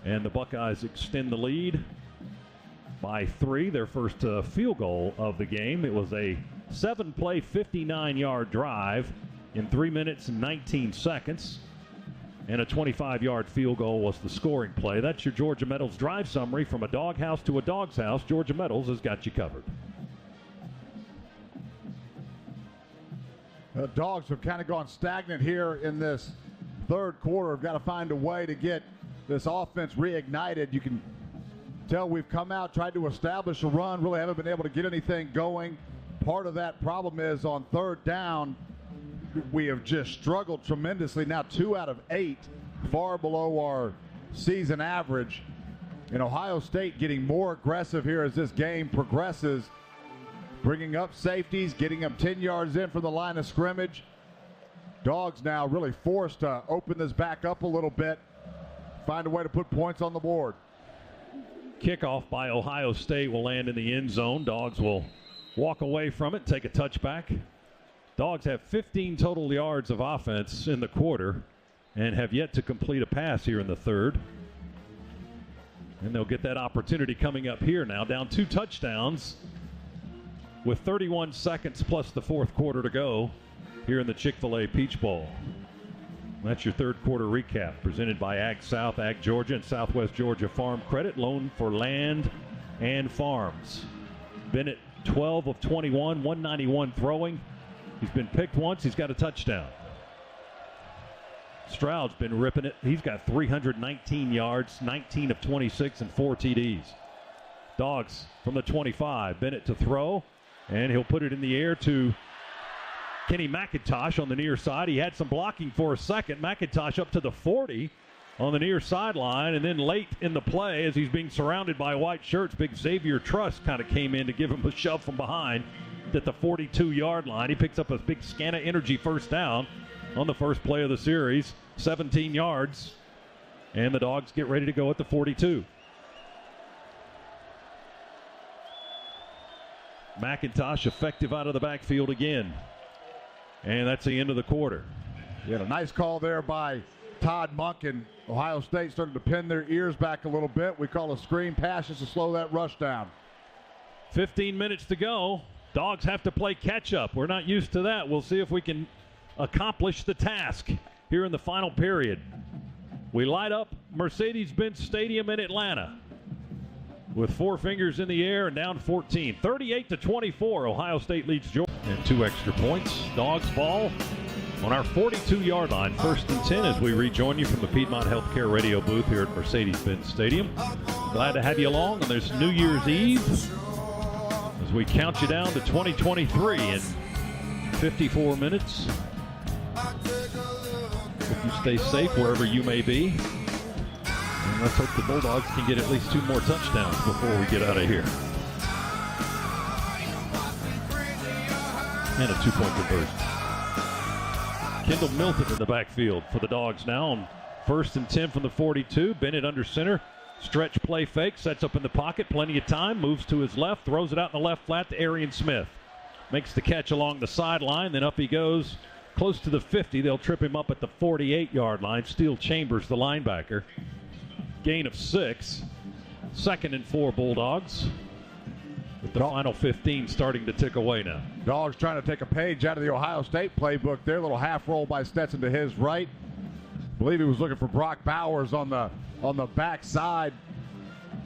And the Buckeyes extend the lead by 3, their first field goal of the game. It was a 7-play, 59-yard drive in 3 minutes and 19 seconds. And a 25-yard field goal was the scoring play. That's your Georgia Metals drive summary. From a doghouse to a dog's house, Georgia Metals has got you covered. The Dogs have kind of gone stagnant here in this third quarter. We've got to find a way to get this offense reignited. You can tell we've come out, tried to establish a run, really haven't been able to get anything going. Part of that problem is on third down, we have just struggled tremendously. Now 2 out of 8, far below our season average. And Ohio State getting more aggressive here as this game progresses, bringing up safeties, getting them 10 yards in from the line of scrimmage. Dogs now really forced to open this back up a little bit, find a way to put points on the board. Kickoff by Ohio State will land in the end zone. Dogs will walk away from it, take a touchback. Dogs have 15 total yards of offense in the quarter and have yet to complete a pass here in the third. And they'll get that opportunity coming up here now. Down 2 touchdowns with 31 seconds plus the fourth quarter to go here in the Chick-fil-A Peach Bowl. That's your third quarter recap presented by Ag South, Ag Georgia, and Southwest Georgia Farm Credit, loan for land and farms. Bennett 12 of 21, 191 throwing. He's been picked once. He's got a touchdown. Stroud's been ripping it. He's got 319 yards, 19 of 26, and 4 TDs. Dogs from the 25. Bennett to throw, and he'll put it in the air to Kenny McIntosh on the near side. He had some blocking for a second. McIntosh up to the 40 on the near sideline, and then late in the play as he's being surrounded by white shirts, big Xavier Truss kind of came in to give him a shove from behind at the 42-yard line. He picks up a big Scana Energy first down on the first play of the series, 17 yards, and the Dogs get ready to go at the 42. McIntosh effective out of the backfield again. And that's the end of the quarter. You had a nice call there by Todd Monk, and Ohio State started to pin their ears back a little bit. We call a screen pass just to slow that rush down. 15 minutes to go. Dogs have to play catch-up. We're not used to that. We'll see if we can accomplish the task here in the final period. We light up Mercedes-Benz Stadium in Atlanta with 4 fingers in the air and down 14. 38-24, Ohio State leads Georgia. And 2 extra points. Dogs ball on our 42-yard line. 1st and 10 as we rejoin you from the Piedmont Healthcare radio booth here at Mercedes-Benz Stadium. Glad to have you along on this New Year's Eve as we count you down to 2023 in 54 minutes. Hope you stay safe wherever you may be. And let's hope the Bulldogs can get at least 2 more touchdowns before we get out of here. And a 2-point conversion. Kendall Milton in the backfield for the Dogs now on 1st and 10 from the 42. Bennett under center. Stretch play fake. Sets up in the pocket. Plenty of time. Moves to his left. Throws it out in the left flat to Arian Smith. Makes the catch along the sideline. Then up he goes close to the 50. They'll trip him up at the 48-yard line. Steele Chambers, the linebacker. Gain of 6. 2nd and 4 Bulldogs. With the final 15 starting to tick away now. Dogs trying to take a page out of the Ohio State playbook there. Little half roll by Stetson to his right. I believe he was looking for Brock Bowers on the backside.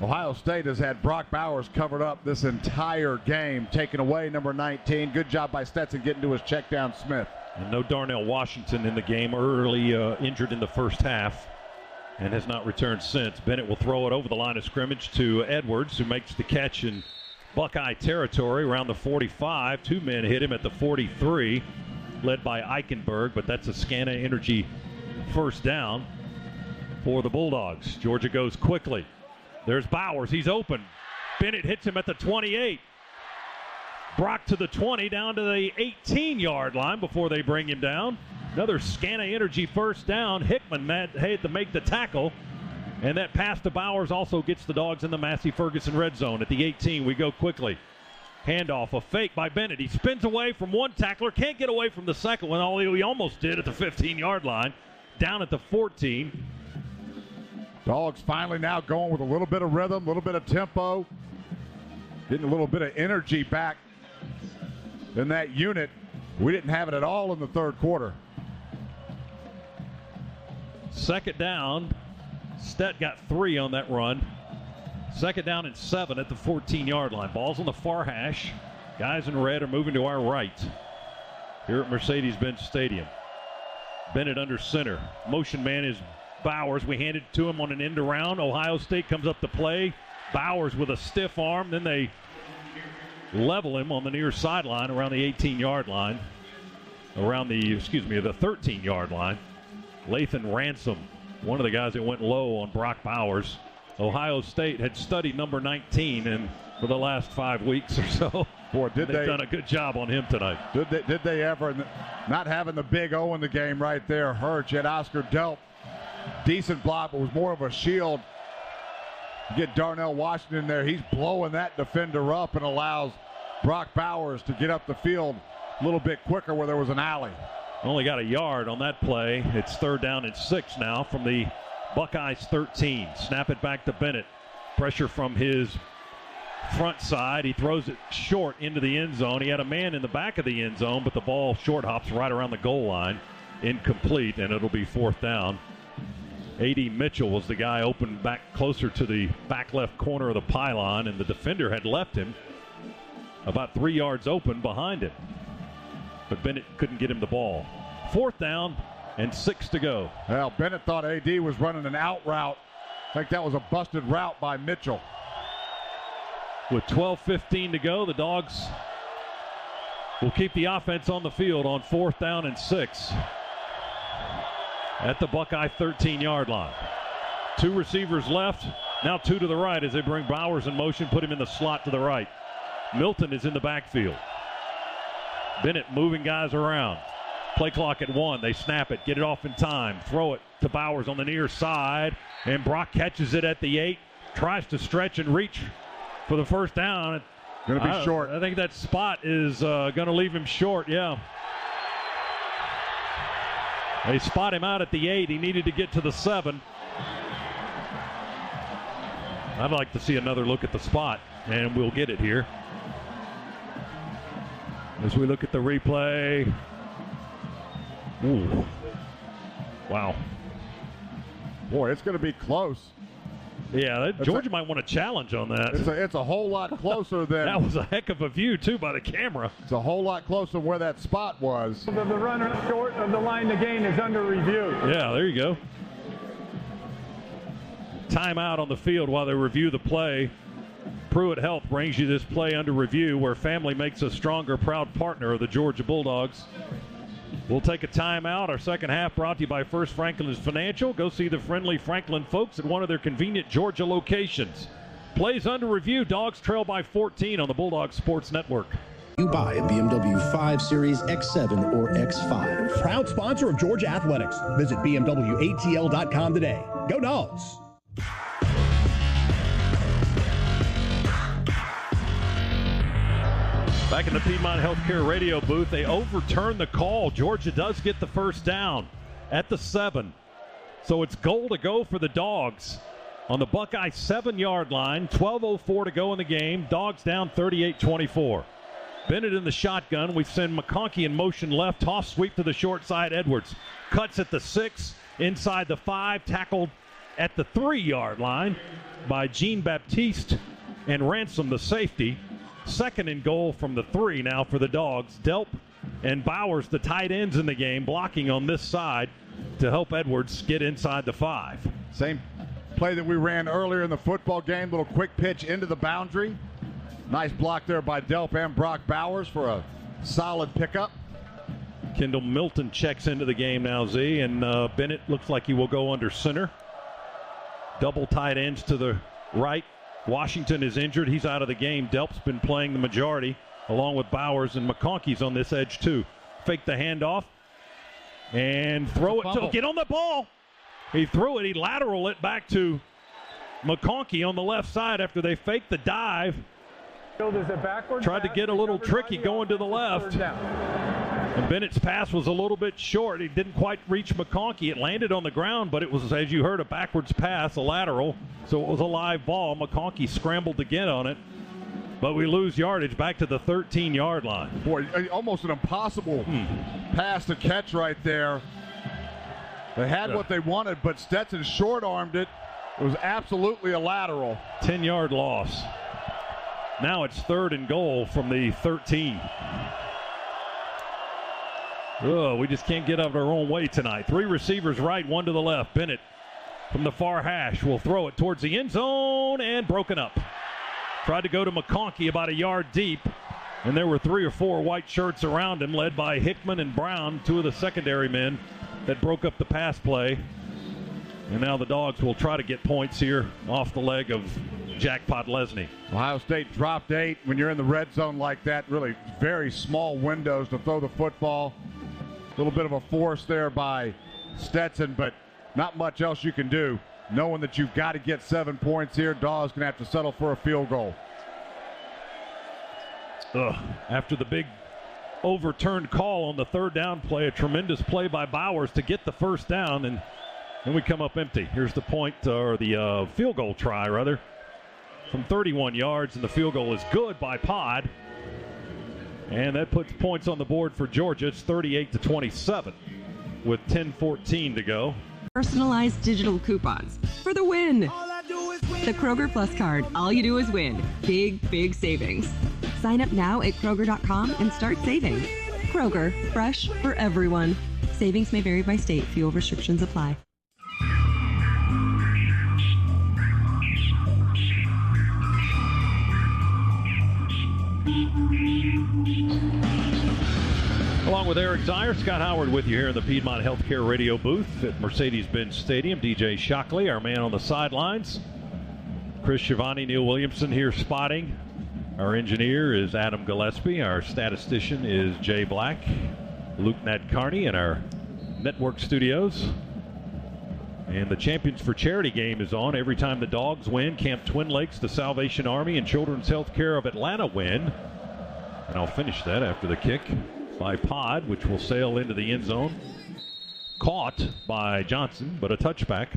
Ohio State has had Brock Bowers covered up this entire game. Taken away, number 19. Good job by Stetson getting to his check down Smith. And no Darnell Washington in the game. Early injured in the first half and has not returned since. Bennett will throw it over the line of scrimmage to Edwards, who makes the catch in Buckeye territory around the 45. 2 men hit him at the 43, led by Eichenberg, but that's a Scana Energy first down for the Bulldogs. Georgia goes quickly. There's Bowers. He's open. Bennett hits him at the 28. Brock to the 20, down to the 18-yard line before they bring him down. Another Scana Energy first down. Hickman had to make the tackle. And that pass to Bowers also gets the Dogs in the Massey Ferguson red zone. At the 18, we go quickly. Handoff, a fake by Bennett. He spins away from one tackler, can't get away from the second one, although he almost did at the 15-yard line. Down at the 14. Dogs finally now going with a little bit of rhythm, a little bit of tempo. getting a little bit of energy back in that unit. We didn't have it at all in the third quarter. Second down. Stett got 3 on that run. Second down and 7 at the 14-yard line. Ball's on the far hash. Guys in red are moving to our right here at Mercedes-Benz Stadium. Bennett under center. Motion man is Bowers. We handed it to him on an end around. Ohio State comes up to play. Bowers with a stiff arm. Then they level him on the near sideline around the 18-yard line. Around the 13-yard line. Lathan Ransom, one of the guys that went low on Brock Bowers. Ohio State had studied number 19 and for the last 5 weeks or so. Boy, they've done a good job on him tonight. Did they ever? Not having the big O in the game right there hurts. Yet Oscar Delp, decent block, but was more of a shield. You get Darnell Washington there. He's blowing that defender up and allows Brock Bowers to get up the field a little bit quicker where there was an alley. Only got a yard on that play. It's third down and 6 now from the Buckeyes 13. Snap it back to Bennett. Pressure from his front side. He throws it short into the end zone. He had a man in the back of the end zone, but the ball short hops right around the goal line. Incomplete, and it'll be fourth down. A.D. Mitchell was the guy open back closer to the back left corner of the pylon, and the defender had left him about 3 yards open behind him. But Bennett couldn't get him the ball. Fourth down and 6 to go. Well, Bennett thought A.D. was running an out route. I think that was a busted route by Mitchell. With 12:15 to go, the Dogs will keep the offense on the field on fourth down and 6 at the Buckeye 13-yard line. 2 receivers left, now 2 to the right as they bring Bowers in motion, put him in the slot to the right. Milton is in the backfield. Bennett moving guys around. Play clock at 1. They snap it, get it off in time, throw it to Bowers on the near side, and Brock catches it at the 8, tries to stretch and reach for the first down. Going to be short. I think that spot is going to leave him short, yeah. They spot him out at the 8. He needed to get to the 7. I'd like to see another look at the spot, and we'll get it here. As we look at the replay. Ooh. Wow. Boy, it's going to be close. Yeah, Georgia might want a challenge on that. It's a whole lot closer than... That was a heck of a view, too, by the camera. It's a whole lot closer than where that spot was. The runner short of the line to gain is under review. Yeah, there you go. Timeout on the field while they review the play. Pruitt Health brings you this play under review where family makes a stronger, proud partner of the Georgia Bulldogs. We'll take a timeout. Our second half brought to you by First Franklin Financial. Go see the friendly Franklin folks at one of their convenient Georgia locations. Plays under review. Dogs trail by 14 on the Bulldogs Sports Network. You buy a BMW 5 Series X7 or X5. Proud sponsor of Georgia Athletics. Visit BMWATL.com today. Go Dogs! Back in the Piedmont Healthcare radio booth, they overturn the call. Georgia does get the first down at the 7. So it's goal to go for the Dogs on the Buckeye 7-yard line. 12:04 to go in the game. Dogs down 38-24. Bennett in the shotgun. We send McConkey in motion left. Toss sweep to the short side. Edwards cuts at the 6, inside the 5, tackled at the 3-yard line by Jean-Baptiste and Ransom, the safety. Second and goal from the 3 now for the Dogs. Delp and Bowers, the tight ends in the game, blocking on this side to help Edwards get inside the 5. Same play that we ran earlier in the football game. Little quick pitch into the boundary. Nice block there by Delp and Brock Bowers for a solid pickup. Kendall Milton checks into the game now, Z, and Bennett looks like he will go under center. Double tight ends to the right. Washington is injured. He's out of the game. Delp's been playing the majority along with Bowers, and McConkey's on this edge too. Fake the handoff and throw it to get on the ball. He threw it. He lateral it back to McConkey on the left side after they faked the dive. Tried to get a little tricky going to the left. And Bennett's pass was a little bit short. He didn't quite reach McConkey. It landed on the ground, but it was, as you heard, a backwards pass, a lateral. So it was a live ball. McConkey scrambled to get on it. But we lose yardage back to the 13-yard line. Boy, almost an impossible pass to catch right there. They had what they wanted, but Stetson short-armed it. It was absolutely a lateral. 10-yard loss. Now it's 3rd and goal from the 13. Oh, we just can't get out of our own way tonight. 3 receivers right, 1 to the left. Bennett from the far hash will throw it towards the end zone and broken up. Tried to go to McConkey about a yard deep, and there were 3 or 4 white shirts around him, led by Hickman and Brown, 2 of the secondary men that broke up the pass play. And now the Dogs will try to get points here off the leg of Jackpot Lesney. Ohio State dropped 8. When you're in the red zone like that, really very small windows to throw the football. A little bit of a force there by Stetson, but not much else you can do. Knowing that you've got to get 7 points here, Dawes going to have to settle for a field goal. After the big overturned call on the 3rd down play, a tremendous play by Bowers to get the 1st down, and then we come up empty. Here's the point, or the field goal try, rather, from 31 yards, and the field goal is good by Pod. And that puts points on the board for Georgia. It's 38-27 with 10:14 to go. Personalized digital coupons for the win. The Kroger Plus card. All you do is win. Big, big savings. Sign up now at Kroger.com and start saving. Kroger, fresh for everyone. Savings may vary by state. Fuel restrictions apply. Along with Eric Zier, Scott Howard with you here in the Piedmont Healthcare Radio booth at Mercedes-Benz Stadium. DJ Shockley, our man on the sidelines. Chris Schiavone, Neil Williamson here spotting. Our engineer is Adam Gillespie. Our statistician is Jay Black. Luke Nadkarni in our network studios. And the Champions for Charity game is on. Every time the Dogs win, Camp Twin Lakes, the Salvation Army, and Children's Healthcare of Atlanta win. And I'll finish that after the kick by Pod, which will sail into the end zone. Caught by Johnson, but a touchback.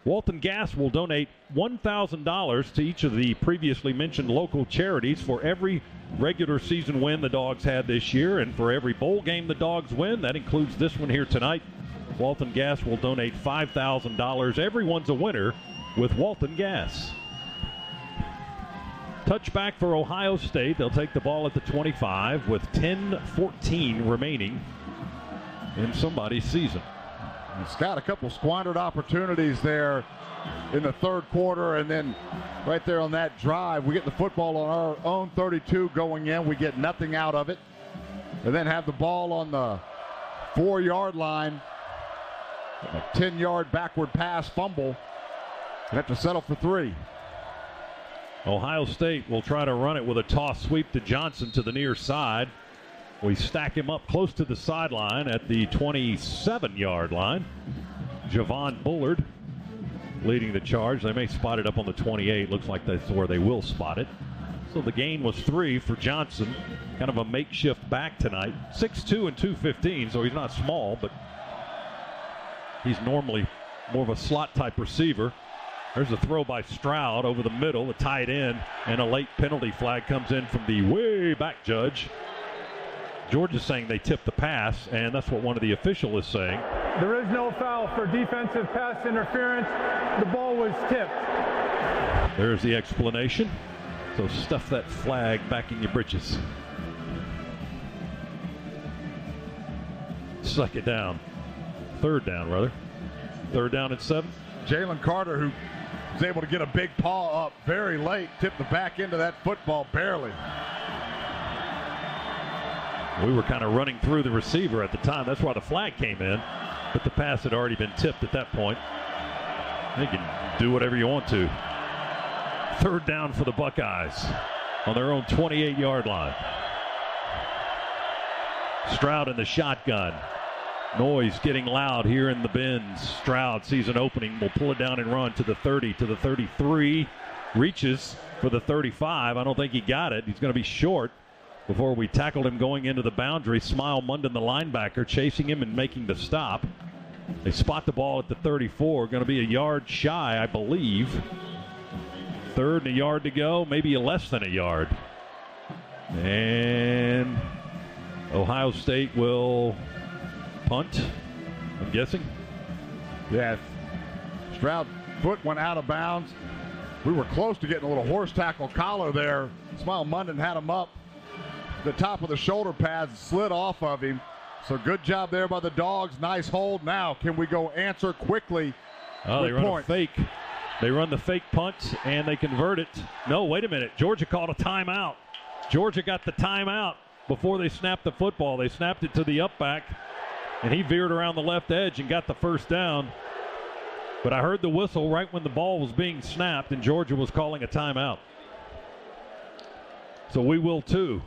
Walton Gas will donate $1,000 to each of the previously mentioned local charities for every regular season win the Dogs had this year, and for every bowl game the Dogs win. That includes this one here tonight. Walton Gas will donate $5,000. Everyone's a winner with Walton Gas. Touchback for Ohio State. They'll take the ball at the 25 with 10:14 remaining in somebody's season. And Scott, a couple squandered opportunities there in the 3rd quarter, and then right there on that drive, we get the football on our own 32 going in. We get nothing out of it, and then have the ball on the 4-yard line. A 10-yard backward pass fumble. We have to settle for 3. Ohio State will try to run it with a toss sweep to Johnson to the near side. We stack him up close to the sideline at the 27-yard line. Javon Bullard leading the charge. They may spot it up on the 28. Looks like that's where they will spot it. So the gain was 3 for Johnson. Kind of a makeshift back tonight. 6'2" and 215, so he's not small, but he's normally more of a slot type receiver. There's a throw by Stroud over the middle, a tight end, and a late penalty flag comes in from the way back judge. Georgia's saying they tipped the pass, and that's what one of the officials is saying. There is no foul for defensive pass interference. The ball was tipped. There's the explanation. So stuff that flag back in your britches. 2nd down. 3rd down, rather. 3rd down and 7. Jalen Carter, who was able to get a big paw up very late, tipped the back end of that football barely. We were kind of running through the receiver at the time. That's why the flag came in. But the pass had already been tipped at that point. You can do whatever you want to. 3rd down for the Buckeyes on their own 28-yard line. Stroud in the shotgun. Noise getting loud here in the bins. Stroud sees an opening, will pull it down and run to the 30, to the 33. Reaches for the 35. I don't think he got it. He's going to be short before we tackled him going into the boundary. Smile Munden, the linebacker, chasing him and making the stop. They spot the ball at the 34. Going to be a yard shy, I believe. 3rd and a yard to go, maybe less than a yard. And Ohio State will punt, I'm guessing. Yeah, Stroud's foot went out of bounds. We were close to getting a little horse tackle collar there. Smile Munden had him up. The top of the shoulder pads slid off of him. So good job there by the Dogs. Nice hold. Now, can we go answer quickly? Oh, they run a fake. They run the fake punt, and they convert it. No, wait a minute. Georgia called a timeout. Georgia got the timeout before they snapped the football. They snapped it to the up back, and he veered around the left edge and got the first down. But I heard the whistle right when the ball was being snapped, and Georgia was calling a timeout. So we will too.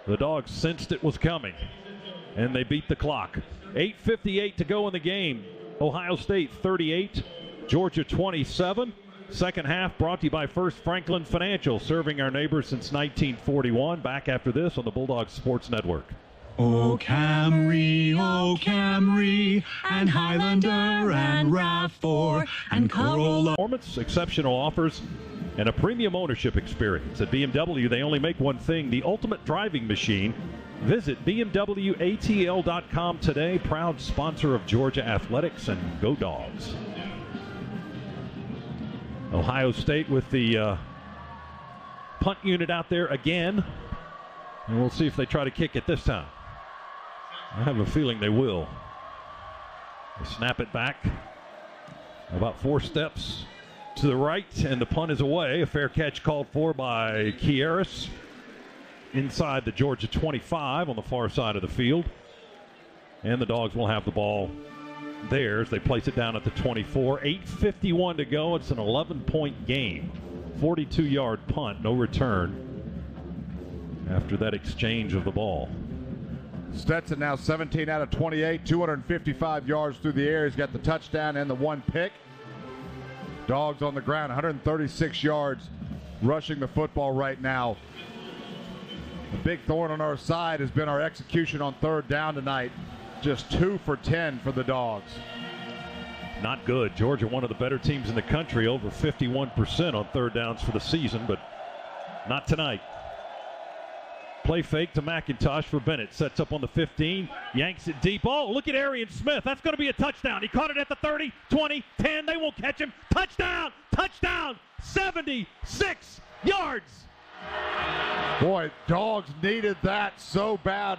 The Dogs sensed it was coming, and they beat the clock. 8:58 to go in the game. Ohio State 38, Georgia 27. Second half brought to you by First Franklin Financial, serving our neighbors since 1941. Back after this on the Bulldogs Sports Network. Oh Camry, and Highlander, and RAV4, and Corolla. Performance, exceptional offers, and a premium ownership experience. At BMW, they only make one thing, the ultimate driving machine. Visit BMWATL.com today, proud sponsor of Georgia Athletics, and go Dogs. Ohio State with the punt unit out there again, and we'll see if they try to kick it this time. I have a feeling they will. They snap it back about 4 steps to the right, and the punt is away. A fair catch called for by Kieris inside the Georgia 25 on the far side of the field. And the Dogs will have the ball there as they place it down at the 24. 8:51 to go. It's an 11-point game. 42-yard punt, no return after that exchange of the ball. Stetson now 17 out of 28, 255 yards through the air. He's got the touchdown and the 1 pick. Dogs on the ground, 136 yards rushing the football right now. The big thorn on our side has been our execution on third down tonight. Just 2 for 10 for the Dogs. Not good. Georgia, one of the better teams in the country, over 51% on third downs for the season, but not tonight. Play fake to McIntosh for Bennett. Sets up on the 15, yanks it deep. Oh, look at Arian Smith. That's going to be a touchdown. He caught it at the 30, 20, 10. They won't catch him. Touchdown! Touchdown! 76 yards! Boy, Dogs needed that so bad.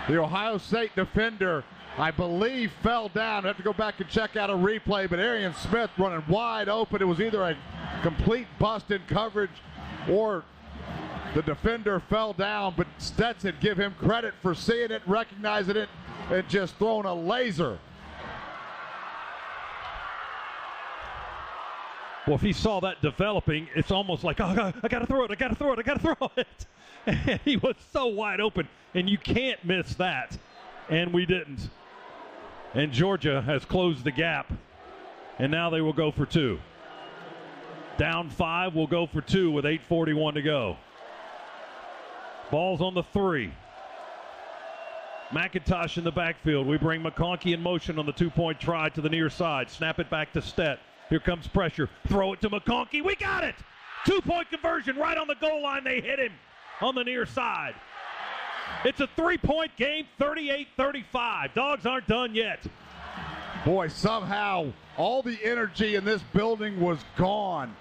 The Ohio State defender, I believe, fell down. I have to go back and check out a replay, but Arian Smith running wide open. It was either a complete bust in coverage or the defender fell down, but Stetson, give him credit for seeing it, recognizing it, and just throwing a laser. Well, if he saw that developing, it's almost like, oh, I got to throw it, I got to throw it, I got to throw it. And he was so wide open, and you can't miss that. And we didn't. And Georgia has closed the gap, and now they will go for 2. Down 5, will go for 2 with 8:41 to go. Ball's on the 3. McIntosh in the backfield. We bring McConkey in motion on the 2-point try to the near side. Snap it back to Stett. Here comes pressure. Throw it to McConkey. We got it! 2-point conversion right on the goal line. They hit him on the near side. It's a 3-point game, 38-35. Dogs aren't done yet. Boy, somehow all the energy in this building was gone.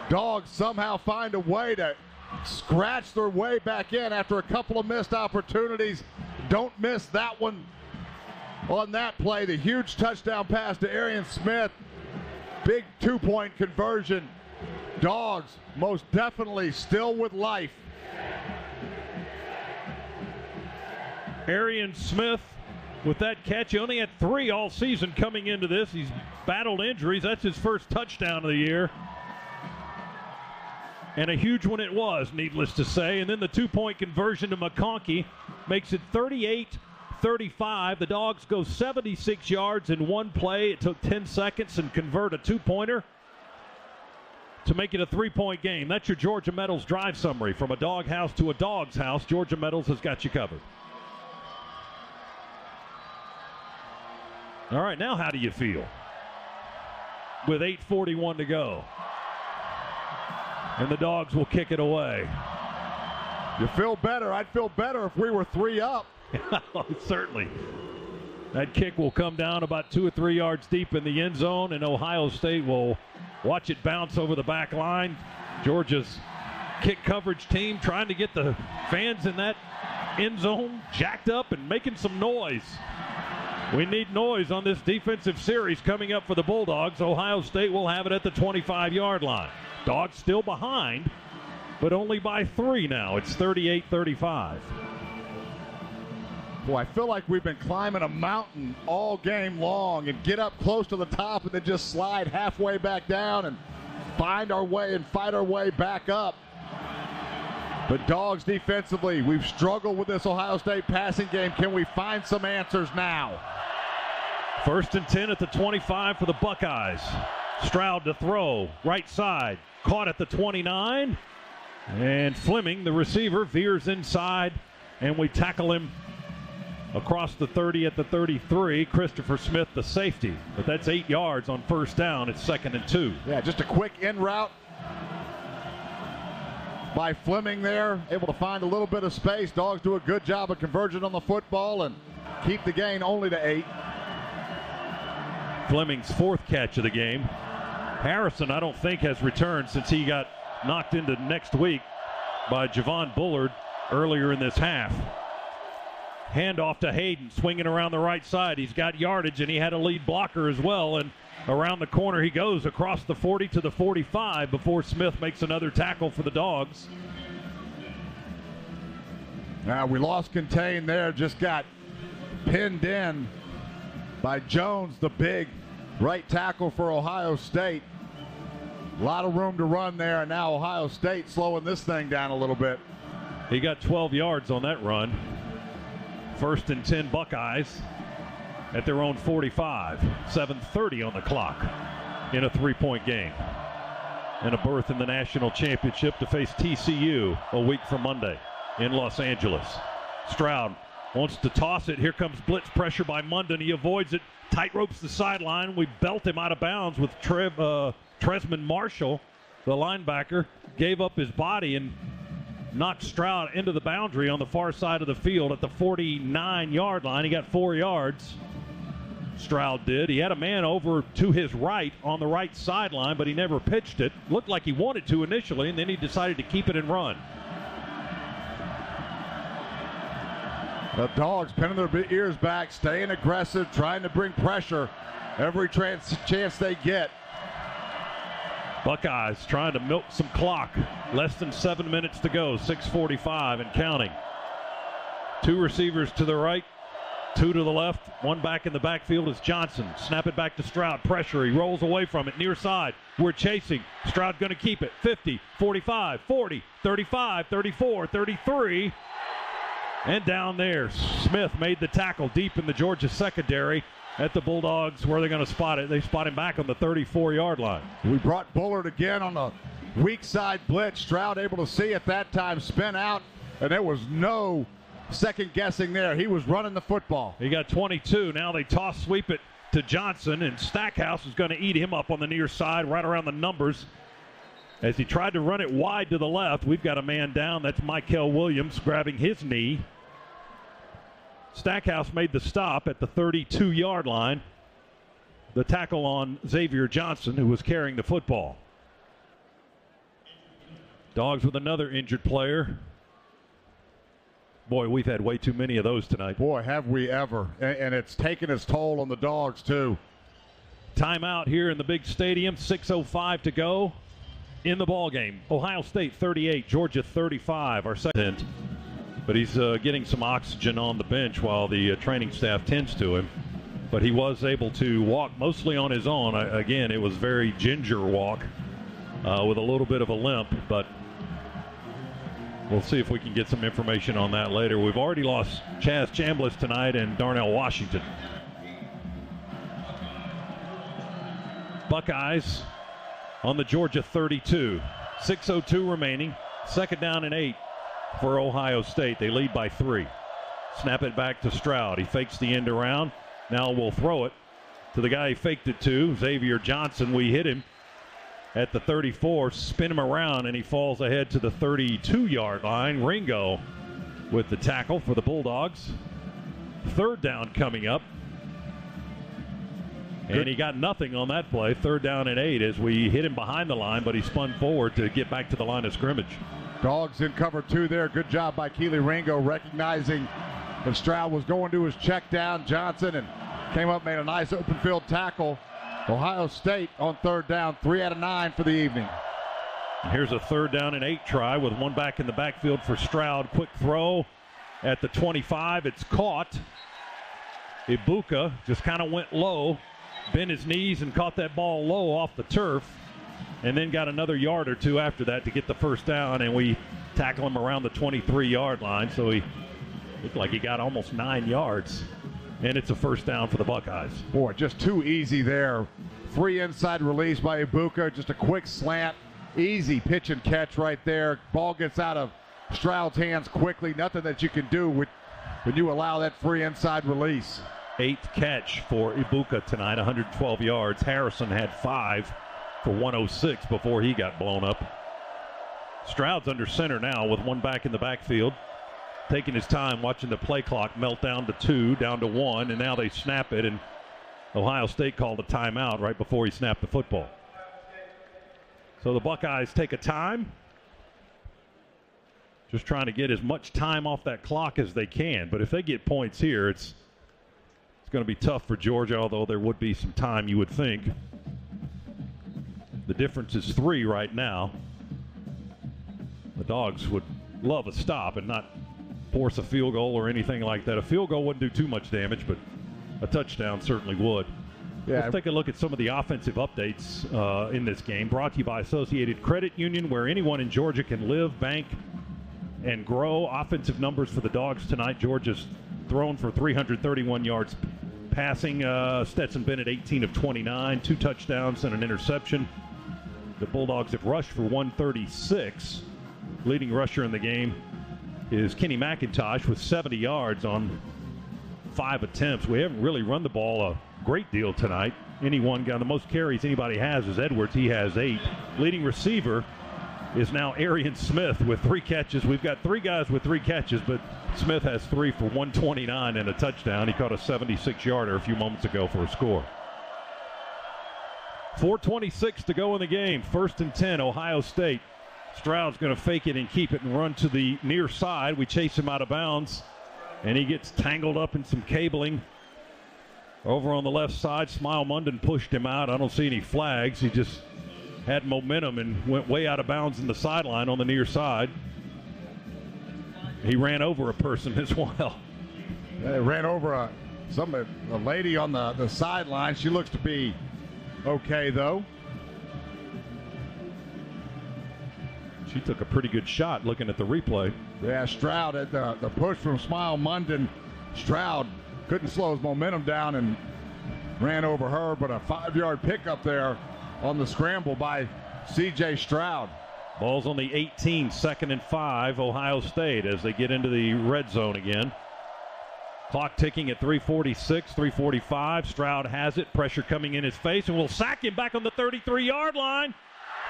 Dogs somehow find a way to scratch their way back in after a couple of missed opportunities. Don't miss that one on that play. The huge touchdown pass to Arian Smith. Big 2-point conversion. Dogs most definitely still with life. Arian Smith with that catch. He only had 3 all season coming into this. He's battled injuries. That's his first touchdown of the year. And a huge one it was, needless to say. And then the 2-point conversion to McConkey makes it 38-35. The Dogs go 76 yards in one play. It took 10 seconds and convert a 2-pointer to make it a 3-point game. That's your Georgia Metals drive summary. From a doghouse to a dog's house, Georgia Metals has got you covered. All right, now how do you feel? With 8:41 to go. And the Dogs will kick it away. You feel better. I'd feel better if we were 3 up. Certainly. That kick will come down about 2 or 3 yards deep in the end zone, and Ohio State will watch it bounce over the back line. Georgia's kick coverage team trying to get the fans in that end zone jacked up and making some noise. We need noise on this defensive series coming up for the Bulldogs. Ohio State will have it at the 25-yard line. Dogs still behind, but only by 3 now. It's 38-35. Boy, I feel like we've been climbing a mountain all game long and get up close to the top and then just slide halfway back down and find our way and fight our way back up. But Dogs defensively, we've struggled with this Ohio State passing game. Can we find some answers now? 1st and 10 at the 25 for the Buckeyes. Stroud to throw, right side, caught at the 29. And Fleming, the receiver, veers inside, and we tackle him across the 30 at the 33. Christopher Smith, the safety. But that's 8 yards on 1st down. It's 2nd and 2. Yeah, just a quick in route by Fleming there, able to find a little bit of space. Dogs do a good job of converging on the football and keep the gain only to 8. Fleming's 4th catch of the game. Harrison, I don't think, has returned since he got knocked into next week by Javon Bullard earlier in this half. Handoff to Hayden, swinging around the right side. He's got yardage, and he had a lead blocker as well. And around the corner he goes, across the 40 to the 45 before Smith makes another tackle for the Dogs. Now we lost contain there, just got pinned in by Jones, the big right tackle for Ohio State. A lot of room to run there, and now Ohio State slowing this thing down a little bit. He got 12 yards on that run. 1st and 10 Buckeyes at their own 45. 7:30 on the clock in a 3-point game. And a berth in the national championship to face TCU a week from Monday in Los Angeles. Stroud wants to toss it. Here comes blitz pressure by Munden. He avoids it. Tight ropes the sideline. We belt him out of bounds with Tresman Marshall, the linebacker, gave up his body and knocked Stroud into the boundary on the far side of the field at the 49-yard line. He got 4 yards. Stroud did. He had a man over to his right on the right sideline, but he never pitched it. Looked like he wanted to initially, and then he decided to keep it and run. The Dogs pinning their ears back, staying aggressive, trying to bring pressure every chance they get. Buckeyes trying to milk some clock. Less than 7 minutes to go, 6:45 and counting. 2 receivers to the right, 2 to the left, 1 back in the backfield is Johnson. Snap it back to Stroud, pressure, he rolls away from it, near side. We're chasing, Stroud gonna keep it, 50, 45, 40, 35, 34, 33. And down there, Smith made the tackle deep in the Georgia secondary at the Bulldogs. Where they're going to spot it. They spot him back on the 34-yard line. We brought Bullard again on the weak side blitz. Stroud able to see at that time, spin out, and there was no second guessing there. He was running the football. He got 22. Now they toss sweep it to Johnson, and Stackhouse is going to eat him up on the near side, right around the numbers. As he tried to run it wide to the left, we've got a man down. That's Michael Williams grabbing his knee. Stackhouse made the stop at the 32-yard line. The tackle on Xavier Johnson, who was carrying the football. Dogs with another injured player. Boy, we've had way too many of those tonight. Boy, have we ever. And it's taken its toll on the Dogs, too. Timeout here in the big stadium. 6:05 to go in the ball game. Ohio State 38, Georgia 35. Our second. But he's getting some oxygen on the bench while the training staff tends to him. But he was able to walk mostly on his own. Again, it was very ginger walk with a little bit of a limp. But we'll see if we can get some information on that later. We've already lost Chaz Chambliss tonight and Darnell Washington. Buckeyes on the Georgia 32. 6:02 remaining. 2nd down and 8. For Ohio State. They lead by 3. Snap it back to Stroud. He fakes the end around. Now we'll throw it to the guy he faked it to, Xavier Johnson. We hit him at the 34, spin him around, and he falls ahead to the 32-yard line. Ringo with the tackle for the Bulldogs. Third down coming up. And he got nothing on that play. 3rd down and 8 as we hit him behind the line, but he spun forward to get back to the line of scrimmage. Dogs in cover 2 there. Good job by Keely Ringo recognizing that Stroud was going to his check down. Johnson and came up, made a nice open field tackle. Ohio State on 3rd down, 3 out of 9 for the evening. And here's a 3rd down and 8 try with one back in the backfield for Stroud. Quick throw at the 25. It's caught. Ibuka just kind of went low, bent his knees and caught that ball low off the turf, and then got another yard or 2 after that to get the 1st down, and we tackle him around the 23-yard line. So he looked like he got almost 9 yards, and it's a 1st down for the Buckeyes. Boy, just too easy there. Free inside release by Ibuka, just a quick slant, easy pitch and catch right there. Ball gets out of Stroud's hands quickly. Nothing that you can do when you allow that free inside release. 8th catch for Ibuka tonight, 112 yards. Harrison had 5 for 106 before he got blown up. Stroud's under center now with one back in the backfield, taking his time watching the play clock melt down to 2, down to 1, and now they snap it, and Ohio State called a timeout right before he snapped the football. So the Buckeyes take a time, just trying to get as much time off that clock as they can. But if they get points here, it's going to be tough for Georgia, although there would be some time, you would think. The difference is 3 right now. The Dogs would love a stop and not force a field goal or anything like that. A field goal wouldn't do too much damage, but a touchdown certainly would. Yeah. Let's take a look at some of the offensive updates in this game. Brought to you by Associated Credit Union, where anyone in Georgia can live, bank, and grow. Offensive numbers for the Dogs tonight. Georgia's thrown for 331 yards passing. Stetson Bennett 18 of 29, 2 touchdowns and an interception. The Bulldogs have rushed for 136. Leading rusher in the game is Kenny McIntosh with 70 yards on 5 attempts. We haven't really run the ball a great deal tonight. Any one guy, the most carries anybody has is Edwards. He has 8. Leading receiver is now Arian Smith with 3 catches. We've got 3 guys with 3 catches, but Smith has 3 for 129 and a touchdown. He caught a 76-yarder a few moments ago for a score. 4:26 to go in the game. 1st and 10, Ohio State. Stroud's going to fake it and keep it and run to the near side. We chase him out of bounds, and he gets tangled up in some cabling over on the left side. Smile Munden pushed him out. I don't see any flags. He just had momentum and went way out of bounds in the sideline on the near side. He ran over a person as well. They ran over a lady on the sideline. She looks to be okay, though. She took a pretty good shot looking at the replay. Yeah, Stroud at the push from Smile Munden. Stroud couldn't slow his momentum down and ran over her, but a 5-yard pickup there on the scramble by C.J. Stroud. Ball's on the 18, 2nd and 5, Ohio State as they get into the red zone again. Clock ticking at 3:46, 3:45. Stroud has it, pressure coming in his face, and will sack him back on the 33-yard line.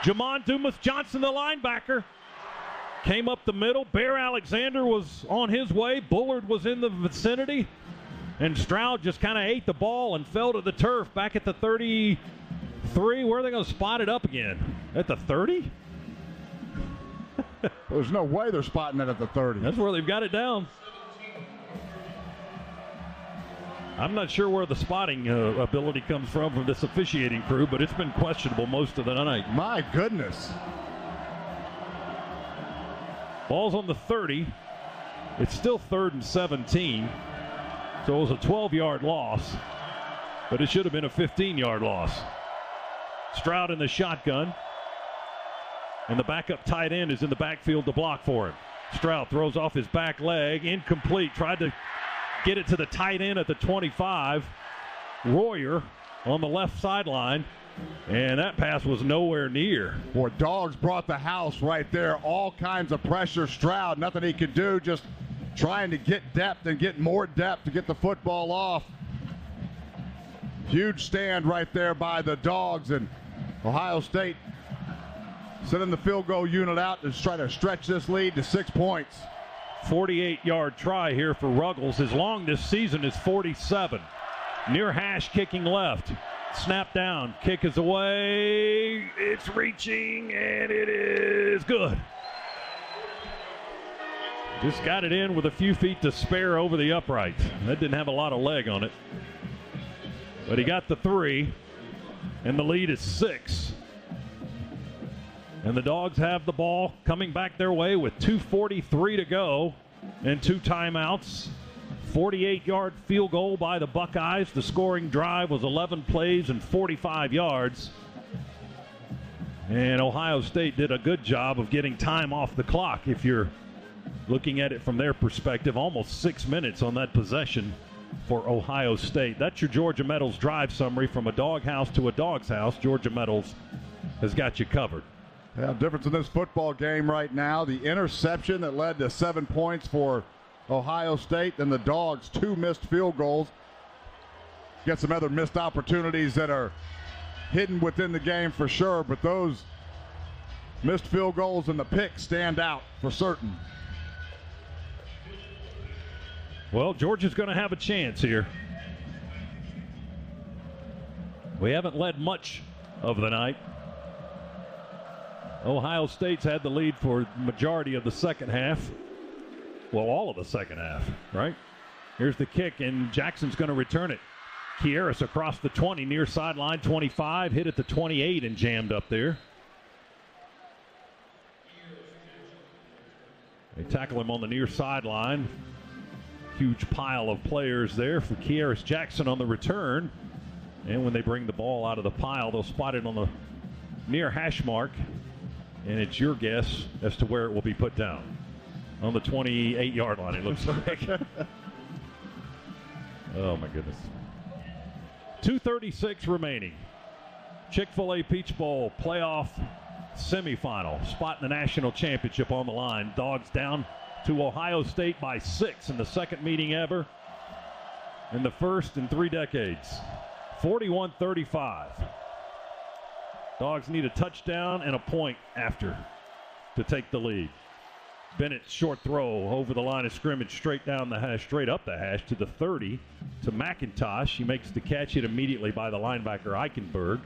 Jamon Dumas-Johnson, the linebacker, came up the middle. Bear Alexander was on his way. Bullard was in the vicinity. And Stroud just kind of ate the ball and fell to the turf back at the 33. Where are they going to spot it up again? At the 30? There's no way they're spotting it at the 30. That's where they've got it down. I'm not sure where the spotting ability comes from this officiating crew, but it's been questionable most of the night. My goodness. Ball's on the 30. It's still 3rd and 17. So it was a 12-yard loss, but it should have been a 15-yard loss. Stroud in the shotgun, and the backup tight end is in the backfield to block for him. Stroud throws off his back leg, incomplete, tried to get it to the tight end at the 25. Royer on the left sideline, and that pass was nowhere near. Boy, Dogs brought the house right there. All kinds of pressure. Stroud, nothing he could do, just trying to get depth and get more depth to get the football off. Huge stand right there by the Dogs, and Ohio State sending the field goal unit out to try to stretch this lead to 6 points. 48-yard try here for Ruggles. His long this season is 47. Near hash kicking left. Snap down. Kick is away. It's reaching, and it is good. Just got it in with a few feet to spare over the upright. That didn't have a lot of leg on it. But he got the 3, and the lead is 6. And the Dogs have the ball coming back their way with 2:43 to go and 2 timeouts. 48-yard field goal by the Buckeyes. The scoring drive was 11 plays and 45 yards. And Ohio State did a good job of getting time off the clock. If you're looking at it from their perspective, almost 6 minutes on that possession for Ohio State. That's your Georgia Metals drive summary. From a doghouse to a dog's house, Georgia Metals has got you covered. Yeah, difference in this football game right now, the interception that led to 7 points for Ohio State, and the Dogs 2 missed field goals. Get some other missed opportunities that are hidden within the game for sure, but those missed field goals and the pick stand out for certain. Well, Georgia's going to have a chance here. We haven't led much of the night. Ohio State's had the lead for the majority of the second half. Well, all of the second half, right? Here's the kick, and Jackson's going to return it. Kieris across the 20, near sideline 25, hit at the 28 and jammed up there. They tackle him on the near sideline. Huge pile of players there for Kieris Jackson on the return. And when they bring the ball out of the pile, they'll spot it on the near hash mark. And it's your guess as to where it will be put down. On the 28-yard line, it looks like. Oh, my goodness. 2:36 remaining. Chick-fil-A Peach Bowl playoff semifinal. Spot in the national championship on the line. Dogs down to Ohio State by 6 in the second meeting ever. And the first in 3 decades. 41-35. Dogs need a touchdown and a point after to take the lead. Bennett's short throw over the line of scrimmage, straight down the hash, straight up the hash to the 30 to McIntosh. He makes the catch, hit immediately by the linebacker Eichenberg.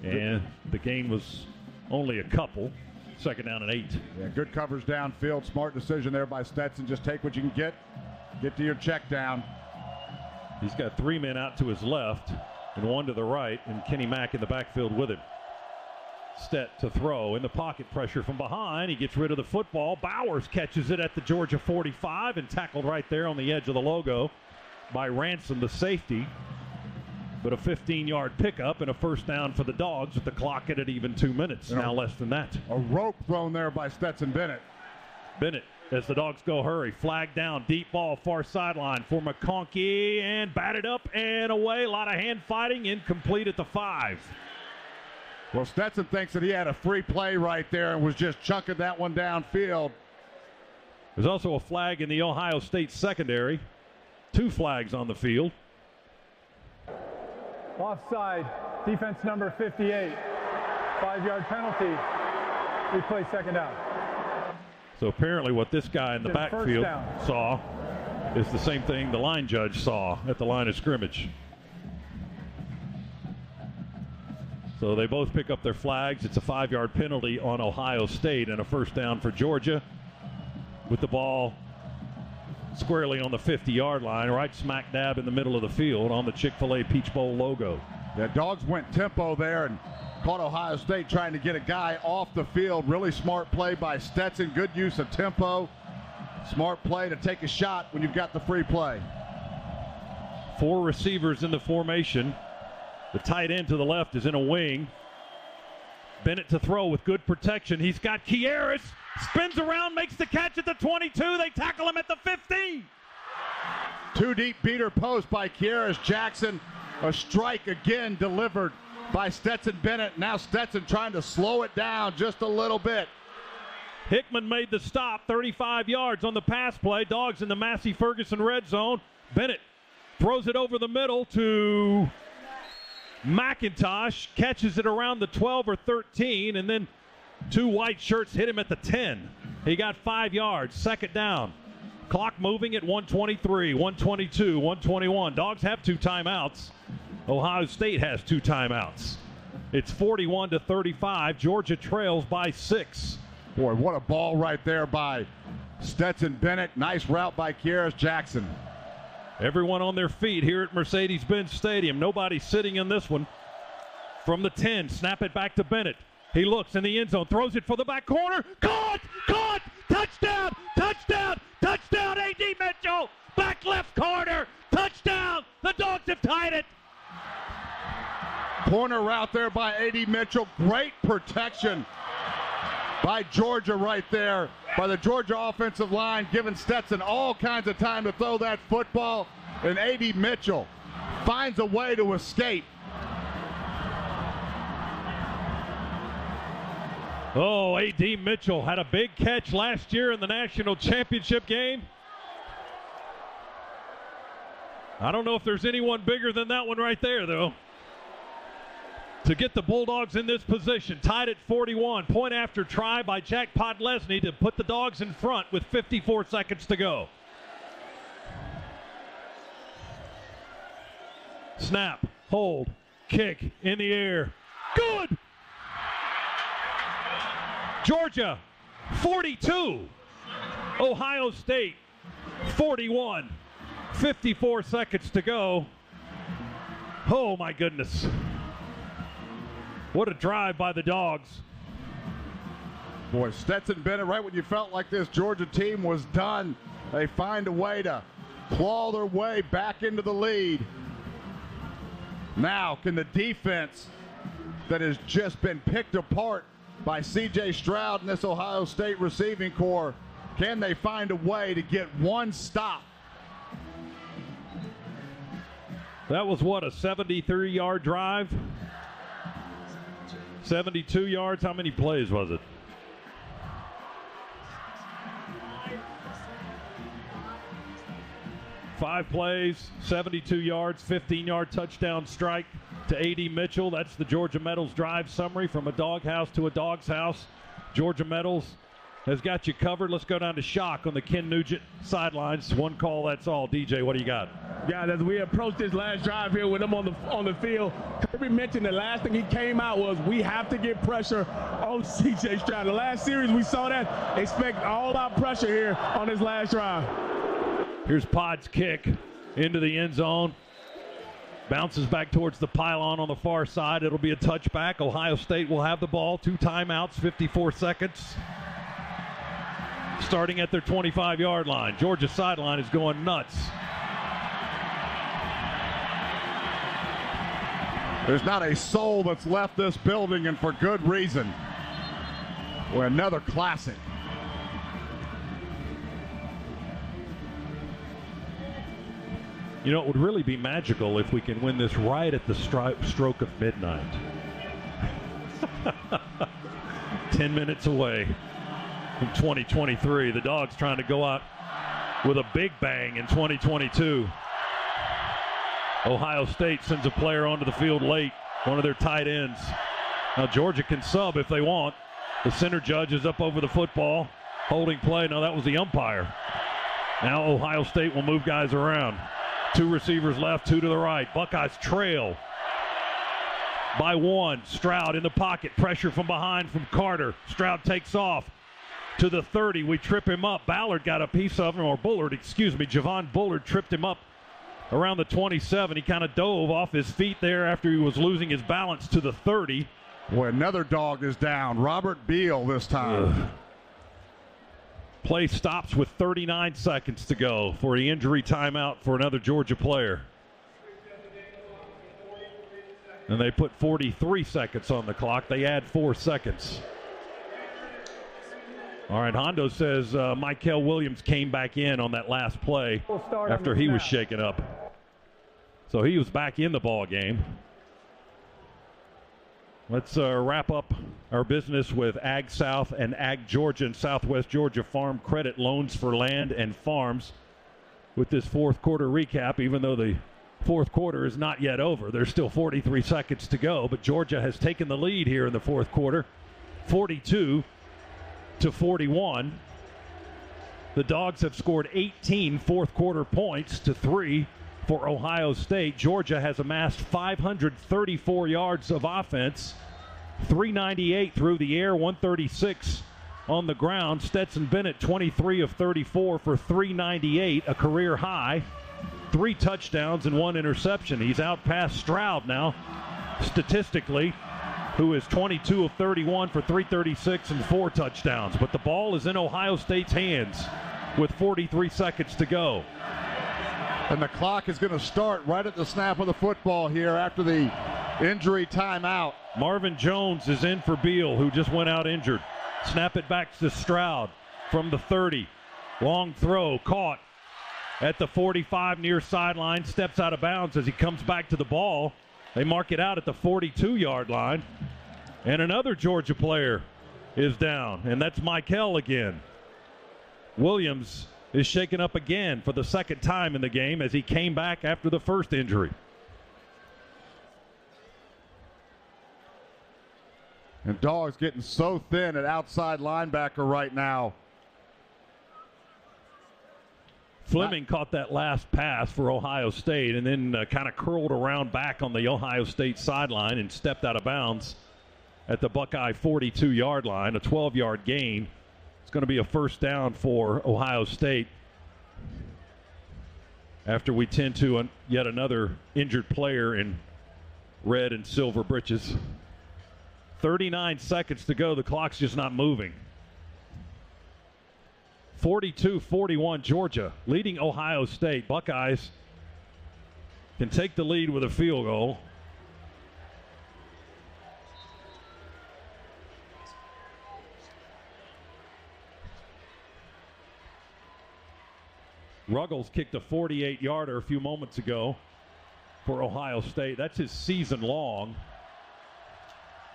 And the gain was only a couple. Second down and 8. Yeah, good coverage downfield. Smart decision there by Stetson. Just take what you can get. Get to your check down. He's got 3 men out to his left and 1 to the right, and Kenny Mack in the backfield with him. Stet to throw in the pocket, pressure from behind. He gets rid of the football. Bowers catches it at the Georgia 45 and tackled right there on the edge of the logo by Ransom, the safety. But a 15-yard pickup and a first down for the Dogs with the clock at even 2 minutes. Now less than that. A rope thrown there by Stetson Bennett. Bennett, as the Dogs go hurry, flag down, deep ball, far sideline for McConkey, and batted up and away. A lot of hand fighting, incomplete at the 5. Well, Stetson thinks that he had a free play right there and was just chunking that one downfield. There's also a flag in the Ohio State secondary. 2 flags on the field. Offside, defense number 58. 5-yard penalty. We play second down. So apparently what this guy in the backfield saw is the same thing the line judge saw at the line of scrimmage. So they both pick up their flags. It's a 5-yard penalty on Ohio State and a first down for Georgia with the ball squarely on the 50-yard line, right smack dab in the middle of the field on the Chick-fil-A Peach Bowl logo. The Dogs went tempo there and caught Ohio State trying to get a guy off the field. Really smart play by Stetson. Good use of tempo. Smart play to take a shot when you've got the free play. 4 receivers in the formation. The tight end to the left is in a wing. Bennett to throw with good protection. He's got Kieris. Spins around, makes the catch at the 22. They tackle him at the 15. 2 deep beater post by Kieris Jackson. A strike again delivered by Stetson Bennett. Now Stetson trying to slow it down just a little bit. Hickman made the stop, 35 yards on the pass play. Dogs in the Massey Ferguson red zone. Bennett throws it over the middle to McIntosh catches it around the 12 or 13, and then two white shirts hit him at the 10. He got 5 yards, second down. Clock moving at 1:23, 1:22, 1:21. Dogs have 2 timeouts. Ohio State has 2 timeouts. It's 41-35. Georgia trails by 6. Boy, what a ball right there by Stetson Bennett. Nice route by Kieras Jackson. Everyone on their feet here at Mercedes-Benz Stadium. Nobody sitting in this one. From the 10, snap it back to Bennett. He looks in the end zone, throws it for the back corner. Caught! Touchdown! Touchdown! Touchdown! A.D. Mitchell! Back left corner! Touchdown! The Dogs have tied it! Corner route there by A.D. Mitchell. Great protection by Georgia right there, by the Georgia offensive line, giving Stetson all kinds of time to throw that football. And A.D. Mitchell finds a way to escape. Oh, A.D. Mitchell had a big catch last year in the national championship game. I don't know if there's anyone bigger than that one right there, though. To get the Bulldogs in this position, tied at 41. Point after try by Jack Podlesny to put the Dogs in front with 54 seconds to go. Snap, hold, kick in the air. Good! Georgia, 42. Ohio State, 41. 54 seconds to go. Oh, my goodness. What a drive by the Dogs. Boy, Stetson Bennett, right when you felt like this Georgia team was done, they find a way to claw their way back into the lead. Now, can the defense that has just been picked apart by C.J. Stroud and this Ohio State receiving corps, can they find a way to get one stop? That was what, a 73-yard drive? 72 yards? How many plays was it? Five plays, 72 yards, 15-yard touchdown strike to A.D. Mitchell. That's the Georgia Metals drive summary, from a doghouse to a dog's house. Georgia Metals has got you covered. Let's go down to Shock on the Ken Nugent sidelines. One call, that's all. DJ, what do you got? Yeah, as we approach this last drive here with them on the field, Kirby mentioned the last thing he came out was we have to get pressure on C.J. Stroud. The last series we saw that. Expect all out pressure here on this last drive. Here's Pod's kick into the end zone. Bounces back towards the pylon on the far side. It'll be a touchback. Ohio State will have the ball. 2 timeouts, 54 seconds. Starting at their 25-yard line. Georgia sideline is going nuts. There's not a soul that's left this building, and for good reason. We're another classic. You know, it would really be magical if we can win this right at the stroke of midnight. 10 minutes away from 2023. The Dogs trying to go out with a big bang in 2022. Ohio State sends a player onto the field late, one of their tight ends. Now Georgia can sub if they want. The center judge is up over the football, holding play. No, that was the umpire. Now Ohio State will move guys around. 2 receivers left, 2 to the right. Buckeyes trail by 1. Stroud in the pocket. Pressure from behind from Carter. Stroud takes off to the 30. We trip him up. Ballard got a piece of him, or Bullard, excuse me. Javon Bullard tripped him up around the 27. He kind of dove off his feet there after he was losing his balance to the 30. Boy, another dog is down. Robert Beal this time. Play stops with 39 seconds to go for the injury timeout for another Georgia player. And they put 43 seconds on the clock. They add 4 seconds. All right, Hondo says Michael Williams came back in on that last play after he was shaken up. So he was back in the ball game. Let's wrap up our business with Ag South and Ag Georgia and Southwest Georgia Farm Credit Loans for Land and Farms with this fourth quarter recap. Even though the fourth quarter is not yet over. There's still 43 seconds to go, but Georgia has taken the lead here in the fourth quarter, 42-41. The Dogs have scored 18 fourth quarter points to 3 for Ohio State. Georgia has amassed 534 yards of offense, 398 through the air, 136 on the ground. Stetson Bennett, 23 of 34 for 398, a career high. 3 touchdowns and 1 interception. He's out past Stroud now, statistically, who is 22 of 31 for 336 and 4 touchdowns. But the ball is in Ohio State's hands with 43 seconds to go. And the clock is going to start right at the snap of the football here after the injury timeout. Marvin Jones is in for Beal, who just went out injured. Snap it back to Stroud from the 30. Long throw, caught at the 45 near sideline, steps out of bounds as he comes back to the ball. They mark it out at the 42-yard line. And another Georgia player is down, and that's Michael again. Williams is shaken up again for the second time in the game as he came back after the first injury. And Dogs getting so thin at outside linebacker right now. Fleming caught that last pass for Ohio State and then kind of curled around back on the Ohio State sideline and stepped out of bounds at the Buckeye 42-yard line, a 12-yard gain. It's going to be a first down for Ohio State after we tend to yet another injured player in red and silver breeches. 39 seconds to go. The clock's just not moving. 42-41 Georgia, leading Ohio State. Buckeyes can take the lead with a field goal. Ruggles kicked a 48-yarder a few moments ago for Ohio State. That's his season long.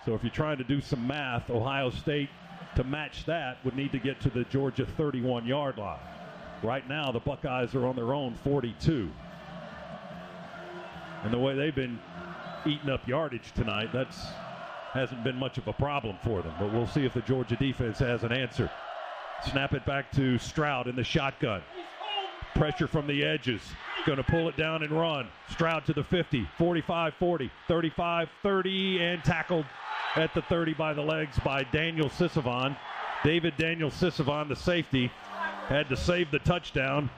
So if you're trying to do some math, Ohio State, to match that, would need to get to the Georgia 31-yard line. Right now, the Buckeyes are on their own 42. And the way they've been eating up yardage tonight, hasn't been much of a problem for them. But we'll see if the Georgia defense has an answer. Snap it back to Stroud in the shotgun. Pressure from the edges. Going to pull it down and run. Stroud to the 50, 45-40, 35-30, and tackled at the 30 by the legs by Daniel Sisavon. David Daniel Sisavon, the safety, had to save the touchdown.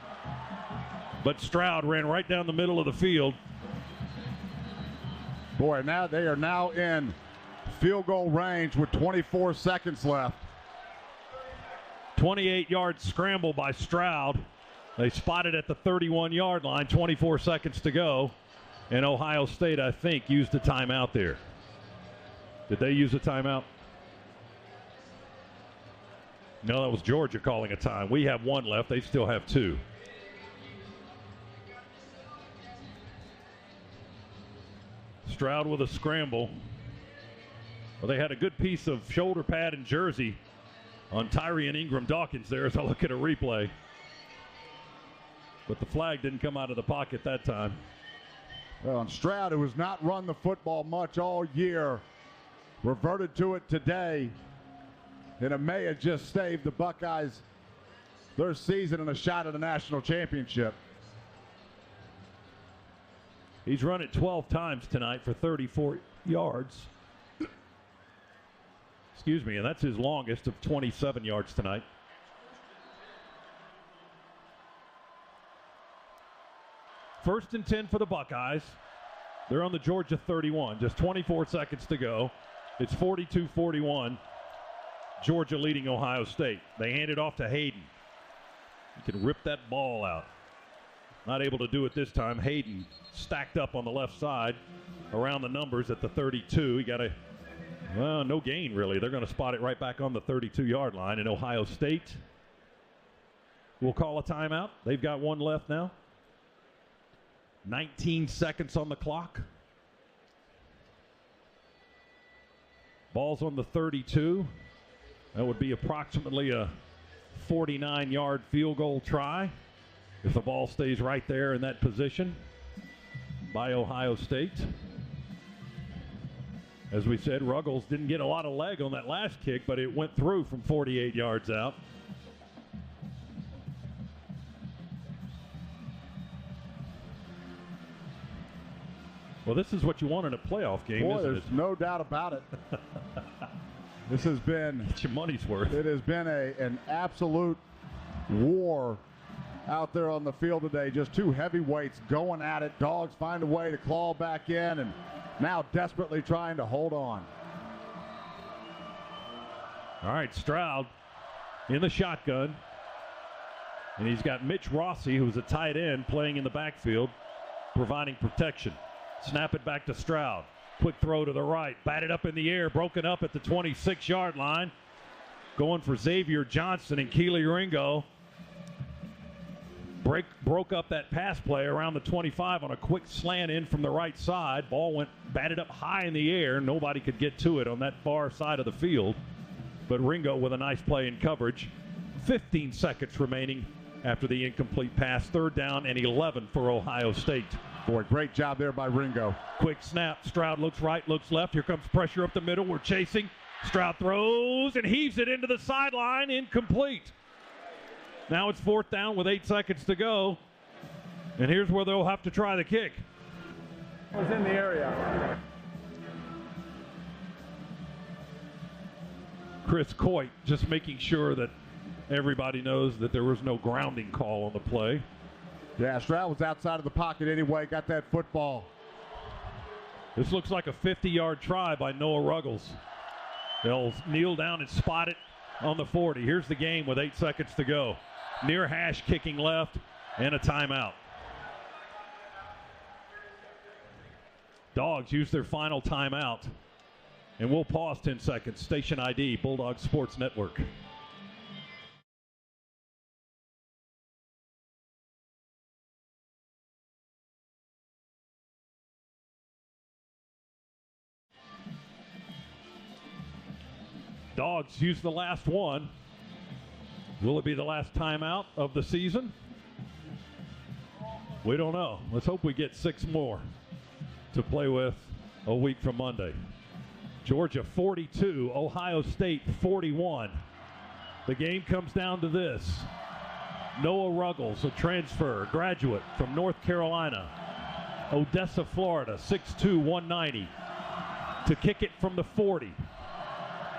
But Stroud ran right down the middle of the field. Boy, now they are now in field goal range with 24 seconds left. 28-yard scramble by Stroud. They spotted at the 31-yard line, 24 seconds to go. And Ohio State, I think, used a timeout there. Did they use a timeout? No, that was Georgia calling a time. We have 1 left. They still have 2. Stroud with a scramble. Well, they had a good piece of shoulder pad and jersey on Tyrion Ingram-Dawkins there as I look at a replay. But the flag didn't come out of the pocket that time. Well, and Stroud, who has not run the football much all year, reverted to it today. And it may have just saved the Buckeyes their season and a shot at a national championship. He's run it 12 times tonight for 34 yards. Excuse me, and that's his longest of 27 yards tonight. First and 10 for the Buckeyes. They're on the Georgia 31. Just 24 seconds to go. It's 42-41. Georgia leading Ohio State. They hand it off to Hayden. He can rip that ball out. Not able to do it this time. Hayden stacked up on the left side around the numbers at the 32. He got no gain really. They're going to spot it right back on the 32-yard line. And Ohio State will call a timeout. They've got 1 left now. 19 seconds on the clock. Ball's on the 32. That would be approximately a 49-yard field goal try if the ball stays right there in that position. by Ohio State. As we said, Ruggles didn't get a lot of leg on that last kick, but it went through from 48 yards out. Well, this is what you want in a playoff game, Boy, isn't there's it? no doubt about it. This has been... Get your money's worth. It has been an absolute war out there on the field today. Just two heavyweights going at it. Dogs find a way to claw back in and now desperately trying to hold on. All right, Stroud in the shotgun. And he's got Mitch Rossi, who's a tight end, playing in the backfield, providing protection. Snap it back to Stroud. Quick throw to the right. Batted up in the air, broken up at the 26-yard line. Going for Xavier Johnson, and Keely Ringo broke up that pass play around the 25 on a quick slant in from the right side. Ball went batted up high in the air. Nobody could get to it on that far side of the field. But Ringo with a nice play in coverage. 15 seconds remaining after the incomplete pass. 3rd down and 11 for Ohio State. Boy, great job there by Ringo. Quick snap. Stroud looks right, looks left. Here comes pressure up the middle. We're chasing. Stroud throws and heaves it into the sideline. Incomplete. Now it's 4th down with 8 seconds to go. And here's where they'll have to try the kick. Was in the area. Chris Coit just making sure that everybody knows that there was no grounding call on the play. Yeah, Stroud was outside of the pocket anyway, got that football. This looks like a 50-yard try by Noah Ruggles. They'll kneel down and spot it on the 40. Here's the game with 8 seconds to go. Near hash kicking left and a timeout. Dogs use their final timeout. And we'll pause 10 seconds. Station ID, Bulldog Sports Network. Dogs use the last one. Will it be the last timeout of the season? We don't know. Let's hope we get 6 more to play with a week from Monday. Georgia 42, Ohio State 41. The game comes down to this. Noah Ruggles, a transfer, graduate from North Carolina, Odessa, Florida, 6'2", 190, to kick it from the 40.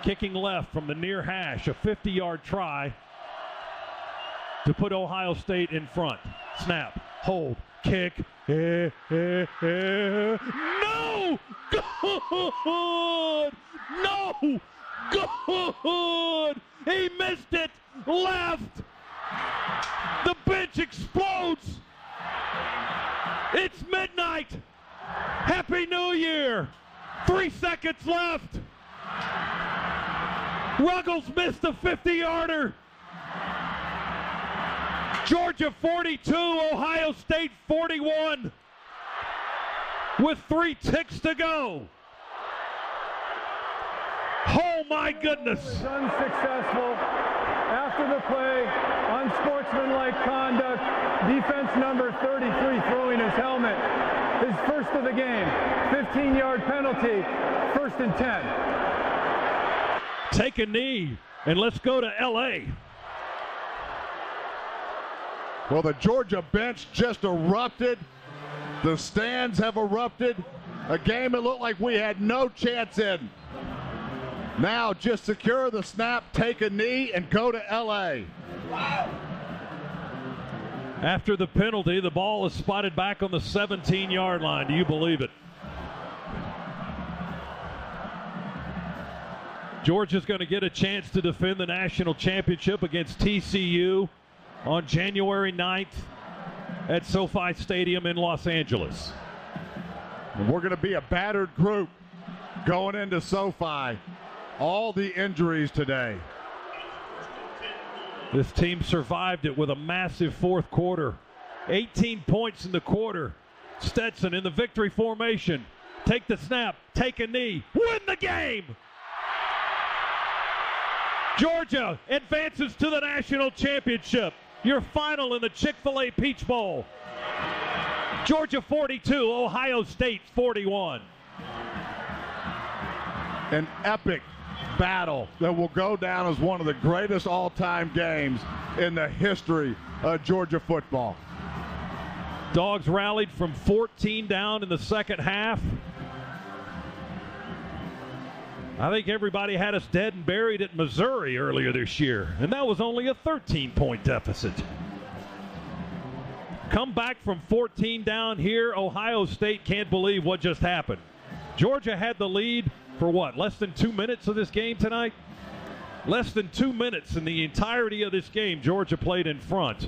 Kicking left from the near hash, a 50-yard try to put Ohio State in front. Snap, hold, kick, no! Good! No! Good! He missed it! Left! The bench explodes! It's midnight! Happy New Year! 3 seconds left! Ruggles missed a 50-yarder! Georgia 42, Ohio State 41. With 3 ticks to go. Oh my goodness. Was unsuccessful after the play, unsportsmanlike conduct, defense number 33 throwing his helmet. His first of the game, 15-yard penalty, 1st and 10. Take a knee and let's go to L.A. Well, the Georgia bench just erupted. The stands have erupted. A game it looked like we had no chance in. Now just secure the snap, take a knee, and go to L.A. After the penalty, the ball is spotted back on the 17-yard line. Do you believe it? Georgia's going to get a chance to defend the national championship against TCU on January 9th at SoFi Stadium in Los Angeles. And we're going to be a battered group going into SoFi. All the injuries today. This team survived it with a massive 4th quarter. 18 points in the quarter. Stetson in the victory formation. Take the snap, take a knee, win the game! Georgia advances to the national championship. Your final in the Chick-fil-A Peach Bowl. Georgia 42, Ohio State 41. An epic battle that will go down as one of the greatest all-time games in the history of Georgia football. Dogs rallied from 14 down in the second half. I think everybody had us dead and buried at Missouri earlier this year, and that was only a 13-point deficit. Come back from 14 down here, Ohio State can't believe what just happened. Georgia had the lead for what, less than 2 minutes of this game tonight? Less than 2 minutes in the entirety of this game, Georgia played in front.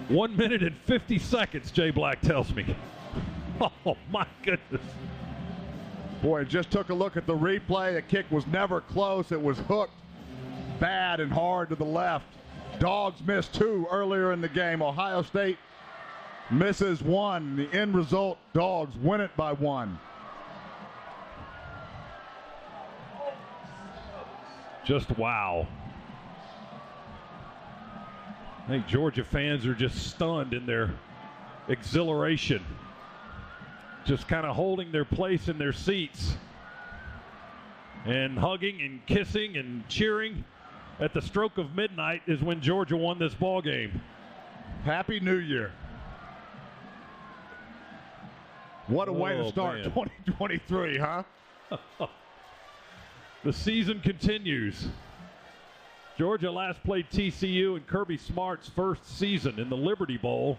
1 minute and 50 seconds, Jay Black tells me. Oh, my goodness. Boy, just took a look at the replay. The kick was never close. It was hooked bad and hard to the left. Dogs missed 2 earlier in the game. Ohio State misses 1. The end result, Dogs win it by 1. Just wow. I think Georgia fans are just stunned in their exhilaration. Just kind of holding their place in their seats and hugging and kissing and cheering. At the stroke of midnight is when Georgia won this ball game. Happy New Year. What a way to start 2023, huh? The season continues. Georgia last played TCU in Kirby Smart's first season in the Liberty Bowl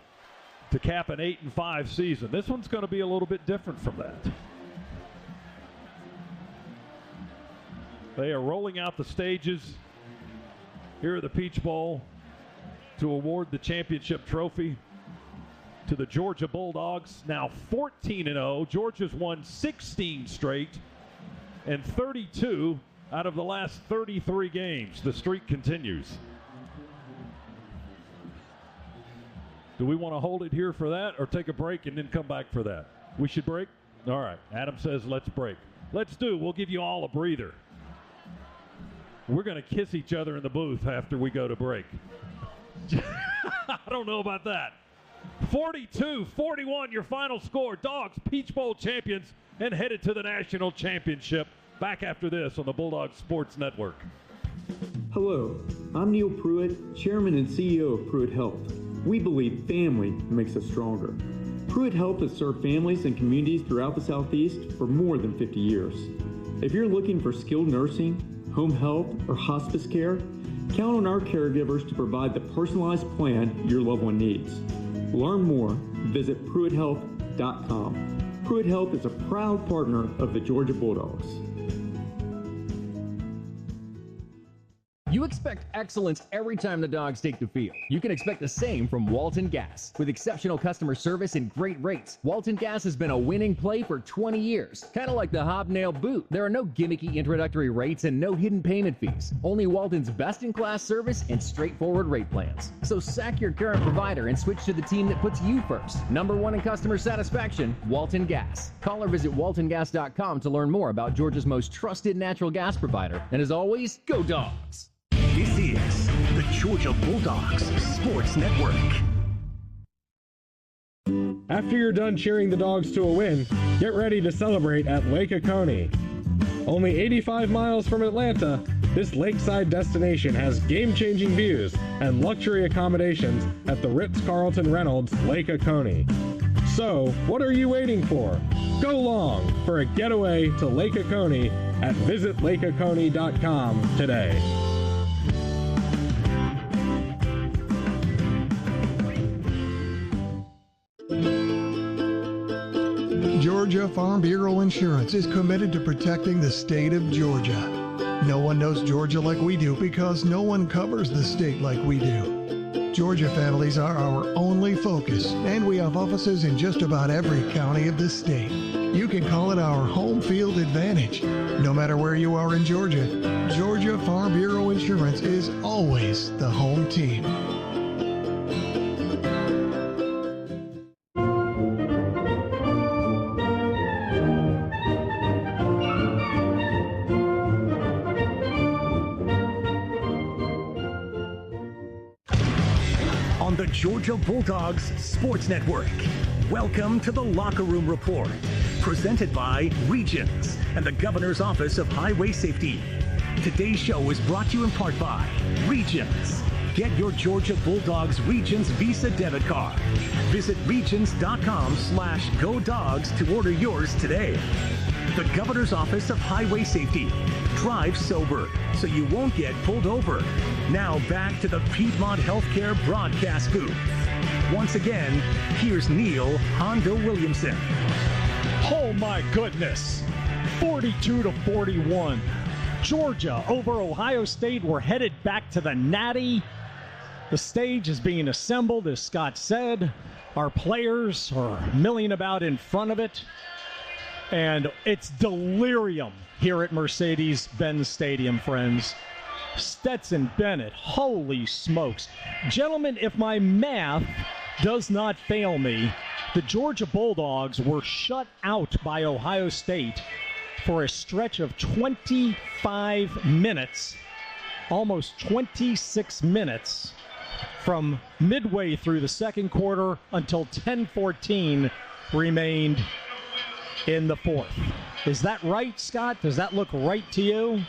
to cap an 8-5 season. This one's going to be a little bit different from that. They are rolling out the stages here at the Peach Bowl to award the championship trophy to the Georgia Bulldogs. Now 14-0. Georgia's won 16 straight and 32 out of the last 33 games. The streak continues. Do we want to hold it here for that or take a break and then come back for that? We should break? All right. Adam says let's break. Let's do. We'll give you all a breather. We're going to kiss each other in the booth after we go to break. I don't know about that. 42-41, your final score. Dogs, Peach Bowl champions, and headed to the national championship. Back after this on the Bulldogs Sports Network. Hello, I'm Neil Pruitt, Chairman and CEO of Pruitt Health. We believe family makes us stronger. Pruitt Health has served families and communities throughout the Southeast for more than 50 years. If you're looking for skilled nursing, home health, or hospice care, count on our caregivers to provide the personalized plan your loved one needs. Learn more, visit PruittHealth.com. Pruitt Health is a proud partner of the Georgia Bulldogs. You expect excellence every time the Dogs take the field. You can expect the same from Walton Gas. With exceptional customer service and great rates, Walton Gas has been a winning play for 20 years. Kind of like the hobnail boot. There are no gimmicky introductory rates and no hidden payment fees. Only Walton's best-in-class service and straightforward rate plans. So sack your current provider and switch to the team that puts you first. #1 in customer satisfaction, Walton Gas. Call or visit waltongas.com to learn more about Georgia's most trusted natural gas provider. And as always, go Dogs! This is the Georgia Bulldogs Sports Network. After you're done cheering the Dogs to a win, get ready to celebrate at Lake Oconee. Only 85 miles from Atlanta, this lakeside destination has game-changing views and luxury accommodations at the Ritz-Carlton Reynolds Lake Oconee. So, what are you waiting for? Go long for a getaway to Lake Oconee at visitlakeoconee.com today. Georgia Farm Bureau Insurance is committed to protecting the state of Georgia. No one knows Georgia like we do because no one covers the state like we do. Georgia families are our only focus, and we have offices in just about every county of the state. You can call it our home field advantage. No matter where you are in Georgia, Georgia Farm Bureau Insurance is always the home team. On the Georgia Bulldogs Sports Network. Welcome to the Locker Room Report, presented by Regions and the Governor's Office of Highway Safety. Today's show is brought to you in part by Regions. Get your Georgia Bulldogs Regions Visa debit card. Visit regions.com/GoDogs to order yours today. The Governor's Office of Highway Safety. Drive sober so you won't get pulled over. Now back to the Piedmont Healthcare broadcast booth. Once again, here's Neil Hondo Williamson. Oh my goodness, 42-41. Georgia over Ohio State. We're headed back to the Natty. The stage is being assembled, as Scott said. Our players are milling about in front of it. And it's delirium here at Mercedes-Benz Stadium, friends. Stetson Bennett, holy smokes. Gentlemen, if my math does not fail me, the Georgia Bulldogs were shut out by Ohio State for a stretch of 25 minutes, almost 26 minutes, from midway through the second quarter until 10:14 remained in the fourth. Is that right, Scott? Does that look right to you?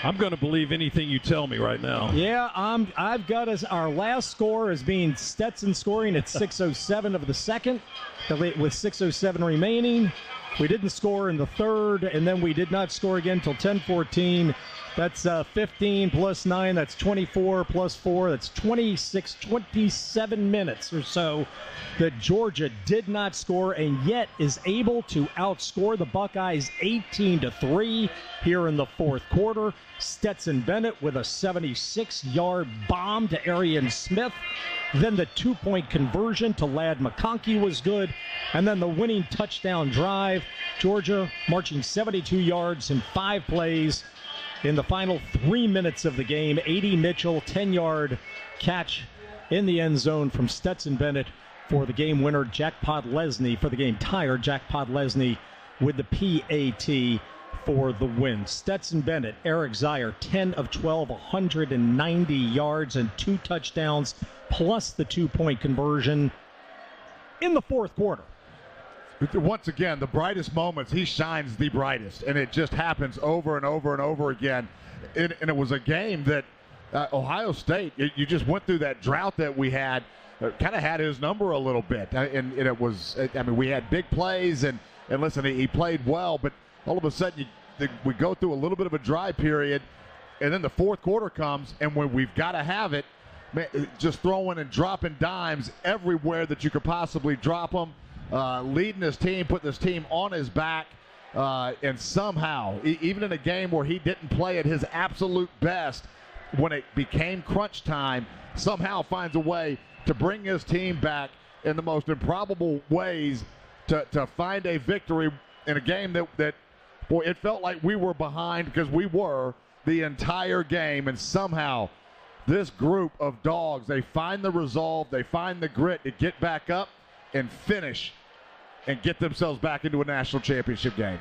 I'm going to believe anything you tell me right now. Yeah, I've got our last score as being Stetson scoring at 6:07 of the second, with 6:07 remaining. We didn't score in the third, and then we did not score again until 10:14. That's 15 plus 9. That's 24 plus 4. That's 26, 27 minutes or so that Georgia did not score and yet is able to outscore the Buckeyes 18-3 here in the fourth quarter. Stetson Bennett with a 76-yard bomb to Arian Smith. Then the two-point conversion to Ladd McConkey was good. And then the winning touchdown drive. Georgia marching 72 yards in 5 plays. In the final 3 minutes of the game, A.D. Mitchell, 10-yard catch in the end zone from Stetson Bennett for the game winner. Jack Podlesny for the game tire. Jack Podlesny with the PAT for the win. Stetson Bennett, Eric Zier, 10 of 12, 190 yards and 2 touchdowns, plus the 2-point conversion in the fourth quarter. Once again, the brightest moments, he shines the brightest, and it just happens over and over and over again. And it was a game that Ohio State, you just went through that drought that we had, kind of had his number a little bit. And it was, I mean, we had big plays, and listen, he played well, but all of a sudden we go through a little bit of a dry period, and then the fourth quarter comes, and when we've got to have it, man, just throwing and dropping dimes everywhere that you could possibly drop them. Leading his team, putting his team on his back, and somehow, even in a game where he didn't play at his absolute best, when it became crunch time, somehow finds a way to bring his team back in the most improbable ways to find a victory in a game that, boy, it felt like we were behind, because we were the entire game, and somehow this group of dogs, they find the resolve, they find the grit to get back up and finish and get themselves back into a national championship game.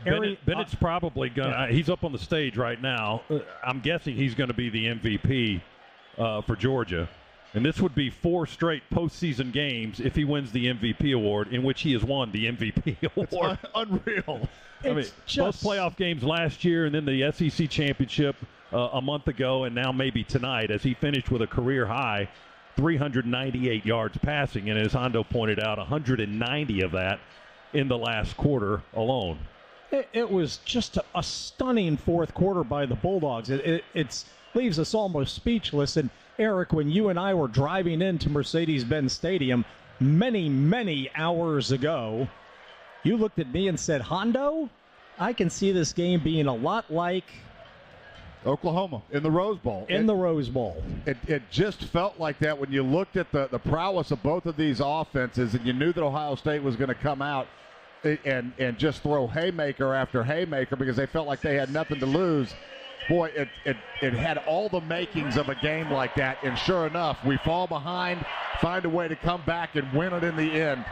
Bennett's probably going to, he's up on the stage right now. I'm guessing he's going to be the MVP for Georgia. And this would be 4 straight postseason games if he wins the MVP award, in which he has won the MVP award. It's unreal. I mean, both playoff games last year and then the SEC championship a month ago, and now maybe tonight, as he finished with a career high 398 yards passing, and as Hondo pointed out, 190 of that in the last quarter alone. It was just a stunning fourth quarter by the Bulldogs. It leaves us almost speechless. And Eric, when you and I were driving into Mercedes-Benz Stadium many, many hours ago, you looked at me and said, Hondo, I can see this game being a lot like Oklahoma in the Rose Bowl. The Rose Bowl. It just felt like that when you looked at the prowess of both of these offenses, and you knew that Ohio State was going to come out and just throw haymaker after haymaker because they felt like they had nothing to lose. Boy, it had all the makings of a game like that, and sure enough, we fall behind, find a way to come back and win it in the end.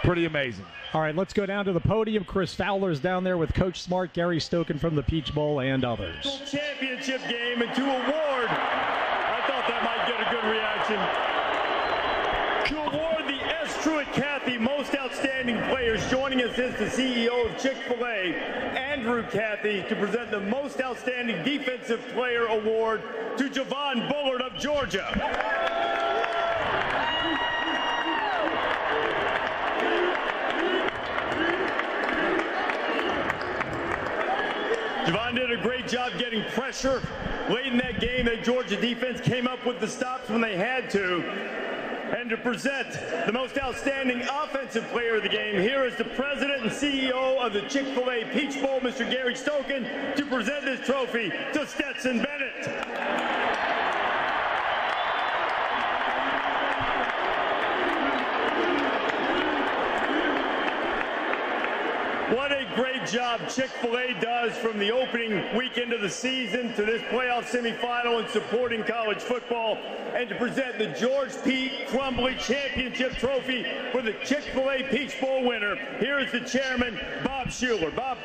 Pretty amazing. All right, let's go down to the podium. Chris Fowler's down there with Coach Smart, Gary Stoken from the Peach Bowl, and others. Championship game and to award, I thought that might get a good reaction, to award the Truett Cathy, most outstanding players. Joining us is the CEO of Chick-fil-A, Andrew Cathy, to present the most outstanding defensive player award to Javon Bullard of Georgia. Javon did a great job getting pressure late in that game. The Georgia defense came up with the stops when they had to. And to present the most outstanding offensive player of the game, here is the president and CEO of the Chick-fil-A Peach Bowl, Mr. Gary Stokan, to present this trophy to Stetson Bennett. What a great job Chick-fil-A does from the opening weekend of the season to this playoff semifinal and supporting college football, and to present the George P. Crumbly Championship Trophy for the Chick-fil-A Peach Bowl winner. Here is the chairman, Bob Schuler. Bob.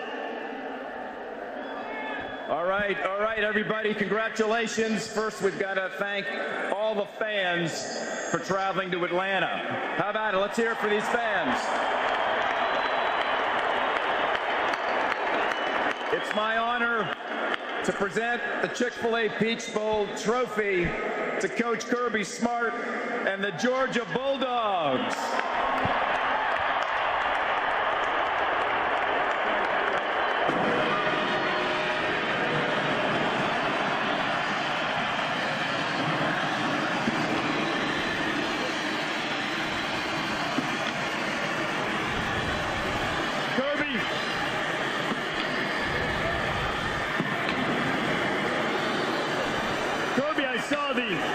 All right, everybody. Congratulations. First, we've got to thank all the fans for traveling to Atlanta. How about it? Let's hear it for these fans. It's my honor to present the Chick-fil-A Peach Bowl trophy to Coach Kirby Smart and the Georgia Bulldogs.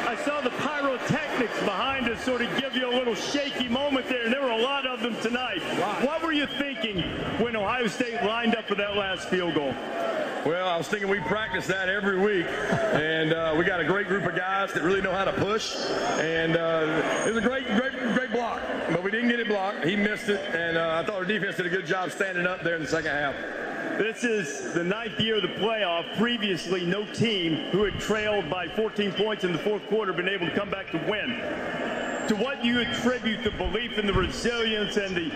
I saw the pyrotechnics behind us sort of give you a little shaky moment there, and there were a lot of them tonight. Wow. What were you thinking when Ohio State lined up for that last field goal? Well, I was thinking we practice that every week, and we got a great group of guys that really know how to push, and it was a great block, but we didn't get it blocked. He missed it, and I thought our defense did a good job standing up there in the second half. This is the 9th year of the playoff. Previously, no team who had trailed by 14 points in the fourth quarter been able to come back to win. To what do you attribute the belief in the resilience and the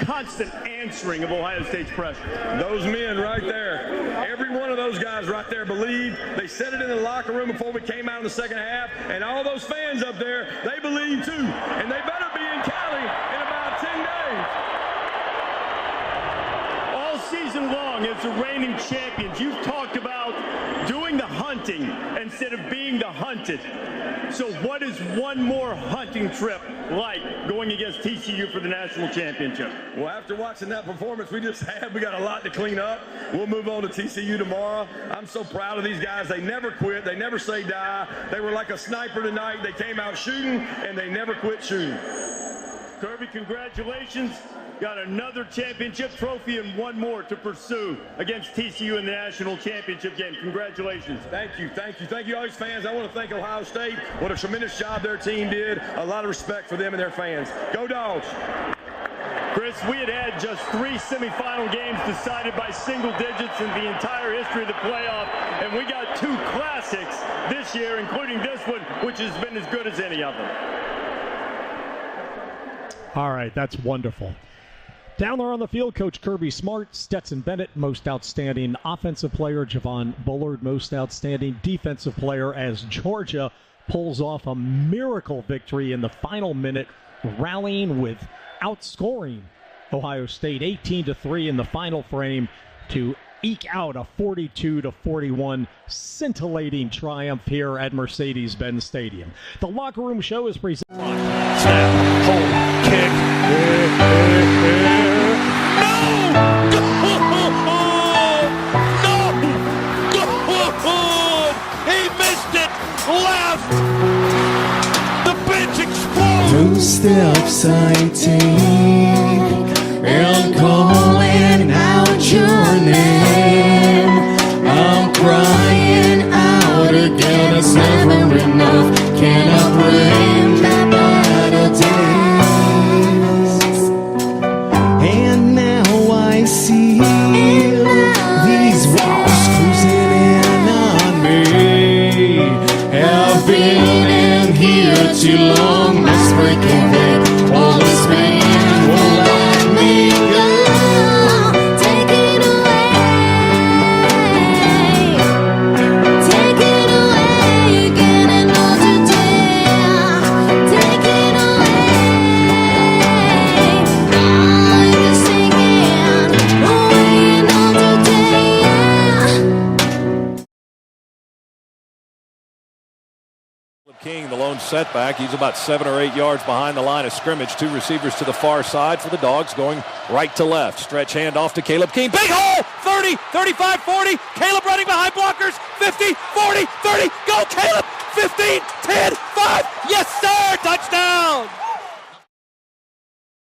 constant answering of Ohio State's pressure? Those men right there, every one of those guys right there believed. They said it in the locker room before we came out in the second half, and all those fans up there, they believe too. And they better be in Cali in about 10 days. Season long as the reigning champions, you've talked about doing the hunting instead of being the hunted. So what is one more hunting trip like going against TCU for the national championship? Well, after watching that performance we just had, we got a lot to clean up. We'll move on to TCU tomorrow. I'm so proud of these guys. They never quit. They never say die. They were like a sniper tonight. They came out shooting, and they never quit shooting. Kirby, congratulations. Got another championship trophy and one more to pursue against TCU in the national championship game. Congratulations. Thank you, all these fans. I want to thank Ohio State. What a tremendous job their team did. A lot of respect for them and their fans. Go Dogs. Chris, we had just 3 semifinal games decided by single digits in the entire history of the playoff, and we got 2 classics this year, including this one, which has been as good as any of them. All right, that's wonderful. Down there on the field, Coach Kirby Smart, Stetson Bennett, most outstanding offensive player, Javon Bullard, most outstanding defensive player, as Georgia pulls off a miracle victory in the final minute, rallying with outscoring Ohio State 18-3 in the final frame to eke out a 42-41 scintillating triumph here at Mercedes-Benz Stadium. The Locker Room Show is presented. Snap, hold, kick. Left! The bench explodes! 2 steps I take and calling out your name. I'm crying out again, it's never enough. Can I bring back better days? And now I see these walls closing in on me. Have been in here too long, this breaking away, all this pain. setback. He's about 7 or 8 yards behind the line of scrimmage. 2 receivers to the far side for the Dogs, going right to left. Stretch handoff to Caleb King. Big hole! 30, 35, 40. Caleb running behind blockers. 50, 40, 30. Go, Caleb!